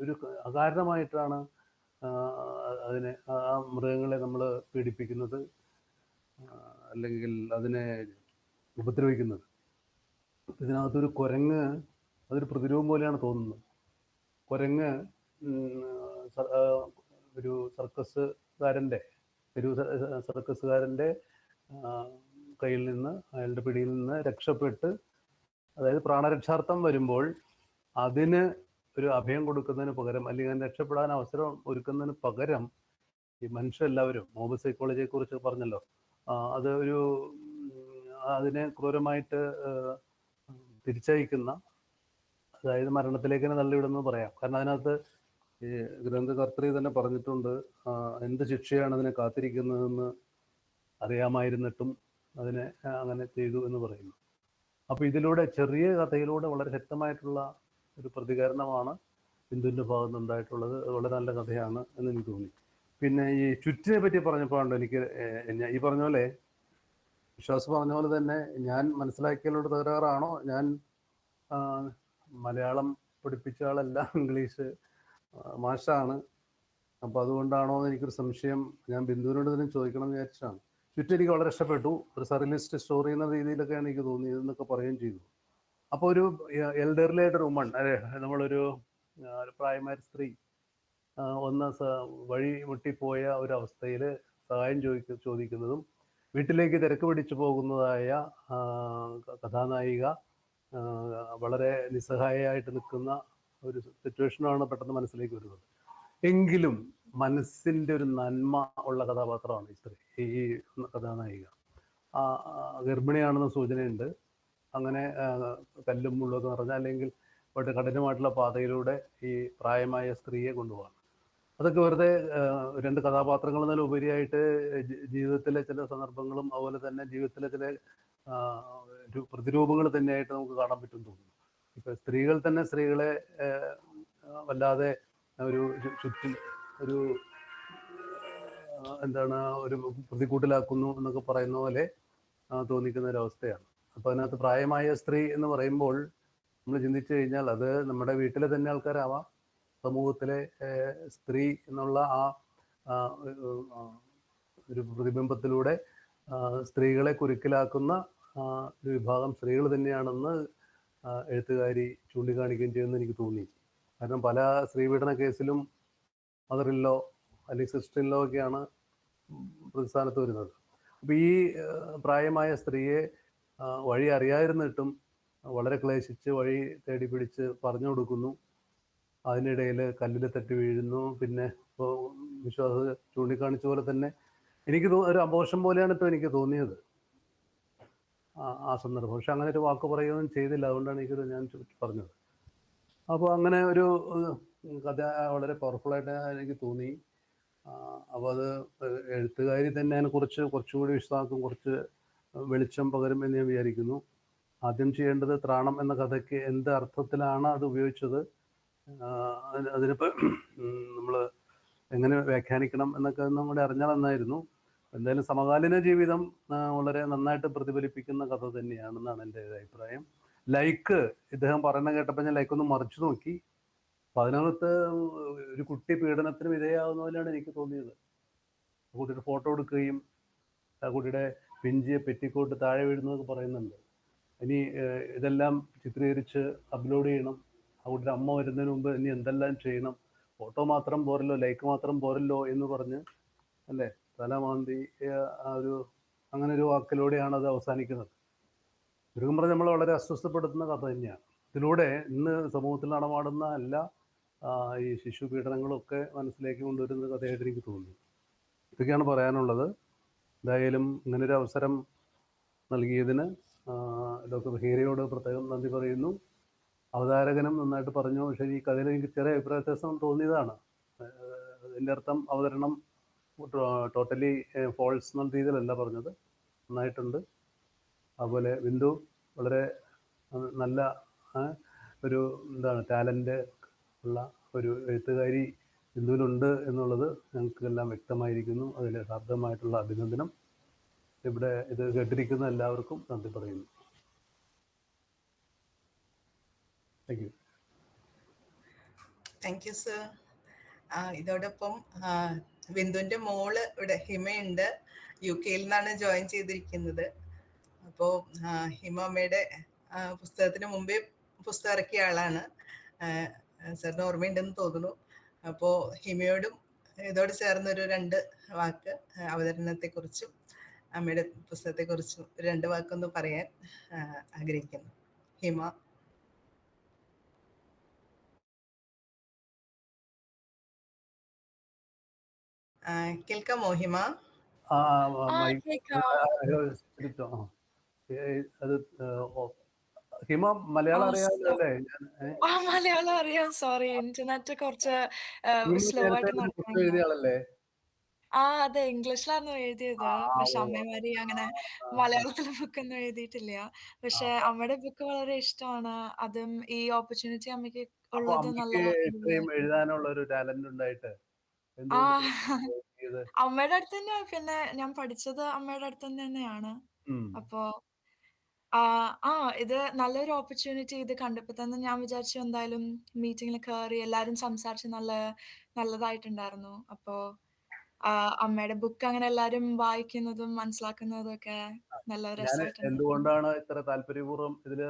ഒരു അകാരണമായിട്ടാണ് അതിനെ ആ മൃഗങ്ങളെ നമ്മൾ പീഡിപ്പിക്കുന്നത്, അല്ലെങ്കിൽ അതിനെ ഉപദ്രവിക്കുന്നത്. ഇതിനകത്തൊരു കുരങ്ങ് അതൊരു പ്രതിരൂപം പോലെയാണ് തോന്നുന്നത്. കുരങ്ങ് ഒരു സർക്കസുകാരൻ്റെ കയ്യിൽ നിന്ന്, അയാളുടെ പിടിയിൽ നിന്ന് രക്ഷപ്പെട്ട്, അതായത് പ്രാണരക്ഷാർത്ഥം വരുമ്പോൾ അതിന് ഒരു അഭയം കൊടുക്കുന്നതിന് പകരം, അല്ലെങ്കിൽ രക്ഷപ്പെടാൻ അവസരം ഒരുക്കുന്നതിന് പകരം ഈ മനുഷ്യരെല്ലാവരും, മോബ് സൈക്കോളജിയെ കുറിച്ച് പറഞ്ഞല്ലോ, അത് അതിനെ ക്രൂരമായിട്ട് തിരിച്ചയക്കുന്ന, അതായത് മരണത്തിലേക്ക് തന്നെ തള്ളിവിടുന്നത് പറയാം. കാരണം അതിനകത്ത് ഈ ഗ്രന്ഥകർത്തൃ തന്നെ പറഞ്ഞിട്ടുണ്ട്, എന്ത് ശിക്ഷയാണ് അതിനെ കാത്തിരിക്കുന്നതെന്ന് അറിയാമായിരുന്നിട്ടും അതിനെ അങ്ങനെ ചെയ്തു എന്ന് പറയുന്നു. അപ്പോൾ ഇതിലൂടെ, ചെറിയ കഥയിലൂടെ വളരെ ശക്തമായിട്ടുള്ള ഒരു പ്രതികരണമാണ് ബിന്ദുവിൻ്റെ ഭാഗത്ത് ഉണ്ടായിട്ടുള്ളത്. വളരെ നല്ല കഥയാണ് എന്ന് എനിക്ക് തോന്നി. പിന്നെ ഈ ചുറ്റിനെ പറ്റി പറഞ്ഞപ്പോഴാണ് എനിക്ക് ഈ പറഞ്ഞ പോലെ, വിശ്വാസ് പറഞ്ഞ പോലെ തന്നെ, ഞാൻ മനസ്സിലാക്കിയതിലൂടെ തകരാറാണോ, ഞാൻ മലയാളം പഠിപ്പിച്ച ആളല്ല, ഇംഗ്ലീഷ് മാഷാണ്. അപ്പോൾ അതുകൊണ്ടാണോ എന്ന് എനിക്കൊരു സംശയം. ഞാൻ ബിന്ദുവിനോട് തന്നെ ചോദിക്കണം എന്ന് വിചാരിച്ചാണ്. ചുറ്റും എനിക്ക് വളരെ ഇഷ്ടപ്പെട്ടു. ഒരു സർറിയലിസ്റ്റ് സ്റ്റോറി എന്ന രീതിയിലൊക്കെയാണ് എനിക്ക് തോന്നിയതെന്നൊക്കെ പറയുകയും ചെയ്തു. അപ്പോൾ ഒരു എൽഡർലി ആയിട്ടൊരു വുമൺ, നമ്മളൊരു പ്രായമായ സ്ത്രീ ഒന്ന് വഴി മുട്ടിപ്പോയ ഒരവസ്ഥയിൽ സഹായം ചോദിക്കുന്നതും വീട്ടിലേക്ക് തിരക്ക് പിടിച്ചു പോകുന്നതായ കഥാനായിക വളരെ നിസ്സഹായമായിട്ട് നിൽക്കുന്ന ഒരു സിറ്റുവേഷനാണ് പെട്ടെന്ന് മനസ്സിലേക്ക് വരുന്നത്. എങ്കിലും മനസ്സിൻ്റെ ഒരു നന്മ ഉള്ള കഥാപാത്രമാണ് ഈ സ്ത്രീ, ഈ കഥാനായിക. ഗർഭിണിയാണെന്ന സൂചനയുണ്ട്. അങ്ങനെ കല്ലും മുള്ളൊക്കെ നിറഞ്ഞ, അല്ലെങ്കിൽ വളരെ കഠിനമായിട്ടുള്ള പാതയിലൂടെ ഈ പ്രായമായ സ്ത്രീയെ കൊണ്ടുപോകാം. അതൊക്കെ വെറുതെ 2 കഥാപാത്രങ്ങൾ എന്നതിൽ ഉപരിയായിട്ട് ജീവിതത്തിലെ ചില സന്ദർഭങ്ങളും അതുപോലെ തന്നെ ജീവിതത്തിലെ ചില ഒരു പ്രതിരൂപങ്ങൾ തന്നെയായിട്ട് നമുക്ക് കാണാൻ പറ്റും തോന്നുന്നു. ഇപ്പം സ്ത്രീകൾ തന്നെ സ്ത്രീകളെ വല്ലാതെ ഒരു ചുറ്റും ഒരു എന്താണ് ഒരു പ്രതികൂട്ടിലാക്കുന്നു എന്നൊക്കെ പറയുന്ന പോലെ തോന്നിക്കുന്ന ഒരവസ്ഥയാണ്. അപ്പോൾ അതിനകത്ത് പ്രായമായ സ്ത്രീ എന്ന് പറയുമ്പോൾ നമ്മൾ ചിന്തിച്ചു കഴിഞ്ഞാൽ അത് നമ്മുടെ വീട്ടിലെ തന്നെ ആൾക്കാരാവാം, സമൂഹത്തിലെ സ്ത്രീ എന്നുള്ള ഒരു പ്രതിബിംബത്തിലൂടെ സ്ത്രീകളെ കുരുക്കിലാക്കുന്ന ഒരു വിഭാഗം സ്ത്രീകൾ തന്നെയാണെന്ന് എഴുത്തുകാരി ചൂണ്ടിക്കാണിക്കുകയും ചെയ്യുമെന്ന് എനിക്ക് തോന്നി. കാരണം പല സ്ത്രീപീഡന കേസിലും മദറില്ലോ അല്ലെങ്കിൽ സിസ്റ്ററില്ലോ ഒക്കെയാണ് പ്രതിസ്ഥാനത്ത് വരുന്നത്. അപ്പോൾ ഈ പ്രായമായ സ്ത്രീയെ വഴി അറിയാതിരുന്നിട്ടും വളരെ ക്ലേശിച്ച് വഴി തേടി പിടിച്ച് പറഞ്ഞു കൊടുക്കുന്നു. അതിനിടയിൽ കല്ലിൽ തട്ടി വീഴുന്നു. പിന്നെ ഇപ്പോൾ വിശ്വാസ ചൂണ്ടിക്കാണിച്ച പോലെ തന്നെ എനിക്ക് ഒരു അബോർഷൻ പോലെയാണ് ഇപ്പോൾ എനിക്ക് തോന്നിയത് ആ സന്ദർഭം. പക്ഷെ അങ്ങനെ ഒരു വാക്ക് പറയുകയൊന്നും ചെയ്തില്ല. അതുകൊണ്ടാണ് ഞാൻ പറഞ്ഞത്. അപ്പോൾ അങ്ങനെ ഒരു കഥ വളരെ പവർഫുള്ളായിട്ട് എനിക്ക് തോന്നി. അപ്പോൾ അത് എഴുത്തുകാരി തന്നെ അതിനെക്കുറിച്ച് കുറച്ചുകൂടി വിശദമാക്കും, കുറച്ച് വെളിച്ചം പകരും എന്ന് ഞാൻ വിചാരിക്കുന്നു. ആദ്യം ചെയ്യേണ്ടത് ത്രാണം എന്ന കഥയ്ക്ക് എന്ത് അർത്ഥത്തിലാണ് അത് ഉപയോഗിച്ചത്, അതിനിപ്പോൾ നമ്മൾ എങ്ങനെ വ്യാഖ്യാനിക്കണം എന്നൊക്കെ നമ്മുടെ അറിഞ്ഞാൽ നന്നായിരുന്നു. എന്തായാലും സമകാലീന ജീവിതം വളരെ നന്നായിട്ട് പ്രതിഫലിപ്പിക്കുന്ന കഥ തന്നെയാണെന്നാണ് എൻ്റെ അഭിപ്രായം. ലൈക്ക് ഇദ്ദേഹം പറയുന്നത് കേട്ടപ്പോൾ ഞാൻ ലൈക്ക് ഒന്ന് മറിച്ചു നോക്കി. അപ്പം അതിനകത്ത് ഒരു കുട്ടി പീഡനത്തിന് വിധേയമാകുന്ന പോലെയാണ് എനിക്ക് തോന്നിയത്. കുട്ടിയുടെ ഫോട്ടോ എടുക്കുകയും ആ കുട്ടിയുടെ പിഞ്ചിയ പെറ്റിക്കോട്ട് താഴെ വീഴുന്നതൊക്കെ പറയുന്നുണ്ട്. ഇനി ഇതെല്ലാം ചിത്രീകരിച്ച് അപ്ലോഡ് ചെയ്യണം. ആ കുട്ടിയുടെ അമ്മ വരുന്നതിന് മുമ്പ് ഇനി എന്തെല്ലാം ചെയ്യണം, ഫോട്ടോ മാത്രം പോരല്ലോ, ലൈക്ക് മാത്രം പോരല്ലോ എന്ന് പറഞ്ഞ് അല്ലേ തലമാന്തി അങ്ങനെ ഒരു വാക്കിലൂടെയാണ് അത് അവസാനിക്കുന്നത്. ചുരുക്കം പറഞ്ഞ് നമ്മൾ വളരെ അസ്വസ്ഥപ്പെടുത്തുന്ന കഥ തന്നെയാണ്. ഇതിലൂടെ ഇന്ന് സമൂഹത്തിൽ നടമാടുന്ന എല്ലാ ഈ ശിശു പീഡനങ്ങളൊക്കെ മനസ്സിലേക്ക് കൊണ്ടുവരുന്ന കഥയായിട്ട് എനിക്ക് തോന്നി. ഇതൊക്കെയാണ് പറയാനുള്ളത്. എന്തായാലും ഇങ്ങനൊരു അവസരം നൽകിയതിന് ഡോക്ടർ ഹീരയോട് പ്രത്യേകം നന്ദി പറയുന്നു. അവതാരകനും നന്നായിട്ട് പറഞ്ഞു. പക്ഷേ ഈ കഥയിൽ എനിക്ക് ചെറിയ അഭിപ്രായ വ്യത്യാസം തോന്നിയതാണ്. അതിൻ്റെ അർത്ഥം അവതരണം ടോട്ടലി ഫോൾസ് എന്നുള്ള രീതിയിലല്ല പറഞ്ഞത്, നന്നായിട്ടുണ്ട്. അതുപോലെ ബിന്ദു വളരെ നല്ല ഒരു ടാലൻ്റ് ഉള്ള ഒരു എഴുത്തുകാരി ബിന്ദുവിലുണ്ട് എന്നുള്ളത് ഞങ്ങൾക്കെല്ലാം വ്യക്തമായിരിക്കുന്നു. അതിൽ ഹാർദമായിട്ടുള്ള അഭിനന്ദനം. ഇവിടെ ഇത് കേട്ടിരിക്കുന്ന എല്ലാവർക്കും നന്ദി പറയുന്നു. Thank you. Thank you sir. ഇതോടൊപ്പം ബിന്ദുവിൻ്റെ മോള് ഇവിടെ ഹിമയുണ്ട്. UK നിന്നാണ് ജോയിൻ ചെയ്തിരിക്കുന്നത്. അപ്പോൾ ഹിമ അമ്മയുടെ പുസ്തകത്തിന് മുമ്പേ പുസ്തകം ഇറക്കിയ ആളാണ്. സാറിന് ഓർമ്മയുണ്ടെന്ന് തോന്നുന്നു. അപ്പോൾ ഹിമയോടും ഇതോട് ചേർന്നൊരു 2 വാക്ക് അവതരണത്തെക്കുറിച്ചും അമ്മയുടെ പുസ്തകത്തെക്കുറിച്ചും 2 വാക്കൊന്ന് പറയാൻ ആഗ്രഹിക്കുന്നു. ഹിമ. കേൾക്കാമോ ഹിമ? അത് ഹിമ മലയാളം അറിയാമല്ലോ അല്ലേ? മലയാളം അറിയാം. സോറി, ഇന്റർനെറ്റ് കുറച്ച് സ്ലോ ആയിട്ട് നടക്കുന്നു. എഴുതിയ ആളല്ലേ? അതെ, ഇംഗ്ലീഷിലായിരുന്നു എഴുതിയത്. പക്ഷെ അമ്മമാരി അങ്ങനെ മലയാളത്തിലെ ബുക്കൊന്നും എഴുതിയിട്ടില്ല. പക്ഷെ അമ്മയുടെ ബുക്ക് വളരെ ഇഷ്ടമാണ്. അതും ഈ ഓപ്പർച്യൂണിറ്റി അമ്മയ്ക്ക് ഉള്ളത് നല്ല ഇത്രയും എഴുതാനുള്ള ഒരു ടാലന്റ് ഉണ്ടായിട്ട് അമ്മയുടെ അടുത്ത് തന്നെ. പിന്നെ ഞാൻ പഠിച്ചത് അമ്മയുടെ അടുത്ത് തന്നെയാണ്. അപ്പോ ഇത് നല്ലൊരു ഓപ്പർച്യൂണിറ്റി ഇത് കണ്ടപ്പോ തന്നെ ഞാൻ വിചാരിച്ചു എന്തായാലും മീറ്റിംഗിൽ കയറി എല്ലാരും സംസാരിച്ച് നല്ലതായിട്ടുണ്ടായിരുന്നു. അപ്പോ അമ്മയുടെ ബുക്ക് അങ്ങനെ എല്ലാരും വായിക്കുന്നതും മനസ്സിലാക്കുന്നതും ഒക്കെ നല്ല രസമായിട്ടുണ്ട്. എന്തുകൊണ്ടാണ് ഇത്ര താല്പര്യപൂർവ്വം ഇതില്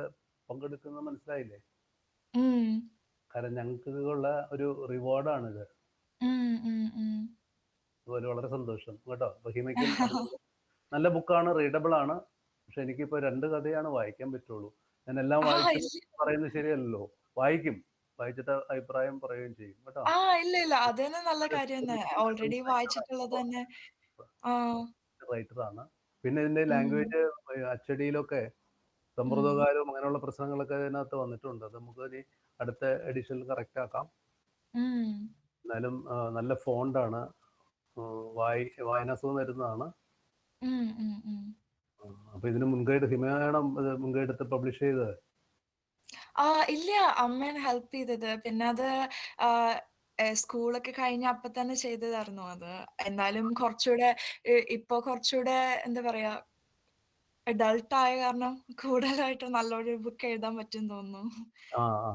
പങ്കെടുക്കുന്നത് മനസ്സിലായില്ലേ? കാരണം ഞങ്ങൾക്ക് ഉള്ള ഒരു റിവാർഡാണ് ഇത്. അതുപോലെ വളരെ സന്തോഷം കേട്ടോ. ഹിമയ്ക്കും നല്ല ബുക്കാണ്, റീഡബിൾ ആണ്. പക്ഷെ എനിക്കിപ്പോ 2 കഥയാണ് വായിക്കാൻ പറ്റുള്ളൂ. ഞാൻ എല്ലാം വായിച്ചു പറയുന്നത് ശരിയല്ലല്ലോ. വായിച്ചിട്ട് അഭിപ്രായം പറയുകയും ചെയ്യും കേട്ടോ. ഇല്ല, അതന്നെ നല്ല കാര്യം തന്നെ. ഓൾറെഡി വായിച്ചിട്ടുള്ളത് തന്നെ. റൈറ്ററാണ്. പിന്നെ ഇതിന്റെ ലാംഗ്വേജ് അച്ചടിയിലൊക്കെ സമ്പ്രദായവും അങ്ങനെയുള്ള പ്രശ്നങ്ങളൊക്കെ ഇതിനകത്ത് വന്നിട്ടുണ്ട്. അത് നമുക്ക് ഇനി അടുത്ത എഡിഷനിൽ കറക്റ്റ് ആക്കാം. എന്നാലും നല്ല ഫോണ്ടാണ്, വായനാസുഖം വരുന്നതാണ്. അപ്പൊ ഇതിന് മുൻകൈ ഹിമയാണ് മുൻകൈയെടുത്ത് പബ്ലിഷ് ചെയ്തത്? ഇല്ല, അമ്മയാണ് ഹെൽപ്പ് ചെയ്തത്. പിന്നെ അത് സ്കൂളൊക്കെ കഴിഞ്ഞ അപ്പൊ തന്നെ ചെയ്തതായിരുന്നു അത്. എന്നാലും കുറച്ചുകൂടെ ഇപ്പൊ കുറച്ചുകൂടെ എന്താ പറയാ അഡൾട്ട് ആയ കാരണം കൂടുതലായിട്ട് നല്ലൊരു ബുക്ക് എഴുതാൻ പറ്റും തോന്നുന്നു. ആ ആ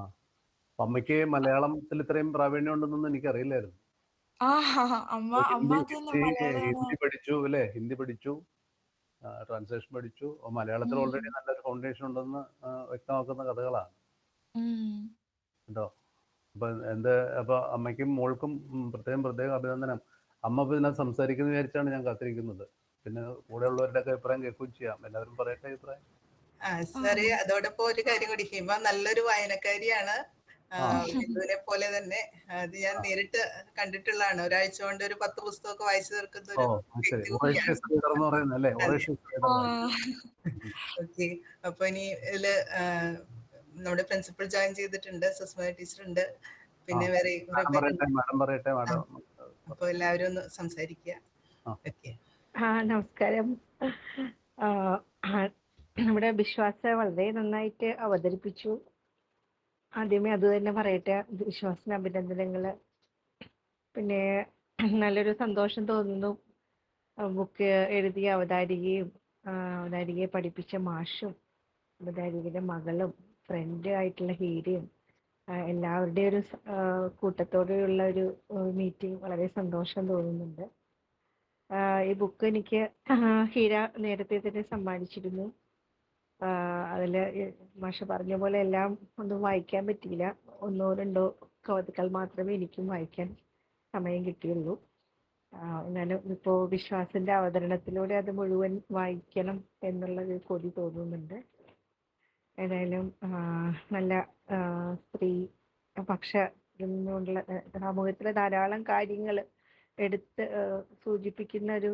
അപ്പൊ അമ്മയ്ക്ക് മലയാളത്തിൽ ഇത്രയും പ്രാവീണ്യം ഉണ്ടെന്നൊന്നും എനിക്കറിയില്ലായിരുന്നു. ആ അമ്മ അമ്മ തന്നെ മലയാളമാണ്. ഹിന്ദി പഠിച്ചു അല്ലേ? ഹിന്ദി പഠിച്ചു, ട്രാൻസ്ലേഷൻ പഠിച്ചു. മലയാളത്തിൽ ഓൾറെഡി നല്ലൊരു ഫൗണ്ടേഷൻ ഉണ്ടെന്ന് വ്യക്തമാക്കുന്ന കഥകളാണ് കേട്ടോ. അപ്പൊ അമ്മയ്ക്കും മോൾക്കും പ്രത്യേകം അഭിനന്ദനം. അമ്മ പിന്നെ സംസാരിക്കുന്ന വിചാരിച്ചാണ് ഞാൻ കാത്തിരിക്കുന്നത്. പിന്നെ കൂടെ ഉള്ളവരുടെ ഒക്കെ അഭിപ്രായം കേൾക്കുകയും ചെയ്യാം. എല്ലാവരും പറയട്ടെ അഭിപ്രായം. സാറേ, അതോടൊപ്പം ഒരു കാര്യം കൂടി, ഹിമ നല്ലൊരു വായനക്കാരിയാണ്. ബിന്ദുവിനെ പോലെ തന്നെ. അത് ഞാൻ നേരിട്ട് കണ്ടിട്ടുള്ളതാണ്. ഒരാഴ്ച കൊണ്ട് ഒരു 10 പുസ്തകമൊക്കെ വായിച്ചു തീർക്കുന്ന ഒരു വ്യക്തി കൂടിയാണ്. ഓക്കെ. അപ്പൊ ഇനി ഇതില് നമ്മുടെ പ്രിൻസിപ്പൽ ജോയിൻ ചെയ്തിട്ടുണ്ട്, സുസ്മ ടീച്ചർ ഉണ്ട്, പിന്നെ വേറെ കുറെ പേരുണ്ട്. അപ്പൊ എല്ലാവരും ഒന്ന് സംസാരിക്കുക. ഓക്കെ. നമസ്കാരം. നമ്മുടെ വിശ്വാസ വളരെ നന്നായിട്ട് അവതരിപ്പിച്ചു. ആദ്യമേ അത് തന്നെ പറയട്ടെ, വിശ്വാസിന് അഭിനന്ദനങ്ങള്. പിന്നെ നല്ലൊരു സന്തോഷം തോന്നുന്നു. ബുക്ക് എഴുതിയ അവതാരികയെ പഠിപ്പിച്ച മാഷും അവതാരികയുടെ മകളും ഫ്രണ്ട് ആയിട്ടുള്ള ഹീരയും എല്ലാവരുടെയും ഒരു കൂട്ടത്തോടെയുള്ള ഒരു മീറ്റിംഗ് വളരെ സന്തോഷം തോന്നുന്നുണ്ട്. ഈ ബുക്ക് എനിക്ക് ഹീര നേരത്തെ തന്നെ സമ്മാനിച്ചിരുന്നു. അതില് മാഷ പറഞ്ഞ പോലെ എല്ലാം ഒന്നും വായിക്കാൻ പറ്റിയില്ല. 1-2 കവിതകൾ മാത്രമേ എനിക്കും വായിക്കാൻ സമയം കിട്ടിയുള്ളൂ. എന്നാലും ഇപ്പോൾ വിശ്വാസിന്റെ അവതരണത്തിലൂടെ അത് മുഴുവൻ വായിക്കണം എന്നുള്ളൊരു കൊതി തോന്നുന്നുണ്ട്. ഏതായാലും നല്ല സ്ത്രീ പക്ഷ നിന്നുള്ള സമൂഹത്തിലെ ധാരാളം കാര്യങ്ങൾ എടുത്ത് സൂചിപ്പിക്കുന്ന ഒരു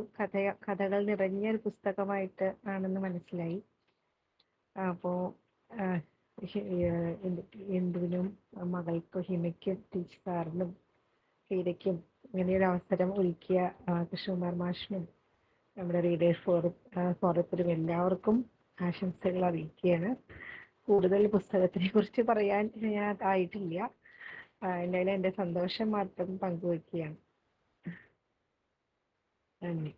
കഥകൾ നിറഞ്ഞ ഒരു പുസ്തകമായിട്ട് ആണെന്ന് മനസ്സിലായി. അപ്പോൾ എന്തുവിനും മകൾക്കും ഹിമയ്ക്കും ടീച്ചർ സാറിനും ഹീരയ്ക്കും ഇങ്ങനെയൊരു അവസരം ഒരുക്കിയ കൃഷ്ണകുമാർ മാഷിനും നമ്മുടെ റീഡേഴ്സ് ഫോറത്തിലും എല്ലാവർക്കും ആശംസകൾ അറിയിക്കുകയാണ്. കൂടുതൽ പുസ്തകത്തിനെ കുറിച്ച് പറയാൻ ഞാൻ ആയിട്ടില്ല. എന്തായാലും എൻ്റെ സന്തോഷം മാത്രം പങ്കുവയ്ക്കുകയാണ്. നന്ദി.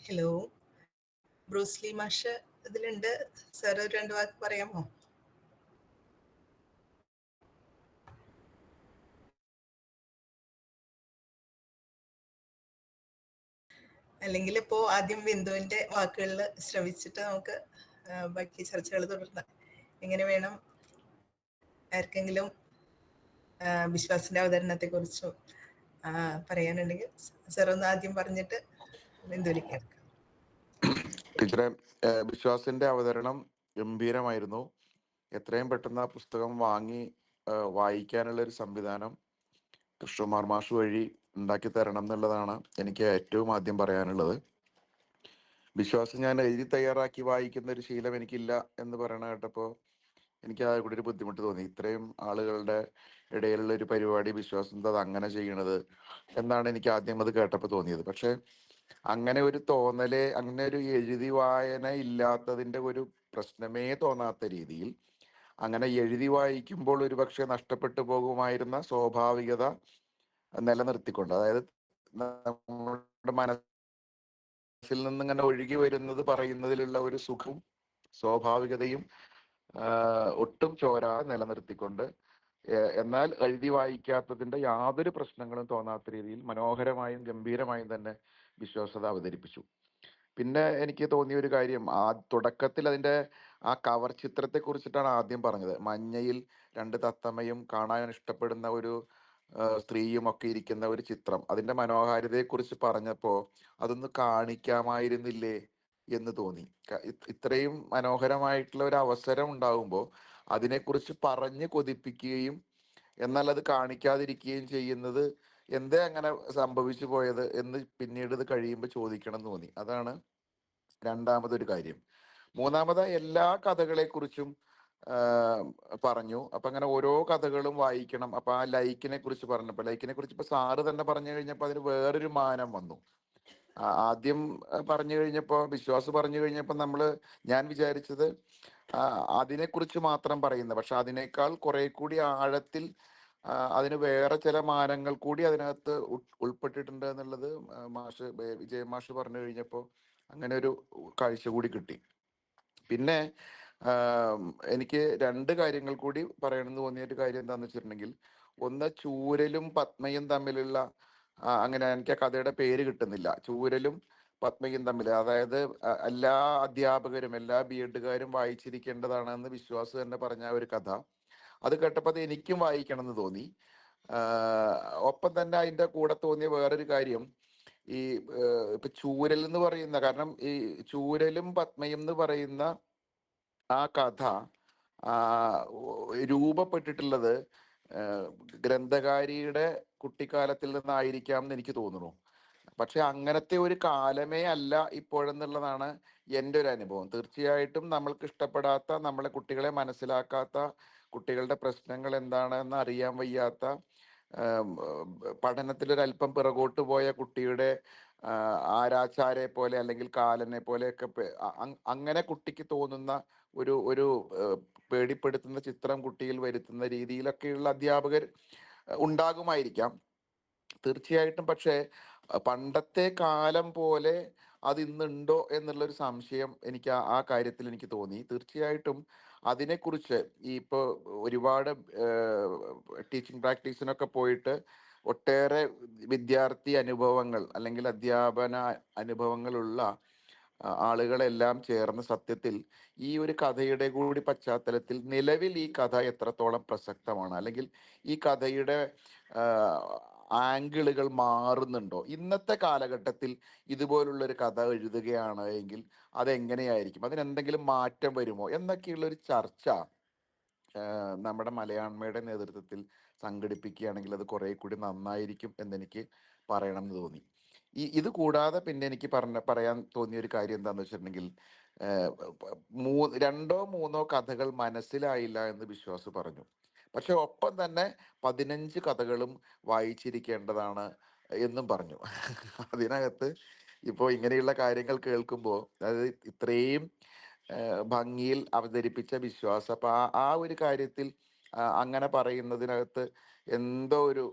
ഹലോ, ബ്രൂസ്ലി മാഷ് ഇതിലുണ്ട്. സാർ ഒരു 2 വാക്ക് പറയാമോ? അല്ലെങ്കിൽ ഇപ്പോ ആദ്യം ബിന്ദുവിന്റെ വാക്കുകളിൽ ശ്രമിച്ചിട്ട് നമുക്ക് ബാക്കി ചർച്ചകൾ തുടർന്ന് എങ്ങനെ വേണം? ആർക്കെങ്കിലും വിശ്വാസിന്റെ അവതരണത്തെ കുറിച്ചും പറയാനുണ്ടെങ്കിൽ സാർ ഒന്ന് ആദ്യം പറഞ്ഞിട്ട് ബിന്ദുവിലേക്ക് എടുക്കാം. ടീച്ചറെ, വിശ്വാസിന്റെ അവതരണം ഗംഭീരമായിരുന്നു. എത്രയും പെട്ടെന്ന് ആ പുസ്തകം വായിക്കാനുള്ള ഒരു സംവിധാനം കൃഷ്ണകുമാർ മാഷ് വഴി ഉണ്ടാക്കി തരണം എന്നുള്ളതാണ് എനിക്ക് ഏറ്റവും ആദ്യം പറയാനുള്ളത്. വിശ്വാസം ഞാൻ എഴുതി തയ്യാറാക്കി വായിക്കുന്ന ഒരു ശീലം എനിക്കില്ല എന്ന് പറയണ കേട്ടപ്പോൾ എനിക്ക് ആ കൂടി ഒരു ബുദ്ധിമുട്ട് തോന്നി. ഇത്രയും ആളുകളുടെ ഇടയിലുള്ള ഒരു പരിപാടി വിശ്വാസം അത് അങ്ങനെ ചെയ്യണത് എന്നാണ് എനിക്ക് ആദ്യം അത് കേട്ടപ്പോൾ തോന്നിയത്. പക്ഷെ അങ്ങനെ ഒരു തോന്നല്, അങ്ങനെ ഒരു എഴുതി വായന ഇല്ലാത്തതിന്റെ ഒരു പ്രശ്നമേ തോന്നാത്ത രീതിയിൽ അങ്ങനെ എഴുതി വായിക്കുമ്പോൾ ഒരുപക്ഷെ നഷ്ടപ്പെട്ടു പോകുമായിരുന്ന സ്വാഭാവികത നിലനിർത്തിക്കൊണ്ട്, അതായത് നമ്മുടെ മനസ്സിൽ നിന്നിങ്ങനെ ഒഴുകി വരുന്നത് പറയുന്നതിലുള്ള ഒരു സുഖവും സ്വാഭാവികതയും ഒട്ടും ചോരാതെ നിലനിർത്തിക്കൊണ്ട്, എന്നാൽ എഴുതി വായിക്കാത്തതിന്റെ യാതൊരു പ്രശ്നങ്ങളും തോന്നാത്ത രീതിയിൽ മനോഹരമായും ഗംഭീരമായും തന്നെ വിശ്വാസത അവതരിപ്പിച്ചു. പിന്നെ എനിക്ക് തോന്നിയ ഒരു കാര്യം, തുടക്കത്തിൽ അതിന്റെ ആ കവർ ചിത്രത്തെ കുറിച്ചിട്ടാണ് ആദ്യം പറഞ്ഞത്. മഞ്ഞയിൽ 2 തത്തമ്മയും കാണാൻ ഇഷ്ടപ്പെടുന്ന ഒരു സ്ത്രീയും ഒക്കെ ഇരിക്കുന്ന ഒരു ചിത്രം. അതിന്റെ മനോഹാരിതയെ കുറിച്ച് പറഞ്ഞപ്പോ അതൊന്ന് കാണിക്കാമായിരുന്നില്ലേ എന്ന് തോന്നി. ഇത്രയും മനോഹരമായിട്ടുള്ള ഒരു അവസരം ഉണ്ടാകുമ്പോൾ അതിനെക്കുറിച്ച് പറഞ്ഞ് കൊതിപ്പിക്കുകയും എന്നാൽ അത് കാണിക്കാതിരിക്കുകയും ചെയ്യുന്നത് എന്തേ അങ്ങനെ സംഭവിച്ചു പോയത് എന്ന് പിന്നീട് ഇത് കഴിയുമ്പോൾ ചോദിക്കണം എന്ന് തോന്നി. അതാണ് രണ്ടാമതൊരു കാര്യം. മൂന്നാമത്, എല്ലാ കഥകളെ കുറിച്ചും പറഞ്ഞു. അപ്പൊ അങ്ങനെ ഓരോ കഥകളും വായിക്കണം. അപ്പൊ ആ ലൈക്കിനെ കുറിച്ച് പറഞ്ഞപ്പോ ഇപ്പൊ സാറ് തന്നെ പറഞ്ഞു കഴിഞ്ഞപ്പോ അതിന് വേറൊരു മാനം വന്നു. ആദ്യം പറഞ്ഞു കഴിഞ്ഞപ്പോ വിശ്വാസ് പറഞ്ഞു കഴിഞ്ഞപ്പോ ഞാൻ വിചാരിച്ചത് അതിനെക്കുറിച്ച് മാത്രം പറയുന്നത്, പക്ഷെ അതിനേക്കാൾ കുറെ കൂടി ആഴത്തിൽ അതിന് വേറെ ചില മാനങ്ങൾ കൂടി അതിനകത്ത് ഉൾപ്പെട്ടിട്ടുണ്ട് എന്നുള്ളത് വിജയ മാഷ് പറഞ്ഞു കഴിഞ്ഞപ്പോൾ അങ്ങനെ ഒരു കാഴ്ച കൂടി കിട്ടി. പിന്നെ എനിക്ക് രണ്ട് കാര്യങ്ങൾ കൂടി പറയണമെന്ന് തോന്നിയ ഒരു കാര്യം എന്താന്ന് വെച്ചിട്ടുണ്ടെങ്കിൽ, ഒന്ന് ചൂരലും പത്മയും തമ്മിലുള്ള അങ്ങനെ എനിക്ക് ആ കഥയുടെ പേര് കിട്ടുന്നില്ല, ചൂരലും പത്മയും തമ്മിൽ, അതായത് എല്ലാ അധ്യാപകരും എല്ലാ ബി.എഡുകാരും വായിച്ചിരിക്കേണ്ടതാണെന്ന് വിശ്വാസ് തന്നെ പറഞ്ഞ ഒരു കഥ, അത് കേട്ടപ്പോൾ അത് എനിക്കും വായിക്കണം എന്ന് തോന്നി. ഒപ്പം തന്നെ അതിൻ്റെ കൂടെ തോന്നിയ വേറൊരു കാര്യം, ഈ ഇപ്പൊ ചൂരൽ എന്ന് പറയുന്ന, കാരണം ഈ ചൂരലും പത്മയും എന്ന് പറയുന്ന ആ കഥ രൂപപ്പെട്ടിട്ടുള്ളത് ഗ്രന്ഥകാരിയുടെ കുട്ടിക്കാലത്തിൽ നിന്നായിരിക്കാം എന്ന് എനിക്ക് തോന്നുന്നു. പക്ഷെ അങ്ങനത്തെ ഒരു കാലമേ അല്ല ഇപ്പോഴെന്നുള്ളതാണ് എൻ്റെ ഒരു അനുഭവം. തീർച്ചയായിട്ടും നമ്മൾക്ക് ഇഷ്ടപ്പെടാത്ത, നമ്മളെ കുട്ടികളെ മനസ്സിലാക്കാത്ത, കുട്ടികളുടെ പ്രശ്നങ്ങൾ എന്താണെന്ന് അറിയാൻ വയ്യാത്ത, പഠനത്തിലൊരല്പം പിറകോട്ട് പോയ കുട്ടിയുടെ ആരാച്ചാരെ പോലെ അല്ലെങ്കിൽ കാലനെ പോലെയൊക്കെ അങ്ങനെ കുട്ടിക്ക് തോന്നുന്ന ഒരു പേടിപ്പെടുത്തുന്ന ചിത്രം കുട്ടിയിൽ വരുത്തുന്ന രീതിയിലൊക്കെയുള്ള അധ്യാപകർ ഉണ്ടാകുമായിരിക്കാം തീർച്ചയായിട്ടും. പക്ഷേ പണ്ടത്തെ കാലം പോലെ അത് ഇന്നുണ്ടോ എന്നുള്ളൊരു സംശയം എനിക്ക് ആ കാര്യത്തിൽ എനിക്ക് തോന്നി. തീർച്ചയായിട്ടും അതിനെക്കുറിച്ച് ഇപ്പോൾ ഒരുപാട് ടീച്ചിങ് പ്രാക്ടീസിനൊക്കെ പോയിട്ട് ഒട്ടേറെ വിദ്യാർത്ഥി അനുഭവങ്ങൾ അല്ലെങ്കിൽ അധ്യാപന അനുഭവങ്ങളുള്ള ആളുകളെല്ലാം ചേർന്ന് സത്യത്തിൽ ഈ ഒരു കഥയുടെ കൂടി പശ്ചാത്തലത്തിൽ നിലവിൽ ഈ കഥ എത്രത്തോളം പ്രസക്തമാണ്, അല്ലെങ്കിൽ ഈ കഥയുടെ ആംഗിളുകൾ മാറുന്നുണ്ടോ, ഇന്നത്തെ കാലഘട്ടത്തിൽ ഇതുപോലുള്ളൊരു കഥ എഴുതുകയാണ് എങ്കിൽ അതെങ്ങനെയായിരിക്കും, അതിനെന്തെങ്കിലും മാറ്റം വരുമോ എന്നൊക്കെയുള്ളൊരു ചർച്ച നമ്മുടെ മലയാണ്മയുടെ നേതൃത്വത്തിൽ സംഘടിപ്പിക്കുകയാണെങ്കിൽ അത് കുറെ കൂടി നന്നായിരിക്കും എന്നെനിക്ക് പറയണം എന്ന് തോന്നി. ഇത് കൂടാതെ പിന്നെ എനിക്ക് പറയാൻ തോന്നിയ ഒരു കാര്യം എന്താണെന്ന് വെച്ചിട്ടുണ്ടെങ്കിൽ, രണ്ടോ മൂന്നോ കഥകൾ മനസ്സിലായില്ല എന്ന് വിശ്വാസ് പറഞ്ഞു. പക്ഷെ ഒപ്പം തന്നെ 15 കഥകളും വായിച്ചിരിക്കേണ്ടതാണ് എന്നും പറഞ്ഞു. അതിനകത്ത് ഇപ്പോൾ ഇങ്ങനെയുള്ള കാര്യങ്ങൾ കേൾക്കുമ്പോൾ, അതായത് ഇത്രയും ഭംഗിയിൽ അവതരിപ്പിച്ച വിശ്വാസം, അപ്പൊ ആ ഒരു കാര്യത്തിൽ അങ്ങനെ പറയുന്നതിനകത്ത് എന്തോ ഒരു,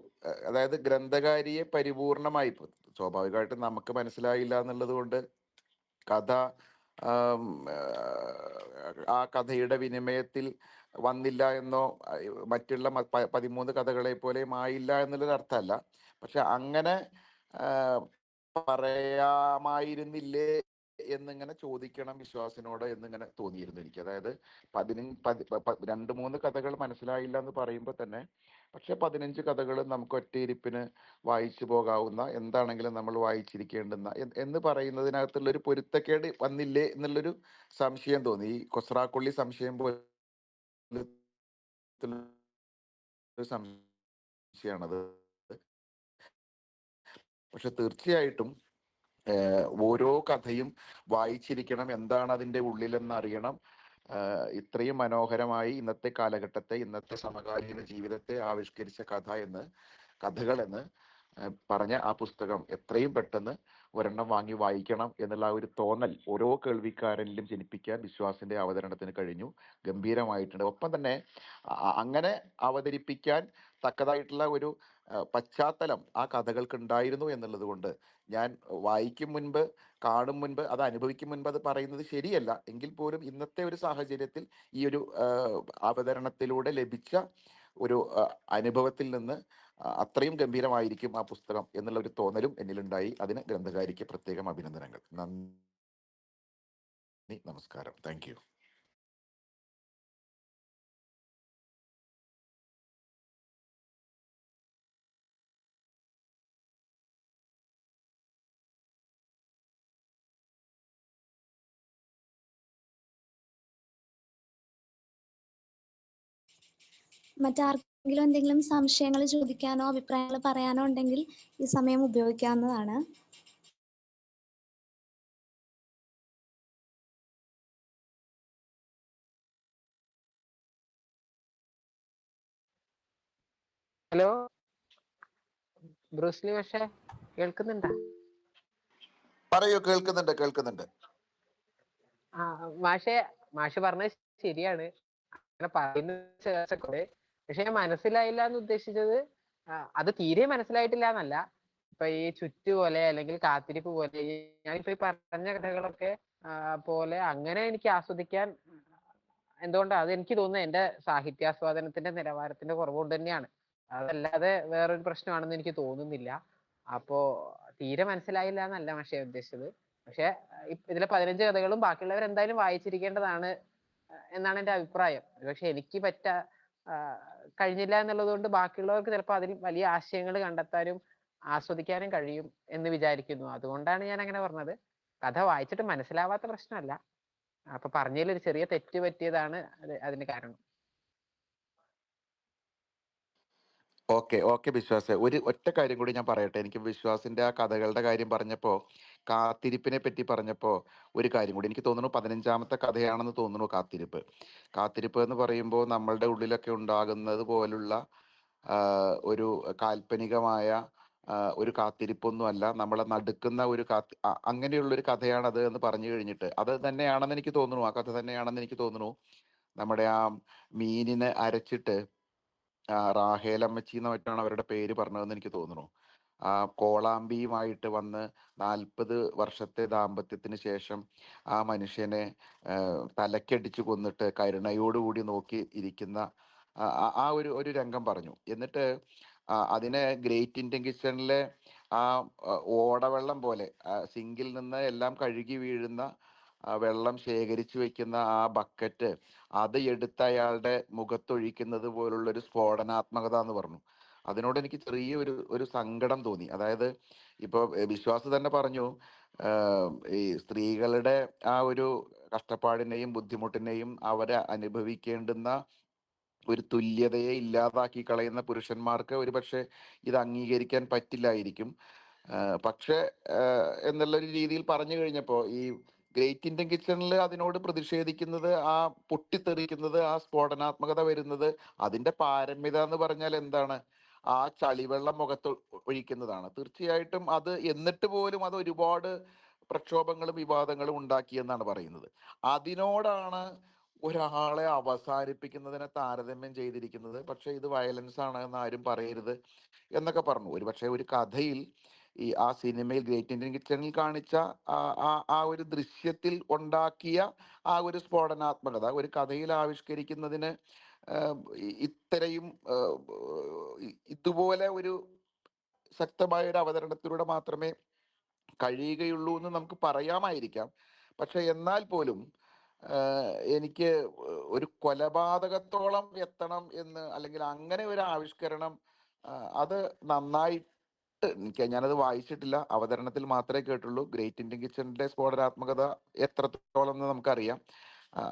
അതായത് ഗ്രന്ഥകാരിയെ പരിപൂർണമായി, സ്വാഭാവികമായിട്ടും നമുക്ക് മനസ്സിലായില്ല എന്നുള്ളത് കൊണ്ട് കഥ ആ കഥയുടെ വിനിമയത്തിൽ വന്നില്ല എന്നോ മറ്റുള്ള 13 കഥകളെ പോലെയും ആയില്ല എന്നുള്ളത് അർത്ഥമല്ല. പക്ഷെ അങ്ങനെ പറയാമായിരുന്നില്ലേ എന്നിങ്ങനെ ചോദിക്കണം വിശ്വാസിനോട് എന്നിങ്ങനെ തോന്നിയിരുന്നു എനിക്ക്. അതായത് 2-3 കഥകൾ മനസ്സിലായില്ല എന്ന് പറയുമ്പോൾ തന്നെ, പക്ഷെ 15 കഥകൾ നമുക്ക് ഒറ്റയിരിപ്പിന് വായിച്ചു പോകാവുന്ന, എന്താണെങ്കിലും നമ്മൾ വായിച്ചിരിക്കേണ്ടുന്ന എന്ന് പറയുന്നതിനകത്തുള്ള ഒരു പൊരുത്തക്കേട് വന്നില്ലേ എന്നുള്ളൊരു സംശയം തോന്നി. ഈ കൊസ്രാക്കൊള്ളി സംശയം പോലെ സംശയമാണത്. പക്ഷെ തീർച്ചയായിട്ടും ഓരോ കഥയും വായിച്ചിരിക്കണം, എന്താണ് അതിൻ്റെ ഉള്ളിലെന്ന് അറിയണം. ഇത്രയും മനോഹരമായി ഇന്നത്തെ കാലഘട്ടത്തെ, ഇന്നത്തെ സമകാലീന ജീവിതത്തെ ആവിഷ്കരിച്ച കഥകൾ എന്ന് പറഞ്ഞ ആ പുസ്തകം എത്രയും പെട്ടെന്ന് ഒരെണ്ണം വാങ്ങി വായിക്കണം എന്നുള്ള ഒരു തോന്നൽ ഓരോ കേൾവിക്കാരനിലും ജനിപ്പിക്കാൻ വിശ്വാസിന്റെ അവതരണത്തിന് കഴിഞ്ഞു. ഗംഭീരമായിട്ടുണ്ട്. ഒപ്പം തന്നെ അങ്ങനെ അവതരിപ്പിക്കാൻ തക്കതായിട്ടുള്ള ഒരു പശ്ചാത്തലം ആ കഥകൾക്ക് ഉണ്ടായിരുന്നു എന്നുള്ളത് കൊണ്ട് ഞാൻ വായിക്കും മുൻപ്, കാണും മുൻപ്, അത് അനുഭവിക്കും മുൻപ് അത് പറയുന്നത് ശരിയല്ല എങ്കിൽ പോലും ഇന്നത്തെ ഒരു സാഹചര്യത്തിൽ ഈ ഒരു അവതരണത്തിലൂടെ ലഭിച്ച ഒരു അനുഭവത്തിൽ നിന്ന് അത്രയും ഗംഭീരമായിരിക്കും ആ പുസ്തകം എന്നുള്ള ഒരു തോന്നലും എന്നിലുണ്ടായി. അതിന് ഗ്രന്ഥകാരിക്ക് പ്രത്യേകം അഭിനന്ദനങ്ങൾ. നന്ദി, നമസ്കാരം. Thank you. മറ്റാർക്കെങ്കിലും എന്തെങ്കിലും സംശയങ്ങൾ ചോദിക്കാനോ അഭിപ്രായങ്ങൾ പറയാനോ ഉണ്ടെങ്കിൽ ഈ സമയം ഉപയോഗിക്കാവുന്നതാണ്. ഹലോ ബ്രൂസ്ലി പക്ഷേ കേൾക്കുന്നുണ്ടോ? പറയൂ, കേൾക്കുന്നുണ്ട്. ആ മാഷ് പറഞ്ഞത് ശരിയാണ്. അങ്ങനെ പറയുന്നത് പക്ഷെ ഞാൻ മനസ്സിലായില്ല എന്ന് ഉദ്ദേശിച്ചത് അത് തീരെ മനസ്സിലായിട്ടില്ല എന്നല്ല. ഇപ്പൊ ഈ ചുറ്റ് പോലെ അല്ലെങ്കിൽ കാത്തിരിപ്പ് പോലെ ഞാനിപ്പോ ഈ പറഞ്ഞ കഥകളൊക്കെ പോലെ അങ്ങനെ എനിക്ക് ആസ്വദിക്കാൻ എന്തുകൊണ്ടാണ് അത് എനിക്ക് തോന്നുന്നത് എന്റെ സാഹിത്യാസ്വാദനത്തിന്റെ നിലവാരത്തിന്റെ കുറവുകൊണ്ട് തന്നെയാണ്. അതല്ലാതെ വേറൊരു പ്രശ്നമാണെന്ന് എനിക്ക് തോന്നുന്നില്ല. അപ്പോ തീരെ മനസ്സിലായില്ല എന്നല്ല പക്ഷേ ഉദ്ദേശിച്ചത്. പക്ഷെ ഇതിലെ 15 കഥകളും ബാക്കിയുള്ളവർ എന്തായാലും വായിച്ചിരിക്കേണ്ടതാണ് എന്നാണ് എന്റെ അഭിപ്രായം. പക്ഷെ എനിക്ക് കഴിഞ്ഞില്ല എന്നുള്ളത് കൊണ്ട് ബാക്കിയുള്ളവർക്ക് ചിലപ്പോൾ അതിൽ വലിയ ആശയങ്ങൾ കണ്ടെത്താനും ആസ്വദിക്കാനും കഴിയും എന്ന് വിചാരിക്കുന്നു. അതുകൊണ്ടാണ് ഞാൻ അങ്ങനെ പറഞ്ഞത്. കഥ വായിച്ചിട്ട് മനസ്സിലാവാത്ത പ്രശ്നമല്ല. അപ്പൊ പറഞ്ഞതിൽ ഒരു ചെറിയ തെറ്റ് പറ്റിയതാണ് അതിന് കാരണം. ഓക്കെ വിശ്വാസെ, ഒറ്റ കാര്യം കൂടി ഞാൻ പറയട്ടെ. എനിക്ക് വിശ്വാസിന്റെ ആ കഥകളുടെ കാര്യം പറഞ്ഞപ്പോ, കാത്തിരിപ്പിനെ പറ്റി പറഞ്ഞപ്പോ ഒരു കാര്യം കൂടി എനിക്ക് തോന്നുന്നു 15ാമത്തെ കഥയാണെന്ന് തോന്നുന്നു കാത്തിരിപ്പ് എന്ന് പറയുമ്പോൾ നമ്മളുടെ ഉള്ളിലൊക്കെ ഉണ്ടാകുന്നത് പോലുള്ള ഒരു കാൽപ്പനികമായ ഒരു കാത്തിരിപ്പൊന്നും അല്ല, നമ്മളെ നടുക്കുന്ന ഒരു അങ്ങനെയുള്ളൊരു കഥയാണത് എന്ന് പറഞ്ഞു കഴിഞ്ഞിട്ട് അത് തന്നെയാണെന്ന് എനിക്ക് തോന്നുന്നു. ആ കഥ തന്നെയാണെന്ന് എനിക്ക് തോന്നുന്നു. നമ്മുടെ ആ മീനിനെ അരച്ചിട്ട് റാഹേലമ്മച്ചി എന്ന് മറ്റാണ് അവരുടെ പേര് പറഞ്ഞതെന്ന് എനിക്ക് തോന്നുന്നു. ആ കോളാമ്പിയുമായിട്ട് വന്ന് 40 വർഷത്തെ ദാമ്പത്യത്തിന് ശേഷം ആ മനുഷ്യനെ തലക്കടിച്ചു കൊന്നിട്ട് കരുണയോടുകൂടി നോക്കി ഇരിക്കുന്ന ആ ഒരു രംഗം പറഞ്ഞു. എന്നിട്ട് അതിനെ ഗ്രേറ്റ് ഇന്ത്യൻ കിച്ചണിലെ ആ ഓടവെള്ളം പോലെ സിങ്കിൽ നിന്ന് എല്ലാം കഴുകി വീഴുന്ന വെള്ളം ശേഖരിച്ചു വെക്കുന്ന ആ ബക്കറ്റ് അത് എടുത്ത് അയാളുടെ മുഖത്തൊഴിക്കുന്നത് പോലുള്ളൊരു സ്ഫോടനാത്മകത എന്ന് പറഞ്ഞു. അതിനോട് എനിക്ക് ചെറിയ ഒരു സങ്കടം തോന്നി. അതായത് ഇപ്പൊ വിശ്വാസ് തന്നെ പറഞ്ഞു, ഈ സ്ത്രീകളുടെ ആ ഒരു കഷ്ടപ്പാടിനെയും ബുദ്ധിമുട്ടിനെയും അവരെ അനുഭവിക്കേണ്ടുന്ന ഒരു തുല്യതയെ ഇല്ലാതാക്കി കളയുന്ന പുരുഷന്മാർക്ക് ഒരുപക്ഷെ ഇത് അംഗീകരിക്കാൻ പറ്റില്ലായിരിക്കും. പക്ഷെ എന്നുള്ളൊരു രീതിയിൽ പറഞ്ഞു കഴിഞ്ഞപ്പോൾ ഈ ഗ്രേറ്റ് ഇന്ത്യൻ കിച്ചണിൽ അതിനോട് പ്രതിഷേധിക്കുന്നത്, ആ പൊട്ടിത്തെറിക്കുന്നത്, ആ സ്ഫോടനാത്മകത വരുന്നത്, അതിന്റെ പാരമ്യത എന്ന് പറഞ്ഞാൽ എന്താണ്? ആ ചളിവെള്ളം മുഖത്ത് ഒഴിക്കുന്നതാണ്. തീർച്ചയായിട്ടും അത് എന്നിട്ട് പോലും അത് ഒരുപാട് പ്രക്ഷോഭങ്ങളും വിവാദങ്ങളും ഉണ്ടാക്കിയെന്നാണ് പറയുന്നത്. അതിനോടാണ് ഒരാളെ അവസാനിപ്പിക്കുന്നതിനെ താരതമ്യം ചെയ്തിരിക്കുന്നത്. പക്ഷെ ഇത് വയലൻസ് ആണ് എന്ന് ആരും പറയരുത് എന്നൊക്കെ പറഞ്ഞു. ഒരുപക്ഷെ ഒരു കഥയിൽ ആ സിനിമയിൽ ഗ്രേറ്റ് ഇന്ത്യൻ കിച്ചണിൽ കാണിച്ച ആ ഒരു ദൃശ്യത്തിൽ ഉണ്ടാക്കിയ ആ ഒരു സ്ഫോടനാത്മകത ഒരു കഥയിൽ ആവിഷ്കരിക്കുന്നതിന് ഇത്രയും ഇതുപോലെ ഒരു ശക്തമായ ഒരു അവതരണത്തിലൂടെ മാത്രമേ കഴിയുകയുള്ളൂ എന്ന് നമുക്ക് പറയാമായിരിക്കാം. പക്ഷെ എന്നാൽ പോലും എനിക്ക് ഒരു കൊലപാതകത്തോളം എത്തണം എന്ന്, അല്ലെങ്കിൽ അങ്ങനെ ഒരു ആവിഷ്കരണം അത് നന്നായിട്ട് ഞാനത് വായിച്ചിട്ടില്ല, അവതരണത്തിൽ മാത്രമേ കേട്ടുള്ളൂ. ഗ്രേറ്റ് ഇന്ത്യൻ കിച്ചണിന്റെ സ്ഫോടനാത്മകത എത്രത്തോളം എന്ന് നമുക്കറിയാം.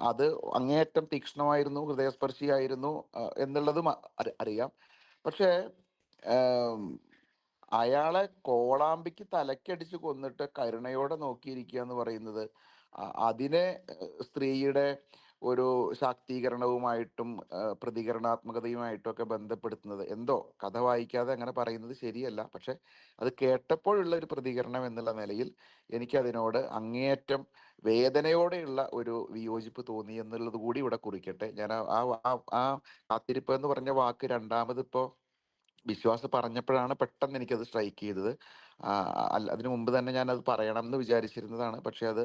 അത് അങ്ങേയറ്റം തീക്ഷ്ണമായിരുന്നു, ഹൃദയസ്പർശിയായിരുന്നു എന്നുള്ളതും അറിയാം. പക്ഷേ അയാളെ കോളാമ്പിക്ക് തലക്കടിച്ച് കൊന്നിട്ട് കരുണയോടെ നോക്കിയിരിക്കുക എന്ന് പറയുന്നത് അതിനെ സ്ത്രീയുടെ ഒരു ശാക്തീകരണവുമായിട്ടും പ്രതികരണാത്മകതയുമായിട്ടും ഒക്കെ ബന്ധപ്പെടുത്തുന്നത് എന്തോ കഥ വായിക്കാതെ അങ്ങനെ പറയുന്നത് ശരിയല്ല. പക്ഷെ അത് കേട്ടപ്പോഴുള്ള ഒരു പ്രതികരണം എന്നുള്ള നിലയിൽ എനിക്ക് അതിനോട് അങ്ങേയറ്റം വേദനയോടെയുള്ള ഒരു വിയോജിപ്പ് തോന്നി എന്നുള്ളത് കൂടി ഇവിടെ കുറിക്കട്ടെ. ഞാൻ ആ കാത്തിരിപ്പ് എന്ന് പറഞ്ഞ വാക്ക് രണ്ടാമതിപ്പോ വിശ്വാസം പറഞ്ഞപ്പോഴാണ് പെട്ടെന്ന് എനിക്കത് സ്ട്രൈക്ക് ചെയ്തത്. അതിനു മുമ്പ് തന്നെ ഞാൻ അത് പറയണം എന്ന് വിചാരിച്ചിരുന്നതാണ്. പക്ഷെ അത്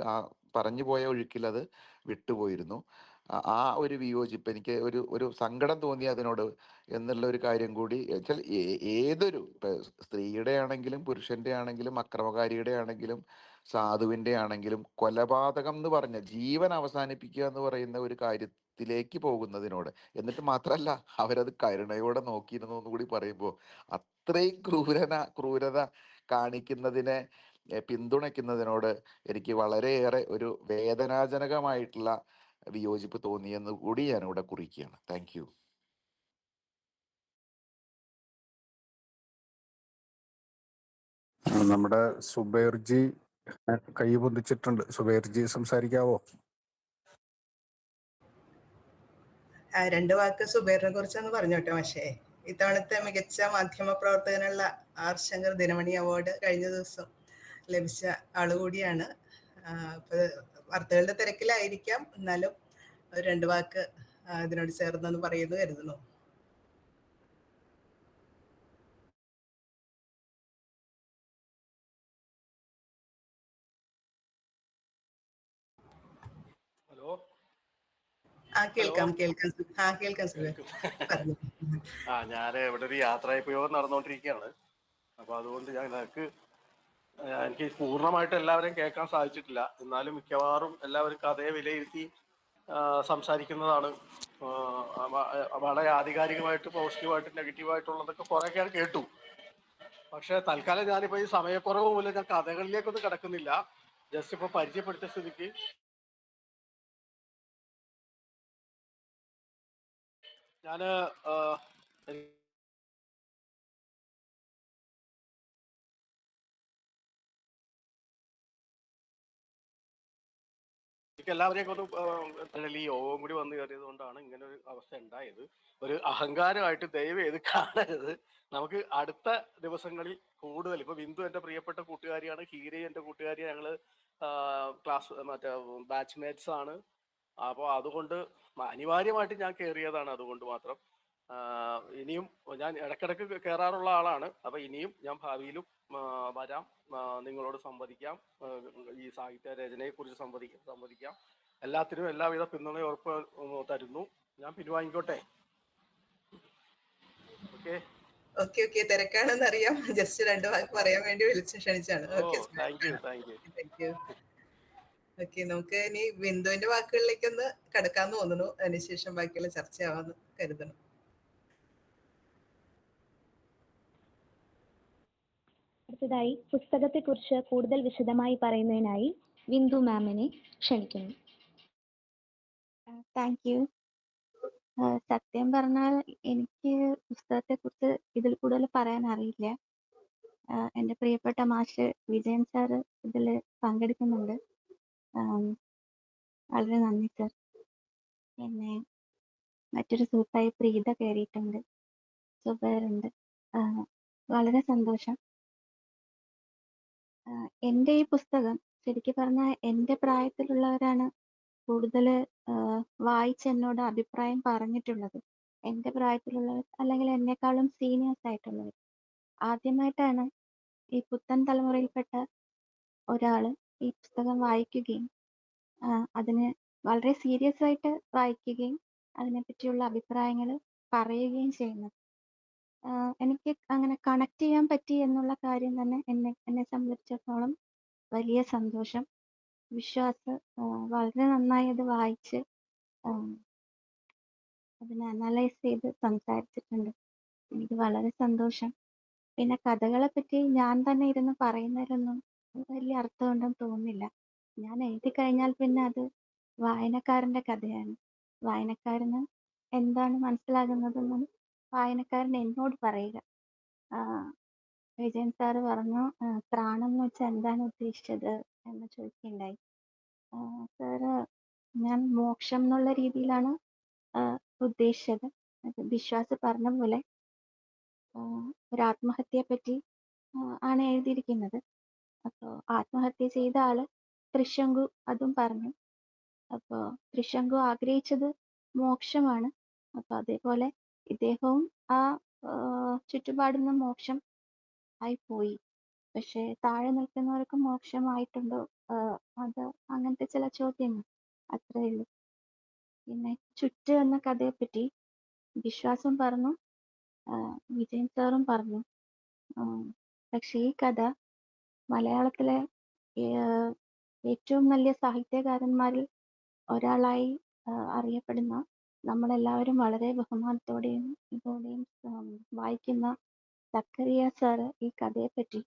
പറഞ്ഞു പോയ ഒഴുക്കിൽ അത് വിട്ടുപോയിരുന്നു. ആ ഒരു വിയോജിപ്പ് എനിക്ക് ഒരു സങ്കടം തോന്നി അതിനോട് എന്നുള്ള ഒരു കാര്യം കൂടി. ഏതൊരു സ്ത്രീയുടെ ആണെങ്കിലും പുരുഷന്റെ ആണെങ്കിലും അക്രമകാരിയുടെ ആണെങ്കിലും സാധുവിന്റെ ആണെങ്കിലും കൊലപാതകം എന്ന് പറഞ്ഞ ജീവൻ അവസാനിപ്പിക്കുക എന്ന് പറയുന്ന ഒരു കാര്യത്തിലേക്ക് പോകുന്നതിനോട്, എന്നിട്ട് മാത്രമല്ല അവരത് കരുണയോടെ നോക്കിയിരുന്നു എന്ന് കൂടി പറയുമ്പോൾ അത്രയും ക്രൂരത കാണിക്കുന്നതിനെ പിന്തുണയ്ക്കുന്നതിനോട് എനിക്ക് വളരെയേറെ ഒരു വേദനാജനകമായിട്ടുള്ള വിയോജിപ്പ് തോന്നിയെന്ന് കൂടി ഞാനിവിടെ കുറിക്കുകയാണ്. Thank you. നമ്മുടെ സുബൈർജി കൈ പൊന്തിച്ചിട്ടുണ്ട്. സുബൈർജി സംസാരിക്കാവോ? 2 വാക്ക് സുബൈറിനെ കുറിച്ചൊന്ന് പറഞ്ഞോട്ടെ പക്ഷേ. ഇത്തവണത്തെ മികച്ച മാധ്യമ പ്രവർത്തകനുള്ള ആർ ശങ്കർ ദിനമണി അവാർഡ് കഴിഞ്ഞ ദിവസം ലഭിച്ച ആളുകൂടിയാണ്. അപ്പോൾ വാർത്തകളുടെ തിരക്കിലായിരിക്കാം, എന്നാലും ഒരു 2 വാക്ക് ഇതിനോട് ചേർന്നെന്ന് പറയുന്നു കരുതുന്നു. ഹലോ. കേൾക്കാം സുബേർ. പറഞ്ഞു. ഞാൻ ഇവിടെ ഒരു യാത്രാപ്രയോഗം നടന്നുകൊണ്ടിരിക്കുകയാണ്. അപ്പോൾ അതുകൊണ്ട് എനിക്ക് പൂർണ്ണമായിട്ട് എല്ലാവരെയും കേൾക്കാൻ സാധിച്ചിട്ടില്ല. എന്നാലും മിക്കവാറും എല്ലാവരും കഥയെ വിലയിരുത്തി സംസാരിക്കുന്നതാണ്. വളരെ ആധികാരികമായിട്ട് പോസിറ്റീവായിട്ട് നെഗറ്റീവായിട്ടുള്ളതൊക്കെ കുറേയൊക്കെ ഞാൻ കേട്ടു. പക്ഷേ തൽക്കാലം ഞാനിപ്പോൾ ഈ സമയക്കുറവ് മൂലം ഞാൻ കഥകളിലേക്കൊന്നും കിടക്കുന്നില്ല. ജസ്റ്റ് ഇപ്പോൾ പരിചയപ്പെടുത്തിയ സ്ഥിതിക്ക് ഞാൻ എനിക്ക് എല്ലാവരെയൊക്കെ ഒന്ന് ഈ യോഗം കൂടി വന്നു കയറിയത് കൊണ്ടാണ് ഇങ്ങനെ ഒരു അവസ്ഥ ഉണ്ടായത്. ഒരു അഹങ്കാരമായിട്ട് ദയവ് ചെയ്ത് കാണരുത്. നമുക്ക് അടുത്ത ദിവസങ്ങളിൽ കൂടുതൽ, ഇപ്പൊ ബിന്ദു എൻ്റെ പ്രിയപ്പെട്ട കൂട്ടുകാരിയാണ്, ഹീരയും എൻ്റെ കൂട്ടുകാരിയാണ്, ഞങ്ങള് മറ്റേ ബാച്ച്മേറ്റ്സ് ആണ്. അപ്പോൾ അതുകൊണ്ട് അനിവാര്യമായിട്ട് ഞാൻ കയറിയതാണ്, അതുകൊണ്ട് മാത്രം. ഇനിയും ഞാൻ ഇടയ്ക്കിടയ്ക്ക് കയറാറുള്ള ആളാണ്. അപ്പൊ ഇനിയും ഞാൻ ഭാവിയിലും വരാം, നിങ്ങളോട് സംവദിക്കാം, ഈ സാഹിത്യ രചനയെ കുറിച്ച് സംവദിക്കാം. എല്ലാത്തിനും എല്ലാവിധ പിന്തുണയും ഉറപ്പ് തരുന്നു. ഞാൻ പിൻവാങ്ങിക്കോട്ടെ. ഓക്കെ തിരക്കാണെന്ന് അറിയാം. ജസ്റ്റ് 2 വാക്ക് പറയാൻ വേണ്ടി വിളിച്ച് ക്ഷണിച്ചാണ്. Thank you. ഓക്കെ, നമുക്ക് ഇനി ബിന്ദുവിന്റെ വാക്കുകളിലേക്ക് ഒന്ന് കടക്കാൻ തോന്നുന്നു. അതിനുശേഷം ബാക്കിയുള്ള ചർച്ചയാവാന്ന് കരുതണം. അടുത്തതായി പുസ്തകത്തെക്കുറിച്ച് കൂടുതൽ വിശദമായി പറയുന്നതിനായി ബിന്ദു മാമിനെ ക്ഷണിക്കുന്നു. Thank you. സത്യം പറഞ്ഞാൽ എനിക്ക് പുസ്തകത്തെക്കുറിച്ച് ഇതിൽ കൂടുതൽ പറയാൻ അറിയില്ല. എൻ്റെ പ്രിയപ്പെട്ട മാഷ് വിജയൻ സാറ് ഇതിൽ പങ്കെടുക്കുന്നുണ്ട്. വളരെ നന്ദി സർ. പിന്നെ മറ്റൊരു സുഹൃത്തായി പ്രീത കയറിയിട്ടുണ്ട്, സുബേറുണ്ട്. വളരെ സന്തോഷം. എൻ്റെ ഈ പുസ്തകം ശരിക്കും പറഞ്ഞാൽ എൻ്റെ പ്രായത്തിലുള്ളവരാണ് കൂടുതൽ വായിച്ച് എന്നോട് അഭിപ്രായം പറഞ്ഞിട്ടുള്ളത്. എൻ്റെ പ്രായത്തിലുള്ളവർ അല്ലെങ്കിൽ എന്നെക്കാളും സീനിയേഴ്സ് ആയിട്ടുള്ളവർ. ആദ്യമായിട്ടാണ് ഈ പുത്തൻ തലമുറയിൽപ്പെട്ട ഒരാൾ ഈ പുസ്തകം വായിക്കുകയും അതിന് വളരെ സീരിയസ് ആയിട്ട് വായിക്കുകയും അതിനെപ്പറ്റിയുള്ള അഭിപ്രായങ്ങൾ പറയുകയും ചെയ്യുന്നത്. എനിക്ക് അങ്ങനെ കണക്ട് ചെയ്യാൻ പറ്റി എന്നുള്ള കാര്യം തന്നെ എന്നെ സംബന്ധിച്ചിടത്തോളം വലിയ സന്തോഷം. വിശ്വാസ് വളരെ നന്നായി അത് വായിച്ച് അതിനെ അനലൈസ് ചെയ്ത് സംസാരിച്ചിട്ടുണ്ട്. എനിക്ക് വളരെ സന്തോഷം. പിന്നെ കഥകളെ പറ്റി ഞാൻ തന്നെ ഇരുന്ന് പറയുന്നതിലൊന്നും വലിയ അർത്ഥമുണ്ടെന്ന് തോന്നുന്നില്ല. ഞാൻ എഴുതി കഴിഞ്ഞാൽ പിന്നെ അത് വായനക്കാരൻ്റെ കഥയാണ്. വായനക്കാരന് എന്താണ് മനസ്സിലാകുന്നതെന്നും വായനക്കാരൻ എന്നോട് പറയുക. വിജയൻ സാറ് പറഞ്ഞു, ത്രാണം എന്ന് വെച്ചാൽ എന്താണ് ഉദ്ദേശിച്ചത് എന്ന് ചോദിക്കുകയുണ്ടായി. സാറ് ഞാൻ മോക്ഷം എന്നുള്ള രീതിയിലാണ് ഉദ്ദേശിച്ചത്. വിശ്വാസ് പറഞ്ഞ പോലെ ഒരു ആത്മഹത്യയെ പറ്റി ആണ് എഴുതിയിരിക്കുന്നത്. അപ്പോൾ ആത്മഹത്യ ചെയ്ത ആള് ത്രിശങ്കു അതും പറഞ്ഞു. അപ്പോൾ ത്രിശങ്കു ആഗ്രഹിച്ചത് മോക്ഷമാണ്. അപ്പൊ അതേപോലെ ഇദ്ദേഹവും ആ ചുറ്റുപാടിൽ നിന്ന് മോക്ഷം ആയി പോയി. പക്ഷെ താഴെ നിൽക്കുന്നവർക്ക് മോക്ഷമായിട്ടുണ്ടോ? അത് അങ്ങനത്തെ ചില ചോദ്യങ്ങൾ, അത്രേ ഉള്ളൂ. പിന്നെ ചുറ്റ് എന്ന കഥയെപ്പറ്റി വിശ്വാസം പറഞ്ഞു, വിജയൻ സാറും പറഞ്ഞു. പക്ഷെ ഈ കഥ മലയാളത്തിലെ ഏറ്റവും വലിയ സാഹിത്യകാരന്മാരിൽ ഒരാളായി അറിയപ്പെടുന്ന, നമ്മളെല്ലാവരും വളരെ ബഹുമാനത്തോടെയും ഇതോടെയും വായിക്കുന്ന സക്കറിയ സാറ് ഈ കഥയെപ്പറ്റി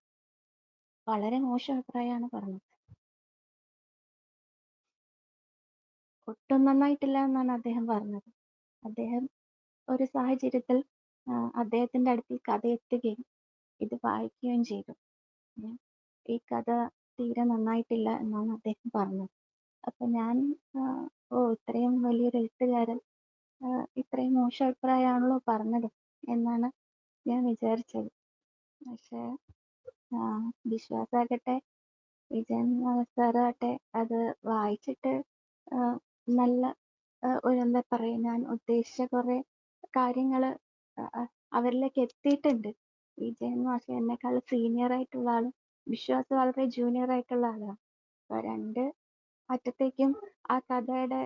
വളരെ മോശം അഭിപ്രായമാണ് പറഞ്ഞത്. ഒട്ടും നന്നായിട്ടില്ല എന്നാണ് അദ്ദേഹം പറഞ്ഞത്. അദ്ദേഹം ഒരു സാഹചര്യത്തിൽ അദ്ദേഹത്തിൻ്റെ അടുത്ത് ഈ കഥ എത്തുകയും ഇത് വായിക്കുകയും ചെയ്തു. ഈ കഥ തീരെ നന്നായിട്ടില്ല എന്നാണ് അദ്ദേഹം പറഞ്ഞത്. അപ്പൊ ഞാൻ ഇത്രയും വലിയൊരു എഴുത്തുകാരൻ ഇത്രയും മോശം അഭിപ്രായമാണല്ലോ പറഞ്ഞത് എന്നാണ് ഞാൻ വിചാരിച്ചത്. പക്ഷേ വിശ്വാസാകട്ടെ വിജയൻ സാറാകട്ടെ അത് വായിച്ചിട്ട് നല്ല ഒരു എന്താ പറയുക, ഞാൻ ഉദ്ദേശിച്ച കുറേ കാര്യങ്ങൾ അവരിലേക്ക് എത്തിയിട്ടുണ്ട്. വിജയൻ മാഷ് എന്നെക്കാൾ സീനിയർ ആയിട്ടുള്ള ആളും വിശ്വാസ് വളരെ ജൂനിയർ ആയിട്ടുള്ള ആളാണ്. അപ്പൊ രണ്ട് അറ്റത്തേക്കും ആ കഥയുടെ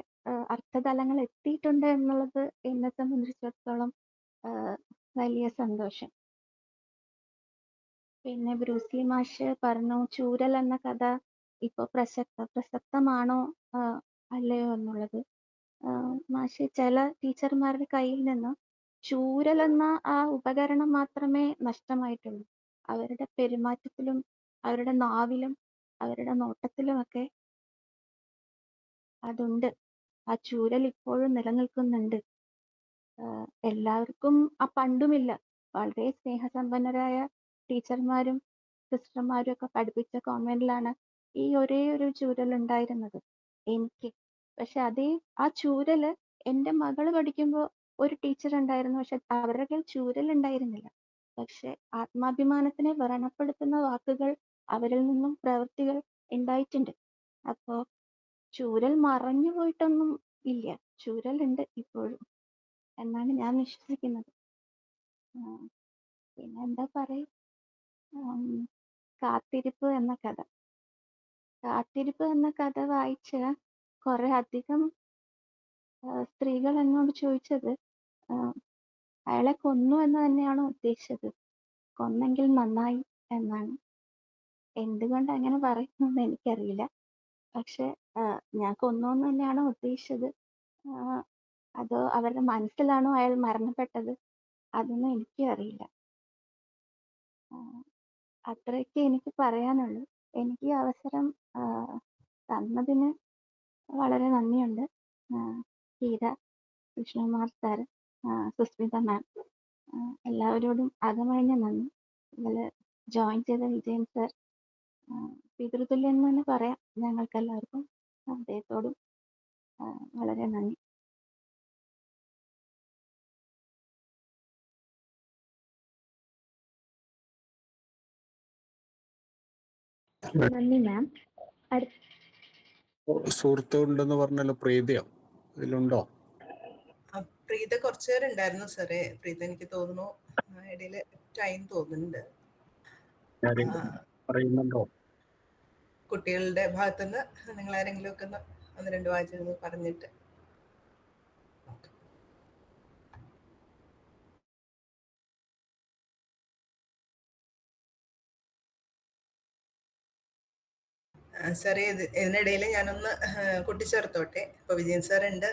അർത്ഥതലങ്ങൾ എത്തിയിട്ടുണ്ട് എന്നുള്ളത് എന്നെ സംബന്ധിച്ചിടത്തോളം വലിയ സന്തോഷം. പിന്നെ ബ്രൂസ്ലി മാഷ് പറഞ്ഞു ചൂരൽ എന്ന കഥ ഇപ്പൊ പ്രസക്തമാണോ അല്ലയോ എന്നുള്ളത്. മാഷ് ചില ടീച്ചർമാരുടെ കയ്യിൽ നിന്ന് ചൂരൽ എന്ന ആ ഉപകരണം മാത്രമേ നഷ്ടമായിട്ടുള്ളൂ. അവരുടെ പെരുമാറ്റത്തിലും അവരുടെ നാവിലും അവരുടെ നോട്ടത്തിലുമൊക്കെ അതുണ്ട്. ആ ചൂരൽ ഇപ്പോഴും നിലനിൽക്കുന്നുണ്ട്. എല്ലാവർക്കും ആ പണ്ടുമില്ല. വളരെ സ്നേഹസമ്പന്നരായ ടീച്ചർമാരും സിസ്റ്റർമാരും ഒക്കെ പഠിപ്പിച്ച കോൺവെന്റിലാണ് ഈ ഒരേ ഒരു ചൂരൽ ഉണ്ടായിരുന്നത് എനിക്ക്. പക്ഷെ ആ ചൂരല് എൻ്റെ മകള് പഠിക്കുമ്പോൾ ഒരു ടീച്ചർ ഉണ്ടായിരുന്നു, പക്ഷെ അവരുടെ കയ്യിൽ ചൂരൽ ഉണ്ടായിരുന്നില്ല. പക്ഷെ ആത്മാഭിമാനത്തിനെ വ്രണപ്പെടുത്തുന്ന വാക്കുകൾ അവരിൽ നിന്നും പ്രവൃത്തികൾ ഉണ്ടായിട്ടുണ്ട്. അപ്പോ ചൂരൽ മറഞ്ഞു പോയിട്ടൊന്നും ഇല്ല, ചൂരൽ ഉണ്ട് ഇപ്പോഴും എന്നാണ് ഞാൻ വിശ്വസിക്കുന്നത്. പിന്നെ എന്താ പറയുക, കാത്തിരിപ്പ് എന്ന കഥ വായിച്ച കുറെ അധികം സ്ത്രീകൾ എന്നോട് ചോദിച്ചത് അയാളെ കൊന്നു എന്ന് തന്നെയാണോ ഉദ്ദേശിച്ചത്, കൊന്നെങ്കിൽ നന്നായി എന്നാണ്. എന്തുകൊണ്ട് അങ്ങനെ പറയുന്നതെന്ന് എനിക്കറിയില്ല. പക്ഷെ ഞാൻ കൊന്നു എന്ന് തന്നെയാണോ ഉദ്ദേശിച്ചത്, അതോ അവരുടെ മനസ്സിലാണോ അയാൾ മരണപ്പെട്ടത്, അതൊന്നും എനിക്കും അറിയില്ല. അത്രയൊക്കെ എനിക്ക് പറയാനുള്ളൂ. എനിക്ക് ഈ അവസരം തന്നതിന് വളരെ നന്ദിയുണ്ട്. ഹീര, കൃഷ്ണകുമാർ സാർ, സുസ്മിത മാം, എല്ലാവരോടും അകമഴിഞ്ഞ നന്ദി. ഇതിൽ ജോയിൻ ചെയ്ത വിജയൻ സാർ, പിതൃതുല്യം എന്ന് തന്നെ പറയാം ഞങ്ങൾക്കെല്ലാവർക്കും. അദ്ദേഹത്തോടും വളരെ നന്ദി. നന്ദി മാം. സുഹൃത്ത് ഉണ്ടെന്ന് പറഞ്ഞല്ലോ, പ്രീതിയോ ഇതിലുണ്ടോ? പ്രീത കുറച്ചു നേരം ഉണ്ടായിരുന്നു സാറേ. പ്രീത എനിക്ക് തോന്നുന്നു ഇടയിൽ ടൈം തോന്നുന്നുണ്ട്. പറയുന്നുണ്ടോ? കുട്ടികളുടെ ഭാഗത്തുനിന്ന് നിങ്ങൾ ആരെങ്കിലും ഒക്കെ ഒന്ന് രണ്ട് വാചകങ്ങൾ പറഞ്ഞിട്ട്. സാറേ, ഇതിനിടയിൽ ഞാനൊന്ന് കൂട്ടിച്ചേർത്തോട്ടെ. ഇപ്പൊ വിജയൻ സാർ ഉണ്ട്,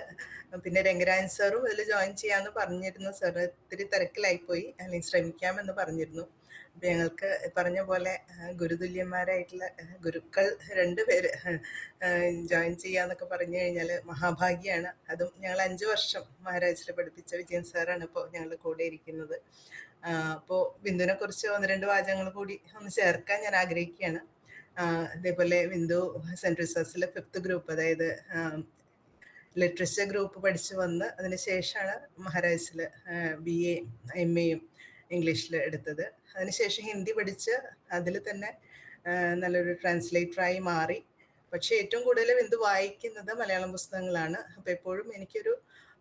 പിന്നെ രംഗരാജൻ സാറും ഇതിൽ ജോയിൻ ചെയ്യാന്ന് പറഞ്ഞിരുന്നു. സാർ ഇത്തിരി തിരക്കിലായിപ്പോയി, അല്ലെങ്കിൽ ശ്രമിക്കാമെന്ന് പറഞ്ഞിരുന്നു. അപ്പൊ ഞങ്ങൾക്ക് പറഞ്ഞ പോലെ ഗുരുതുല്യന്മാരായിട്ടുള്ള ഗുരുക്കൾ രണ്ടുപേര് ജോയിൻ ചെയ്യാന്നൊക്കെ പറഞ്ഞു കഴിഞ്ഞാൽ മഹാഭാഗ്യാണ്. അതും ഞങ്ങൾ 5 വർഷം മഹാരാജിൽ പഠിപ്പിച്ച വിജയൻ സാറാണ് ഇപ്പോൾ ഞങ്ങളുടെ കൂടെ ഇരിക്കുന്നത്. അപ്പോൾ ബിന്ദുവിനെ കുറിച്ച് ഒന്ന് രണ്ട് വാചകങ്ങൾ കൂടി ഒന്ന് ചേർക്കാൻ ഞാൻ ആഗ്രഹിക്കുകയാണ്. അതേപോലെ ബിന്ദു സെൻറ്റ് റിസർച്ചിലെ 5th ഗ്രൂപ്പ്, അതായത് ലിറ്ററേച്ചർ ഗ്രൂപ്പ് പഠിച്ചു വന്ന് അതിനുശേഷമാണ് മഹാരാജിൽ BA MAയും ഇംഗ്ലീഷിൽ എടുത്തത്. അതിനുശേഷം ഹിന്ദി പഠിച്ച് അതിൽ തന്നെ നല്ലൊരു ട്രാൻസ്ലേറ്ററായി മാറി. പക്ഷേ ഏറ്റവും കൂടുതൽ ബിന്ദു വായിക്കുന്നത് മലയാളം പുസ്തകങ്ങളാണ്. അപ്പോൾ എപ്പോഴും എനിക്കൊരു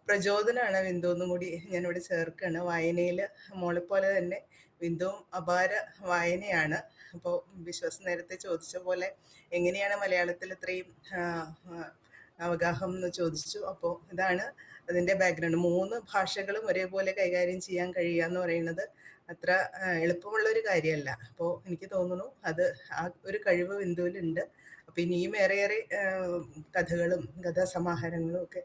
പ്രചോദനമാണ് ബിന്ദു ഒന്നും കൂടി ഞാനിവിടെ ചേർക്കുകയാണ്. വായനയിൽ മോളെപ്പോലെ തന്നെ ബിന്ദുവും അപാര വായനയാണ്. അപ്പോൾ വിശ്വാസം നേരത്തെ ചോദിച്ച പോലെ എങ്ങനെയാണ് മലയാളത്തിൽ ഇത്രയും അവഗാഹം എന്ന് ചോദിച്ചു. അപ്പോൾ ഇതാണ് അതിൻ്റെ ബാക്ക്ഗ്രൗണ്ട്. 3 ഭാഷകളും ഒരേപോലെ കൈകാര്യം ചെയ്യാൻ കഴിയുക എന്ന് പറയുന്നത് അത്ര എളുപ്പമുള്ളൊരു കാര്യമല്ല. അപ്പോൾ എനിക്ക് തോന്നുന്നു അത് ആ ഒരു കഴിവ് ബിന്ദുവിലുണ്ട്. അപ്പോൾ ഇനിയും ഏറെ കഥകളും കഥാസമാഹാരങ്ങളും ഒക്കെ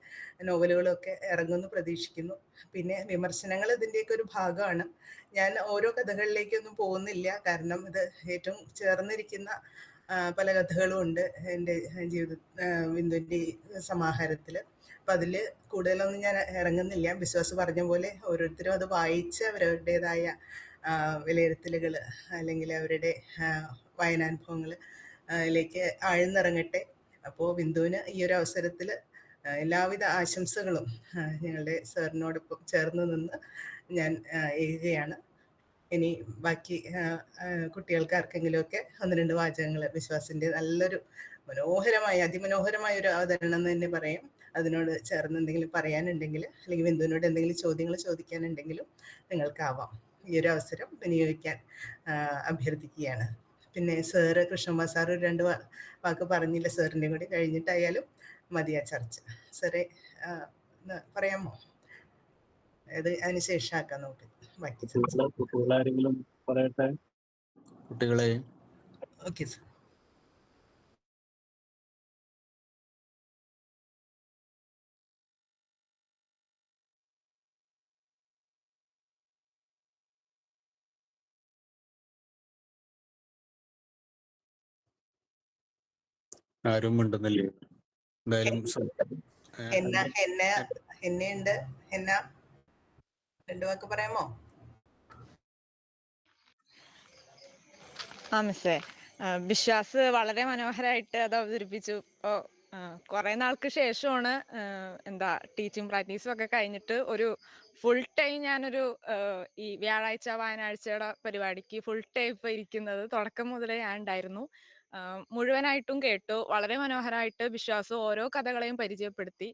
നോവലുകളും ഒക്കെ ഇറങ്ങുമെന്ന് പ്രതീക്ഷിക്കുന്നു. പിന്നെ വിമർശനങ്ങൾ ഇതിൻ്റെയൊക്കെ ഒരു ഭാഗമാണ്. ഞാൻ ഓരോ കഥകളിലേക്കൊന്നും പോകുന്നില്ല, കാരണം ഇത് ഏറ്റവും ചേർന്നിരിക്കുന്ന പല കഥകളും ഉണ്ട് എൻ്റെ ബിന്ദുവിൻ്റെ സമാഹാരത്തിൽ. അപ്പം അതിൽ കൂടുതലൊന്നും ഞാൻ ഇറങ്ങുന്നില്ല. വിശ്വാസ് പറഞ്ഞ പോലെ ഓരോരുത്തരും അത് വായിച്ച് അവരവരുടേതായ വിലയിരുത്തലുകൾ അല്ലെങ്കിൽ അവരുടെ വായനാനുഭവങ്ങൾ ലേക്ക് ആഴ്ന്നിറങ്ങട്ടെ. അപ്പോൾ ബിന്ദുവിന് ഈ ഒരു അവസരത്തിൽ എല്ലാവിധ ആശംസകളും ഞങ്ങളുടെ സാറിനോടൊപ്പം ചേർന്ന് നിന്ന് ഞാൻ എഴുതുകയാണ്. ഇനി ബാക്കി കുട്ടികൾക്ക് ആർക്കെങ്കിലുമൊക്കെ 1-2 വാചകങ്ങൾ വിശ്വാസിൻ്റെ നല്ലൊരു അതിമനോഹരമായ ഒരു അവതരണം എന്ന് തന്നെ പറയും. അതിനോട് ചേർന്ന് എന്തെങ്കിലും പറയാനുണ്ടെങ്കിൽ, അല്ലെങ്കിൽ ബിന്ദുവിനോട് എന്തെങ്കിലും ചോദ്യങ്ങൾ ചോദിക്കാനുണ്ടെങ്കിലും നിങ്ങൾക്കാവാം. ഈ ഒരു അവസരം വിനിയോഗിക്കാൻ അഭ്യർത്ഥിക്കുകയാണ്. പിന്നെ സാറ്, കൃഷ്ണകുമാർ സാർ ഒരു 2 വാക്ക് പറഞ്ഞില്ല. സാറിൻ്റെ കൂടി കഴിഞ്ഞിട്ടായാലും മതി ആ ചർച്ച. സാറേ പറയാമോ? അതിന് ശേഷം ആക്കാം നമുക്ക് ബാക്കി ചർച്ച. കുട്ടികളെ ഓക്കെ സാർ. ആരും മിണ്ടുന്നില്ലേ? എന്തായാലും എന്നുണ്ട്. 2 വാക്ക് പറയാമോ? മിസ്സേ, വിശ്വാസ് വളരെ മനോഹരമായിട്ട് അത് അവതരിപ്പിച്ചു. ഇപ്പോൾ കുറേ നാൾക്ക് ശേഷമാണ് ടീച്ചിങ് പ്രാക്ടീസും ഒക്കെ കഴിഞ്ഞിട്ട് ഒരു ഫുൾ ടൈം ഞാനൊരു ഈ വ്യാഴാഴ്ച വായനാഴ്ചയുടെ പരിപാടിക്ക് ഫുൾ ടൈം ഇപ്പോൾ ഇരിക്കുന്നത്. തുടക്കം മുതലേ ഞാൻ ഉണ്ടായിരുന്നു. മുഴുവനായിട്ടും കേട്ടു. വളരെ മനോഹരമായിട്ട് വിശ്വാസ് ഓരോ കഥകളെയും പരിചയപ്പെടുത്തി.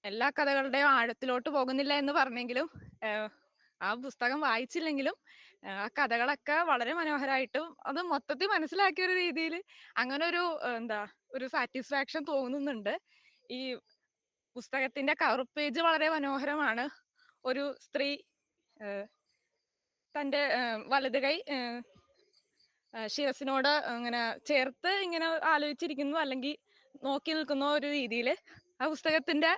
എല്ലാ കഥകളുടെയും ആഴത്തിലോട്ട് പോകുന്നില്ല എന്ന് പറഞ്ഞെങ്കിലും, ആ പുസ്തകം വായിച്ചില്ലെങ്കിലും ആ കഥകളൊക്കെ വളരെ മനോഹരമായിട്ടും അത് മൊത്തത്തിൽ മനസ്സിലാക്കിയ ഒരു രീതിയിൽ അങ്ങനെ ഒരു സാറ്റിസ്ഫാക്ഷൻ തോന്നുന്നുണ്ട്. ഈ പുസ്തകത്തിന്റെ കവർ പേജ് വളരെ മനോഹരമാണ്. ഒരു സ്ത്രീ തൻ്റെ വലത് കൈ ശിരസിനോട് ഇങ്ങനെ ചേർത്ത് ഇങ്ങനെ ആലോചിച്ചിരിക്കുന്നു, അല്ലെങ്കിൽ നോക്കി നിൽക്കുന്ന ഒരു രീതിയിൽ. ആ പുസ്തകത്തിന്റെ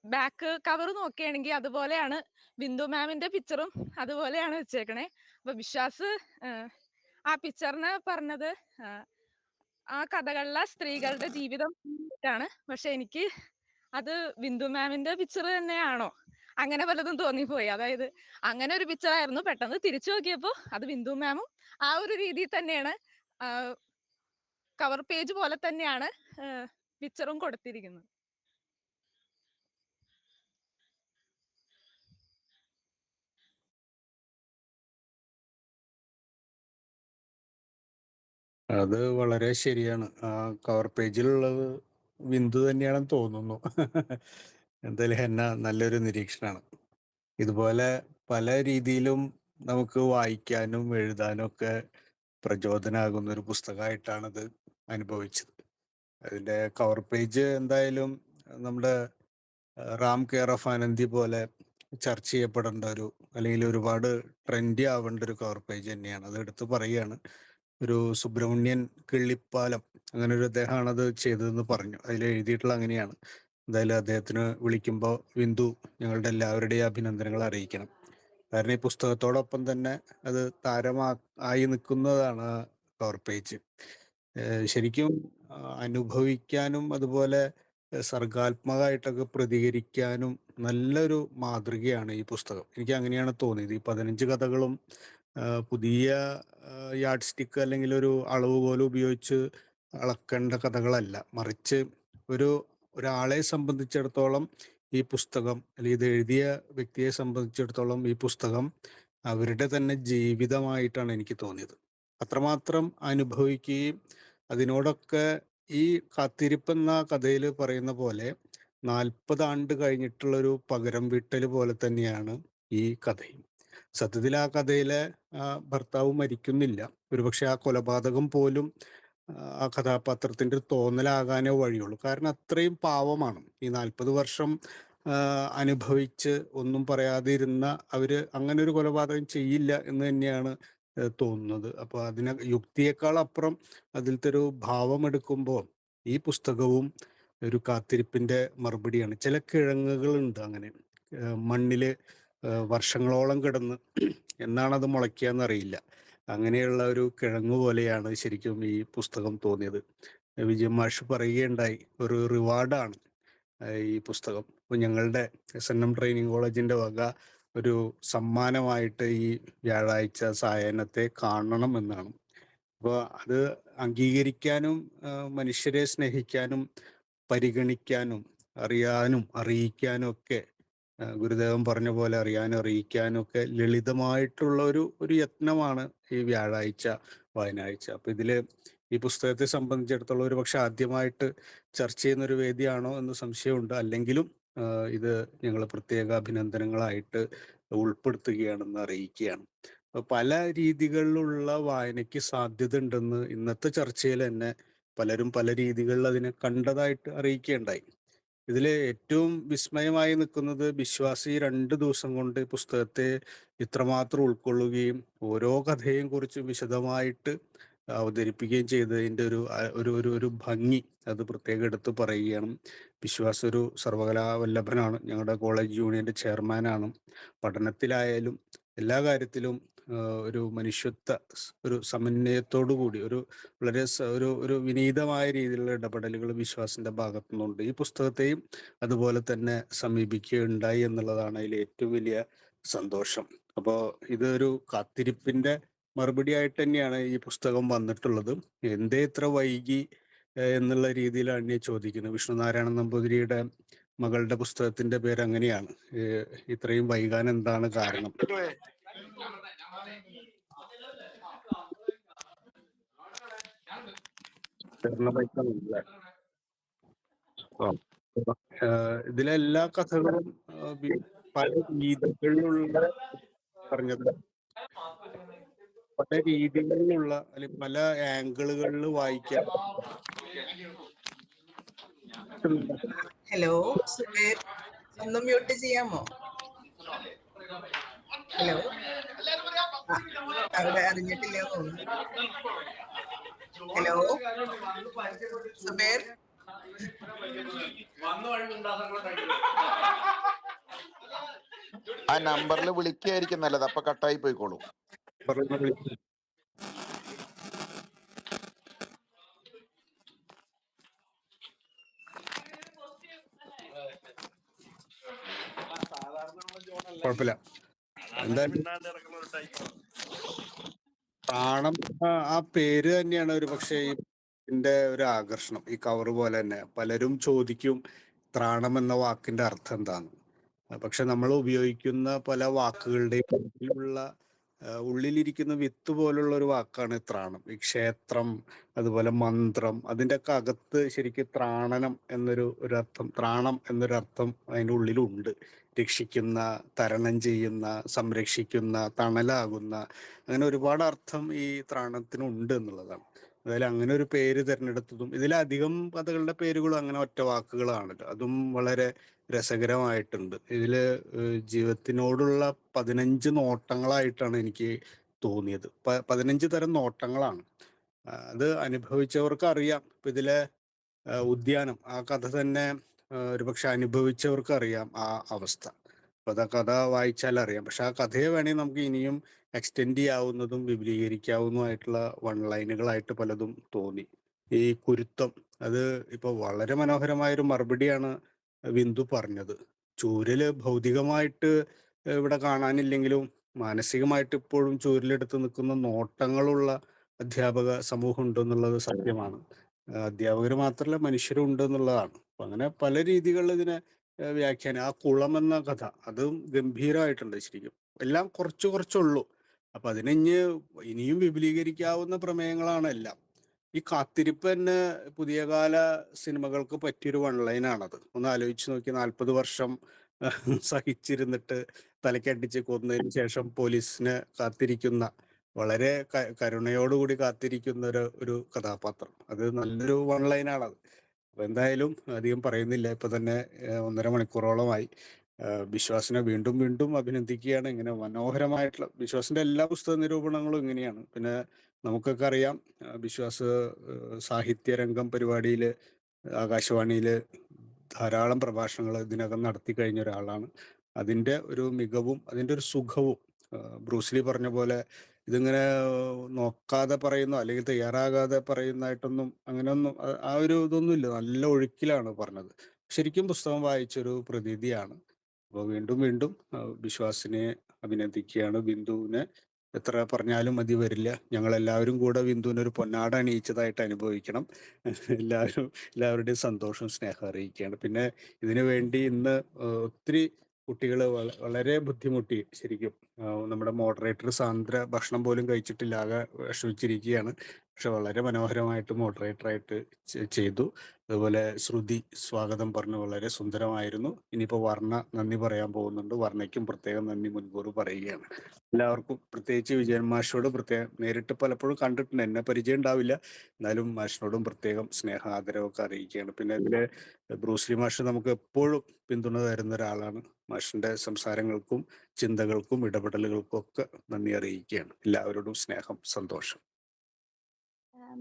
ബാക്ക് കവർ നോക്കുകയാണെങ്കിൽ അതുപോലെയാണ്. ബിന്ദു മാമിന്റെ പിക്ചറും അതുപോലെയാണ് വെച്ചേക്കണേ. അപ്പൊ വിശ്വാസ് ആ പിക്ചറിന് പറഞ്ഞത് ആ കഥകളിലെ സ്ത്രീകളുടെ ജീവിതം ആണ്. പക്ഷെ എനിക്ക് അത് ബിന്ദു മാമിന്റെ പിക്ചർ തന്നെയാണോ അങ്ങനെ പലതും തോന്നിപ്പോയി. അതായത് അങ്ങനെ ഒരു പിക്ചറായിരുന്നു. പെട്ടെന്ന് തിരിച്ചു നോക്കിയപ്പോ അത് ബിന്ദു മാമും ആ ഒരു രീതിയിൽ തന്നെയാണ്, കവർ പേജ് പോലെ തന്നെയാണ് പിക്ചറും കൊടുത്തിരിക്കുന്നത്. അത് വളരെ ശരിയാണ്. ആ കവർ പേജിലുള്ളത് ബിന്ദു തന്നെയാണെന്ന് തോന്നുന്നു. എന്തായാലും ഹെന്ന നല്ലൊരു നിരീക്ഷണമാണ്. ഇതുപോലെ പല രീതിയിലും നമുക്ക് വായിക്കാനും എഴുതാനും ഒക്കെ പ്രചോദനമാകുന്ന ഒരു പുസ്തകമായിട്ടാണത് അനുഭവിച്ചത്. അതിൻ്റെ കവർ പേജ് എന്തായാലും നമ്മുടെ റാം കെയർ ഓഫ് ആനന്ദി പോലെ ചർച്ച ചെയ്യപ്പെടേണ്ട അല്ലെങ്കിൽ ഒരുപാട് ട്രെൻഡി ആവേണ്ട ഒരു കവർ പേജ് തന്നെയാണ്. അത് എടുത്ത് പറയുകയാണ്. ഒരു സുബ്രഹ്മണ്യൻ കിള്ളിപ്പാലം, അങ്ങനെ ഒരു അദ്ദേഹമാണ് അത് ചെയ്തതെന്ന് പറഞ്ഞു. അതിൽ എഴുതിയിട്ടുള്ള അങ്ങനെയാണ്. എന്തായാലും അദ്ദേഹത്തിന് വിളിക്കുമ്പോൾ ബിന്ദു ഞങ്ങളുടെ എല്ലാവരുടെയും അഭിനന്ദനങ്ങൾ അറിയിക്കണം. കാരണം ഈ പുസ്തകത്തോടൊപ്പം തന്നെ അത് ആയി നിൽക്കുന്നതാണ് ആ കവർ പേജ്. ശരിക്കും അനുഭവിക്കാനും അതുപോലെ സർഗാത്മകമായിട്ടൊക്കെ പ്രതികരിക്കാനും നല്ലൊരു മാതൃകയാണ് ഈ പുസ്തകം. എനിക്ക് അങ്ങനെയാണ് തോന്നിയത്. ഈ 15 കഥകളും പുതിയ യാഡ് സ്റ്റിക്ക് അല്ലെങ്കിൽ ഒരു അളവുകോൽ ഉപയോഗിച്ച് അളക്കേണ്ട കഥകളല്ല. മറിച്ച് ഒരാളെ സംബന്ധിച്ചിടത്തോളം ഈ പുസ്തകം, അല്ലെങ്കിൽ ഇത് എഴുതിയ വ്യക്തിയെ സംബന്ധിച്ചിടത്തോളം ഈ പുസ്തകം അവരുടെ തന്നെ ജീവിതമായിട്ടാണ് എനിക്ക് തോന്നിയത്. അത്രമാത്രം അനുഭവിക്കുകയും അതിനോടൊക്കെ ഈ കാത്തിരിപ്പ് എന്ന കഥയിൽ പറയുന്ന പോലെ 40 ആണ്ട് കഴിഞ്ഞിട്ടുള്ളൊരു പകരം വീട്ടൽ പോലെ തന്നെയാണ് ഈ കഥയും. സത്യത്തിൽ ആ കഥയിലെ ഭർത്താവ് മരിക്കുന്നില്ല. ഒരുപക്ഷെ ആ കൊലപാതകം പോലും ആ കഥാപാത്രത്തിൻ്റെ ഒരു തോന്നലാകാനേ വഴിയുള്ളൂ. കാരണം അത്രയും പാവമാണ്. ഈ 40 വർഷം അനുഭവിച്ച് ഒന്നും പറയാതെ ഇരുന്ന അവര് അങ്ങനെ ഒരു കൊലപാതകം ചെയ്യില്ല എന്ന് തന്നെയാണ് തോന്നുന്നത്. അപ്പോൾ യുക്തിയേക്കാൾ അപ്പുറം അതിലത്തെ ഒരു ഭാവം എടുക്കുമ്പോൾ ഈ പുസ്തകവും ഒരു കാത്തിരിപ്പിന്റെ മറുപടിയാണ്. ചില കിഴങ്ങുകളുണ്ട് അങ്ങനെ മണ്ണില് വർഷങ്ങളോളം കിടന്ന് എന്നാണത് മുളയ്ക്കുക എന്നറിയില്ല. അങ്ങനെയുള്ള ഒരു കിഴങ്ങ് പോലെയാണ് ശരിക്കും ഈ പുസ്തകം തോന്നിയത്. വിജയൻ മാഷ് പറയുകയുണ്ടായി, ഒരു റിവാർഡാണ് ഈ പുസ്തകം. അപ്പോൾ ഞങ്ങളുടെ SNM ട്രെയിനിങ് കോളേജിൻ്റെ വക ഒരു സമ്മാനമായിട്ട് ഈ വ്യാഴാഴ്ച സായാഹ്നത്തെ കാണണം എന്നാണ്. അപ്പോൾ അത് അംഗീകരിക്കാനും മനുഷ്യരെ സ്നേഹിക്കാനും പരിഗണിക്കാനും അറിയാനും അറിയിക്കാനും ഒക്കെ ഗുരുദേവൻ പറഞ്ഞ പോലെ അറിയാനും അറിയിക്കാനും ഒക്കെ ലളിതമായിട്ടുള്ള ഒരു യത്നമാണ് ഈ വ്യാഴാഴ്ച വായനാഴ്ച. അപ്പൊ ഇതില് ഈ പുസ്തകത്തെ സംബന്ധിച്ചിടത്തോളം ഒരു പക്ഷെ ആദ്യമായിട്ട് ചർച്ച ചെയ്യുന്ന ഒരു വേദിയാണോ എന്ന് സംശയമുണ്ട്. അല്ലെങ്കിലും ഇത് ഞങ്ങൾ പ്രത്യേക അഭിനന്ദനങ്ങളായിട്ട് ഉൾപ്പെടുത്തുകയാണെന്ന് അറിയിക്കുകയാണ്. പല രീതികളിലുള്ള വായനയ്ക്ക് സാധ്യത ഉണ്ടെന്ന് ഇന്നത്തെ ചർച്ചയിൽ തന്നെ പലരും പല രീതികളിൽ അതിനെ കണ്ടതായിട്ട് അറിയിക്കുകയുണ്ടായി. ഇതിൽ ഏറ്റവും വിസ്മയമായി നിൽക്കുന്നത് വിശ്വാസി 2 ദിവസം കൊണ്ട് പുസ്തകത്തെ ഇത്രമാത്രം ഉൾക്കൊള്ളുകയും ഓരോ കഥയെയും കുറിച്ച് വിശദമായിട്ട് അവതരിപ്പിക്കുകയും ചെയ്തതിൻ്റെ ഒരു ഭംഗി അത് പ്രത്യേകം എടുത്ത് പറയുകയാണ്. വിശ്വാസ് ഒരു സർവകലാവല്ലഭനാണ്, ഞങ്ങളുടെ കോളേജ് യൂണിയന്റെ ചെയർമാനാണ്. പഠനത്തിലായാലും എല്ലാ കാര്യത്തിലും ഒരു മനുഷ്യത്വ ഒരു സമന്വയത്തോടു കൂടി വളരെ ഒരു വിനീതമായ രീതിയിലുള്ള ഇടപെടലുകൾ വിശ്വാസിന്റെ ഭാഗത്തു നിന്നുണ്ട്. ഈ പുസ്തകത്തെയും അതുപോലെ തന്നെ സമീപിക്കുകയുണ്ടായി എന്നുള്ളതാണ് അതിൽ ഏറ്റവും വലിയ സന്തോഷം. അപ്പോൾ ഇതൊരു കാത്തിരിപ്പിന്റെ മറുപടി ആയിട്ട് തന്നെയാണ് ഈ പുസ്തകം വന്നിട്ടുള്ളത്. എന്തേ ഇത്ര വൈകി എന്നുള്ള രീതിയിലാണ് ഞാൻ ചോദിക്കുന്നത്. വിഷ്ണുനാരായണൻ നമ്പൂതിരിയുടെ മകളുടെ പുസ്തകത്തിന്റെ പേര് അങ്ങനെയാണ്. ഇത്രയും വൈകാൻ എന്താണ് കാരണം? ഇതിലെല്ലാ കഥകളും പല രീതികളിലുള്ള പറഞ്ഞത് പല രീതികളിലുള്ള അല്ലെങ്കിൽ പല ആംഗിളുകളിൽ വായിക്കാൻ. ഹലോ സുബേർ, ഒന്ന് മ്യൂട്ട് ചെയ്യാമോ? ഹലോ, അവിടെ അറിഞ്ഞിട്ടില്ല തോന്നുന്നു. ഹലോ സുബേർ, ആ നമ്പറിൽ വിളിക്കുകയായിരിക്കും നല്ലത്, അപ്പൊ കട്ടായി പോയിക്കോളൂ. കുഴപ്പമില്ല. എന്തായാലും പ്രാണം ആ പേര് തന്നെയാണ് ഒരു പക്ഷേ ഇതിന്റെ ഒരു ആകർഷണം. ഈ കവർ പോലെ തന്നെ പലരും ചോദിക്കും ത്രാണം എന്ന വാക്കിന്റെ അർത്ഥം എന്താണ്. പക്ഷെ നമ്മൾ ഉപയോഗിക്കുന്ന പല വാക്കുകളുടെയും ഉള്ളിലിരിക്കുന്ന വിത്ത് പോലുള്ള ഒരു വാക്കാണ് ത്രാണം. ഈ ക്ഷേത്രം, അതുപോലെ മന്ത്രം, അതിൻ്റെ ഒക്കെ അകത്ത് ശരിക്കും ത്രാണനം എന്നൊരു അർത്ഥം, ത്രാണം എന്നൊരർത്ഥം അതിൻ്റെ ഉള്ളിലുണ്ട്. രക്ഷിക്കുന്ന, തരണം ചെയ്യുന്ന, സംരക്ഷിക്കുന്ന, തണലാകുന്ന, അങ്ങനെ ഒരുപാട് അർത്ഥം ഈ ത്രാണത്തിനുണ്ട് എന്നുള്ളതാണ്. അതായത് അങ്ങനെ ഒരു പേര് തിരഞ്ഞെടുത്തതും ഇതിലധികം കഥകളുടെ പേരുകളും അങ്ങനെ ഒറ്റ വാക്കുകളാണല്ലോ. അതും വളരെ രസകരമായിട്ടുണ്ട്. ഇതില് ജീവിതത്തിനോടുള്ള 15 നോട്ടങ്ങളായിട്ടാണ് എനിക്ക് തോന്നിയത്. 15 തരം നോട്ടങ്ങളാണ്. അത് അനുഭവിച്ചവർക്ക് അറിയാം. ഇപ്പൊ ഇതിലെ ഉദ്യാനം, ആ കഥ തന്നെ ഒരുപക്ഷെ അനുഭവിച്ചവർക്ക് അറിയാം ആ അവസ്ഥ. അപ്പൊ ആ കഥ വായിച്ചാൽ അറിയാം. പക്ഷെ ആ കഥയെ വേണമെങ്കിൽ നമുക്ക് ഇനിയും എക്സ്റ്റെൻഡ് ചെയ്യാവുന്നതും വിപുലീകരിക്കാവുന്നതുമായിട്ടുള്ള വൺ ലൈനുകളായിട്ട് പലതും തോന്നി. ഈ കുരുത്തം, അത് ഇപ്പൊ വളരെ മനോഹരമായൊരു മറുപടിയാണ് ബിന്ദു പറഞ്ഞത്. ചൂരല് ഭൗതികമായിട്ട് ഇവിടെ കാണാനില്ലെങ്കിലും മാനസികമായിട്ട് ഇപ്പോഴും ചൂരലെടുത്ത് നിൽക്കുന്ന നോട്ടങ്ങളുള്ള അധ്യാപക സമൂഹം ഉണ്ടെന്നുള്ളത് സത്യമാണ്. അധ്യാപകർ മാത്രമല്ല, മനുഷ്യരും ഉണ്ടെന്നുള്ളതാണ്. അപ്പൊ അങ്ങനെ പല രീതികളിൽ ഇതിനെ വ്യാഖ്യാനം. ആ കുളം എന്ന കഥ അതും ഗംഭീരമായിട്ടുണ്ട് ശരിക്കും. എല്ലാം കുറച്ച് കുറച്ചുള്ളൂ. അപ്പൊ ഇനിയും വിപുലീകരിക്കാവുന്ന പ്രമേയങ്ങളാണ് എല്ലാം. ഈ കാത്തിരിപ്പ് തന്നെ പുതിയ കാല സിനിമകൾക്ക് പറ്റിയൊരു വൺലൈനാണത്. ഒന്ന് ആലോചിച്ച് നോക്കി. 40 വർഷം സഹിച്ചിരുന്നിട്ട് തലക്കടിച്ച് കൊന്നതിന് ശേഷം പോലീസിനെ കാത്തിരിക്കുന്ന, വളരെ കരുണയോടുകൂടി കാത്തിരിക്കുന്ന ഒരു കഥാപാത്രം. അത് നല്ലൊരു വൺലൈനാണത്. അപ്പൊ എന്തായാലും അധികം പറയുന്നില്ല. ഇപ്പൊ തന്നെ 1.5 മണിക്കൂറോളമായി. വിശ്വാസിനെ വീണ്ടും വീണ്ടും അഭിനന്ദിക്കുകയാണ്. ഇങ്ങനെ മനോഹരമായിട്ടുള്ള വിശ്വാസിന്റെ എല്ലാ പുസ്തക നിരൂപണങ്ങളും ഇങ്ങനെയാണ്. പിന്നെ നമുക്കൊക്കെ അറിയാം, വിശ്വാസ് സാഹിത്യരംഗം പരിപാടിയിൽ ആകാശവാണിയിൽ ധാരാളം പ്രഭാഷണങ്ങൾ ഇതിനകം നടത്തി കഴിഞ്ഞ ഒരാളാണ്. അതിൻ്റെ ഒരു മികവും അതിൻ്റെ ഒരു സുഖവും, ബ്രൂസ്ലി പറഞ്ഞ പോലെ ഇതിങ്ങനെ നോക്കാതെ പറയുന്നോ അല്ലെങ്കിൽ തയ്യാറാകാതെ പറയുന്നതായിട്ടൊന്നും അങ്ങനെയൊന്നും ആ ഒരു ഇതൊന്നുമില്ല. നല്ല ഒഴുക്കിലാണ് പറഞ്ഞത്. ശരിക്കും പുസ്തകം വായിച്ചൊരു പ്രതീതിയാണ്. അപ്പോൾ വീണ്ടും വീണ്ടും വിശ്വാസിനെ അഭിനന്ദിക്കുകയാണ്. ബിന്ദുവിനെ എത്ര പറഞ്ഞാലും മതി വരില്ല. ഞങ്ങളെല്ലാവരും കൂടെ ബിന്ദുവിന് ഒരു പൊന്നാട അണിയിച്ചതായിട്ട് അനുഭവിക്കണം. എല്ലാവരുടെയും സന്തോഷം, സ്നേഹം അറിയിക്കുകയാണ്. പിന്നെ ഇതിനു വേണ്ടി ഇന്ന് ഒത്തിരി കുട്ടികൾ വളരെ ബുദ്ധിമുട്ടി ശരിക്കും. നമ്മുടെ മോഡറേറ്റർ സാന്ദ്ര ഭക്ഷണം പോലും കഴിച്ചിട്ടില്ല, ആകെ വിഷമിച്ചിരിക്കുകയാണ്. പക്ഷെ വളരെ മനോഹരമായിട്ട് മോഡറേറ്ററായിട്ട് ചെയ്തു. അതുപോലെ ശ്രുതി സ്വാഗതം പറഞ്ഞു, വളരെ സുന്ദരമായിരുന്നു. ഇനിയിപ്പോൾ വർണ്ണ നന്ദി പറയാൻ പോകുന്നുണ്ട്. വർണ്ണയ്ക്കും പ്രത്യേകം നന്ദി മുൻകൂർ പറയുകയാണ്. എല്ലാവർക്കും പ്രത്യേകിച്ച് വിജയൻ മാഷോട് പ്രത്യേകം, നേരിട്ട് പലപ്പോഴും കണ്ടിട്ടുണ്ട്, എന്നെ പരിചയം ഉണ്ടാവില്ല, എന്നാലും മാഷിനോടും പ്രത്യേകം സ്നേഹാദരവൊക്കെ അറിയിക്കുകയാണ്. പിന്നെ ഇതിലെ ബ്രൂസ്ലി മാഷ് നമുക്ക് എപ്പോഴും പിന്തുണ തരുന്ന ഒരാളാണ്. മാഷിന്റെ സംസാരങ്ങൾക്കും ചിന്തകൾക്കും ഇടപെടലുകൾക്കും ഒക്കെ നന്ദി അറിയിക്കുകയാണ്. എല്ലാവരോടും സ്നേഹം, സന്തോഷം.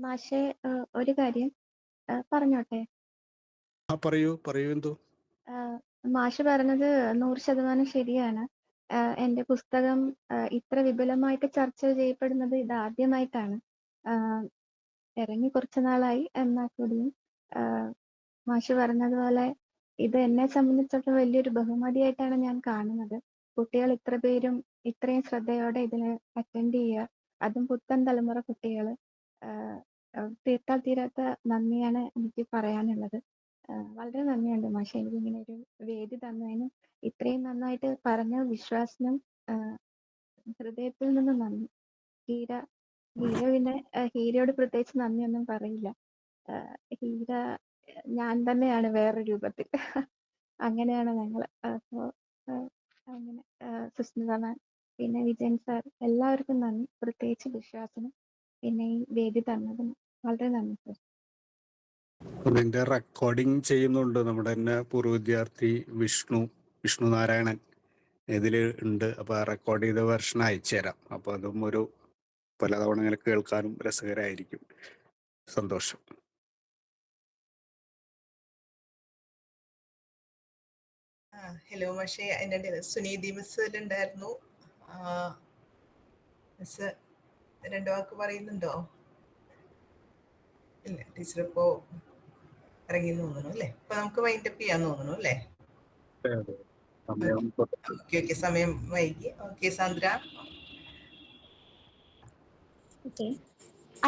മാഷെ, ഒരു കാര്യം പറഞ്ഞോട്ടെ? പറയൂ എന്തോ. മാഷ് പറഞ്ഞത് 100% ശരിയാണ്. എൻ്റെ പുസ്തകം ഇത്ര വിപുലമായിട്ട് ചർച്ച ചെയ്യപ്പെടുന്നത് ഇതാദ്യമായിട്ടാണ്. ഇറങ്ങി കുറച്ച് നാളായി, എന്നാൽ കൂടിയും മാഷ് പറഞ്ഞതുപോലെ ഇത് എന്നെ സംബന്ധിച്ചിടത്തോളം വലിയൊരു ബഹുമതിയായിട്ടാണ് ഞാൻ കാണുന്നത്. കുട്ടികൾ ഇത്ര പേരും ഇത്രയും ശ്രദ്ധയോടെ ഇതിന് അറ്റൻഡ് ചെയ്യുക, അതും പുത്തൻ തലമുറ കുട്ടികൾ. തീർത്താൽ തീരാത്ത നന്ദിയാണ് എനിക്ക് പറയാനുള്ളത്. വളരെ നന്ദിയുണ്ട് മാഷെ, എനിക്ക് ഇങ്ങനെ ഒരു വേദി തന്നതിനും ഇത്രയും നന്നായിട്ട് പറഞ്ഞ വിശ്വാസനും ഹൃദയത്തിൽ നിന്ന് നന്ദി. പിന്നെ ഹീരയോട് പ്രത്യേകിച്ച് നന്ദിയൊന്നും പറയില്ല. ഹീര ഞാൻ തന്നെയാണ് വേറെ രൂപത്തിൽ. അങ്ങനെയാണ് ഞങ്ങൾ. അപ്പോൾ അങ്ങനെ സുസ്മിത മാം, പിന്നെ വിജയൻ സാർ, എല്ലാവർക്കും നന്ദി. പ്രത്യേകിച്ച് വിശ്വാസനും പിന്നെ ഈ വേദി തന്നതിന് വളരെ നന്ദി സർ. ഇതിന്റെ റെക്കോർഡിങ് ചെയ്യുന്നുണ്ട് നമ്മുടെ തന്നെ പൂർവ്വ വിദ്യാർത്ഥി വിഷ്ണു നാരായണൻ ഇതിൽ ഉണ്ട്. അപ്പോൾ ആ റെക്കോർഡ് ചെയ്ത വെർഷൻ അയച്ചു തരാം. അപ്പോൾ അതും ഒരു പലതവണ ഇങ്ങനെ കേൾക്കാനും രസകരമായിരിക്കും. സന്തോഷം. ഹലോ മാഷെ, എൻ്റെ സുനീതി മിസ് ഉണ്ടായിരുന്നു. മിസ് 2 വാക്ക് പറയുന്നുണ്ടോ? ഇല്ല, ടീച്ചർ ഇപ്പോൾ ഇറങ്ങി തോന്നുന്നു അല്ലേ? അപ്പൊ നമുക്ക് വൈൻഡപ്പ് ചെയ്യാൻ തോന്നുന്നു അല്ലേ? ഓക്കെ, സമയം വൈകി. ഓക്കെ സാന്ദ്ര. ഓക്കെ,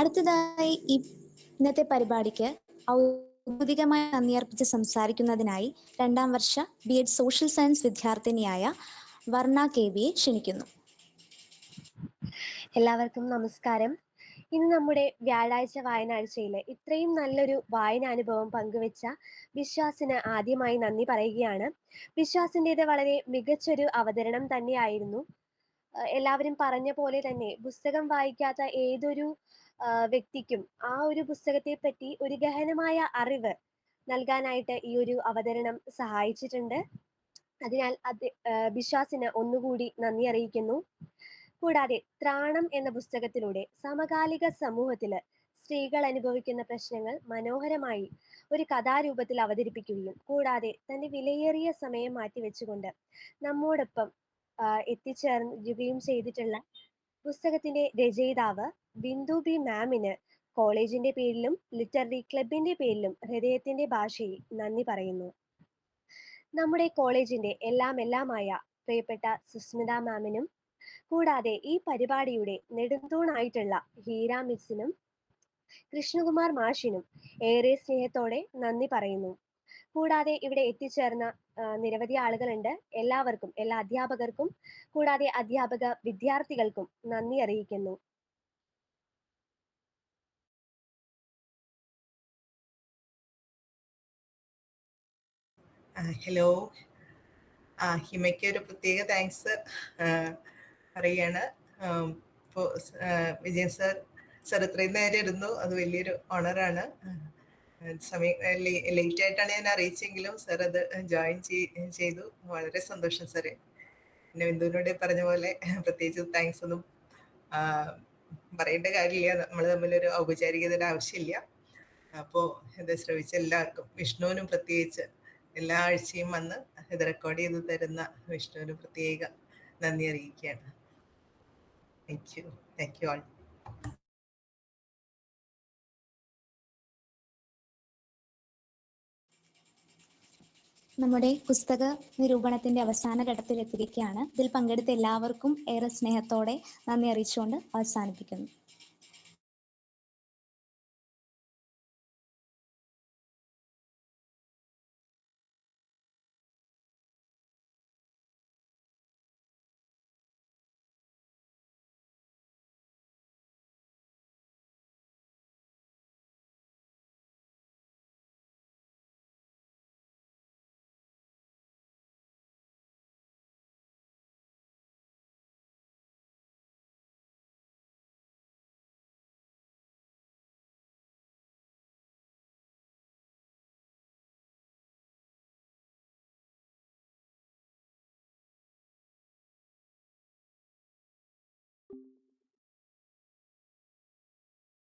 അടുത്തതായി ഇന്നത്തെ പരിപാടിക്ക് ഔദ്യോഗികമായി നന്ദി അർപ്പിച്ച് സംസാരിക്കുന്നതിനായി 2ാം വർഷ BEd സോഷ്യൽ സയൻസ് വിദ്യാർത്ഥിനിയായ വർണ്ണ KVയെ ക്ഷണിക്കുന്നു. എല്ലാവർക്കും നമസ്കാരം. ഇന്ന് നമ്മുടെ വ്യാഴാഴ്ച വായനാഴ്ചയിൽ ഇത്രയും നല്ലൊരു വായനാനുഭവം പങ്കുവെച്ച വിശ്വാസിന് ആദ്യമായി നന്ദി പറയുകയാണ്. വിശ്വാസിൻ്റേത് വളരെ മികച്ചൊരു അവതരണം തന്നെയായിരുന്നു. എല്ലാവരും പറഞ്ഞ പോലെ തന്നെ പുസ്തകം വായിക്കാത്ത ഏതൊരു വ്യക്തിക്കും ആ ഒരു പുസ്തകത്തെ പറ്റി ഒരു ഗഹനമായ അറിവ് നൽകാനായിട്ട് ഈ ഒരു അവതരണം സഹായിച്ചിട്ടുണ്ട്. അതിനാൽ വിശ്വാസിന് ഒന്നുകൂടി നന്ദി അറിയിക്കുന്നു. കൂടാതെ ത്രാണം എന്ന പുസ്തകത്തിലൂടെ സമകാലിക സമൂഹത്തില് സ്ത്രീകൾ അനുഭവിക്കുന്ന പ്രശ്നങ്ങൾ മനോഹരമായി ഒരു കഥാരൂപത്തിൽ അവതരിപ്പിക്കുകയും കൂടാതെ തന്റെ വിലയേറിയ സമയം മാറ്റിവെച്ചുകൊണ്ട് നമ്മോടൊപ്പം എത്തിച്ചേരുകയും ചെയ്തിട്ടുള്ള പുസ്തകത്തിന്റെ രചയിതാവ് ബിന്ദു ബി മാമിന് കോളേജിന്റെ പേരിലും ലിറ്റററി ക്ലബിന്റെ പേരിലും ഹൃദയത്തിന്റെ ഭാഷയിൽ നന്ദി പറയുന്നു. നമ്മുടെ കോളേജിന്റെ എല്ലാമായ പ്രിയപ്പെട്ട സുസ്മിത മാമിനും കൂടാതെ ഈ പരിപാടിയുടെ നെടുന്തൂണായിട്ടുള്ള ഹീര മിസ്സിനും കൃഷ്ണകുമാർ മാഷിനും ഏറെ സ്നേഹത്തോടെ നന്ദി പറയുന്നു. കൂടാതെ ഇവിടെ എത്തിച്ചേർന്ന നിരവധി ആളുകളുണ്ട്. എല്ലാവർക്കും, എല്ലാ അധ്യാപകർക്കും കൂടാതെ അധ്യാപക വിദ്യാർത്ഥികൾക്കും നന്ദി അറിയിക്കുന്നു. ഹലോ, ഹിമയ്ക്ക് ഒരു പ്രത്യേക താങ്ക്സ് പറയുകയാണ്. ഇപ്പോൾ വിജയൻ സാർ ഇത്രയും നേരം ഇരുന്നു, അത് വലിയൊരു ഓണറാണ്. സമയം ലേറ്റ് ആയിട്ടാണ് ഞാൻ അറിയിച്ചെങ്കിലും സാർ അത് ജോയിൻ ചെയ്തു. വളരെ സന്തോഷം സാറേ. പിന്നെ ബിന്ദുവിനോട് പറഞ്ഞ പോലെ പ്രത്യേകിച്ച് താങ്ക്സ് ഒന്നും പറയേണ്ട കാര്യമില്ല, നമ്മൾ തമ്മിലൊരു ഔപചാരികതയുടെ ആവശ്യമില്ല. അപ്പോൾ ഇത് ശ്രമിച്ച എല്ലാവർക്കും, വിഷ്ണുവിനും പ്രത്യേകിച്ച് എല്ലാ ആഴ്ചയും വന്ന് ഇത് റെക്കോർഡ് ചെയ്ത് തരുന്ന വിഷ്ണുവിന് പ്രത്യേക നന്ദി അറിയിക്കുകയാണ്. Thank you all. നമ്മുടെ പുസ്തക നിരൂപണത്തിന്റെ അവസാന ഘട്ടത്തിൽ എത്തിയിരിക്കുകയാണ്. ഇതിൽ പങ്കെടുത്ത എല്ലാവർക്കും ഏറെ സ്നേഹത്തോടെ നന്ദി അറിയിച്ചുകൊണ്ട് അവസാനിപ്പിക്കുന്നു.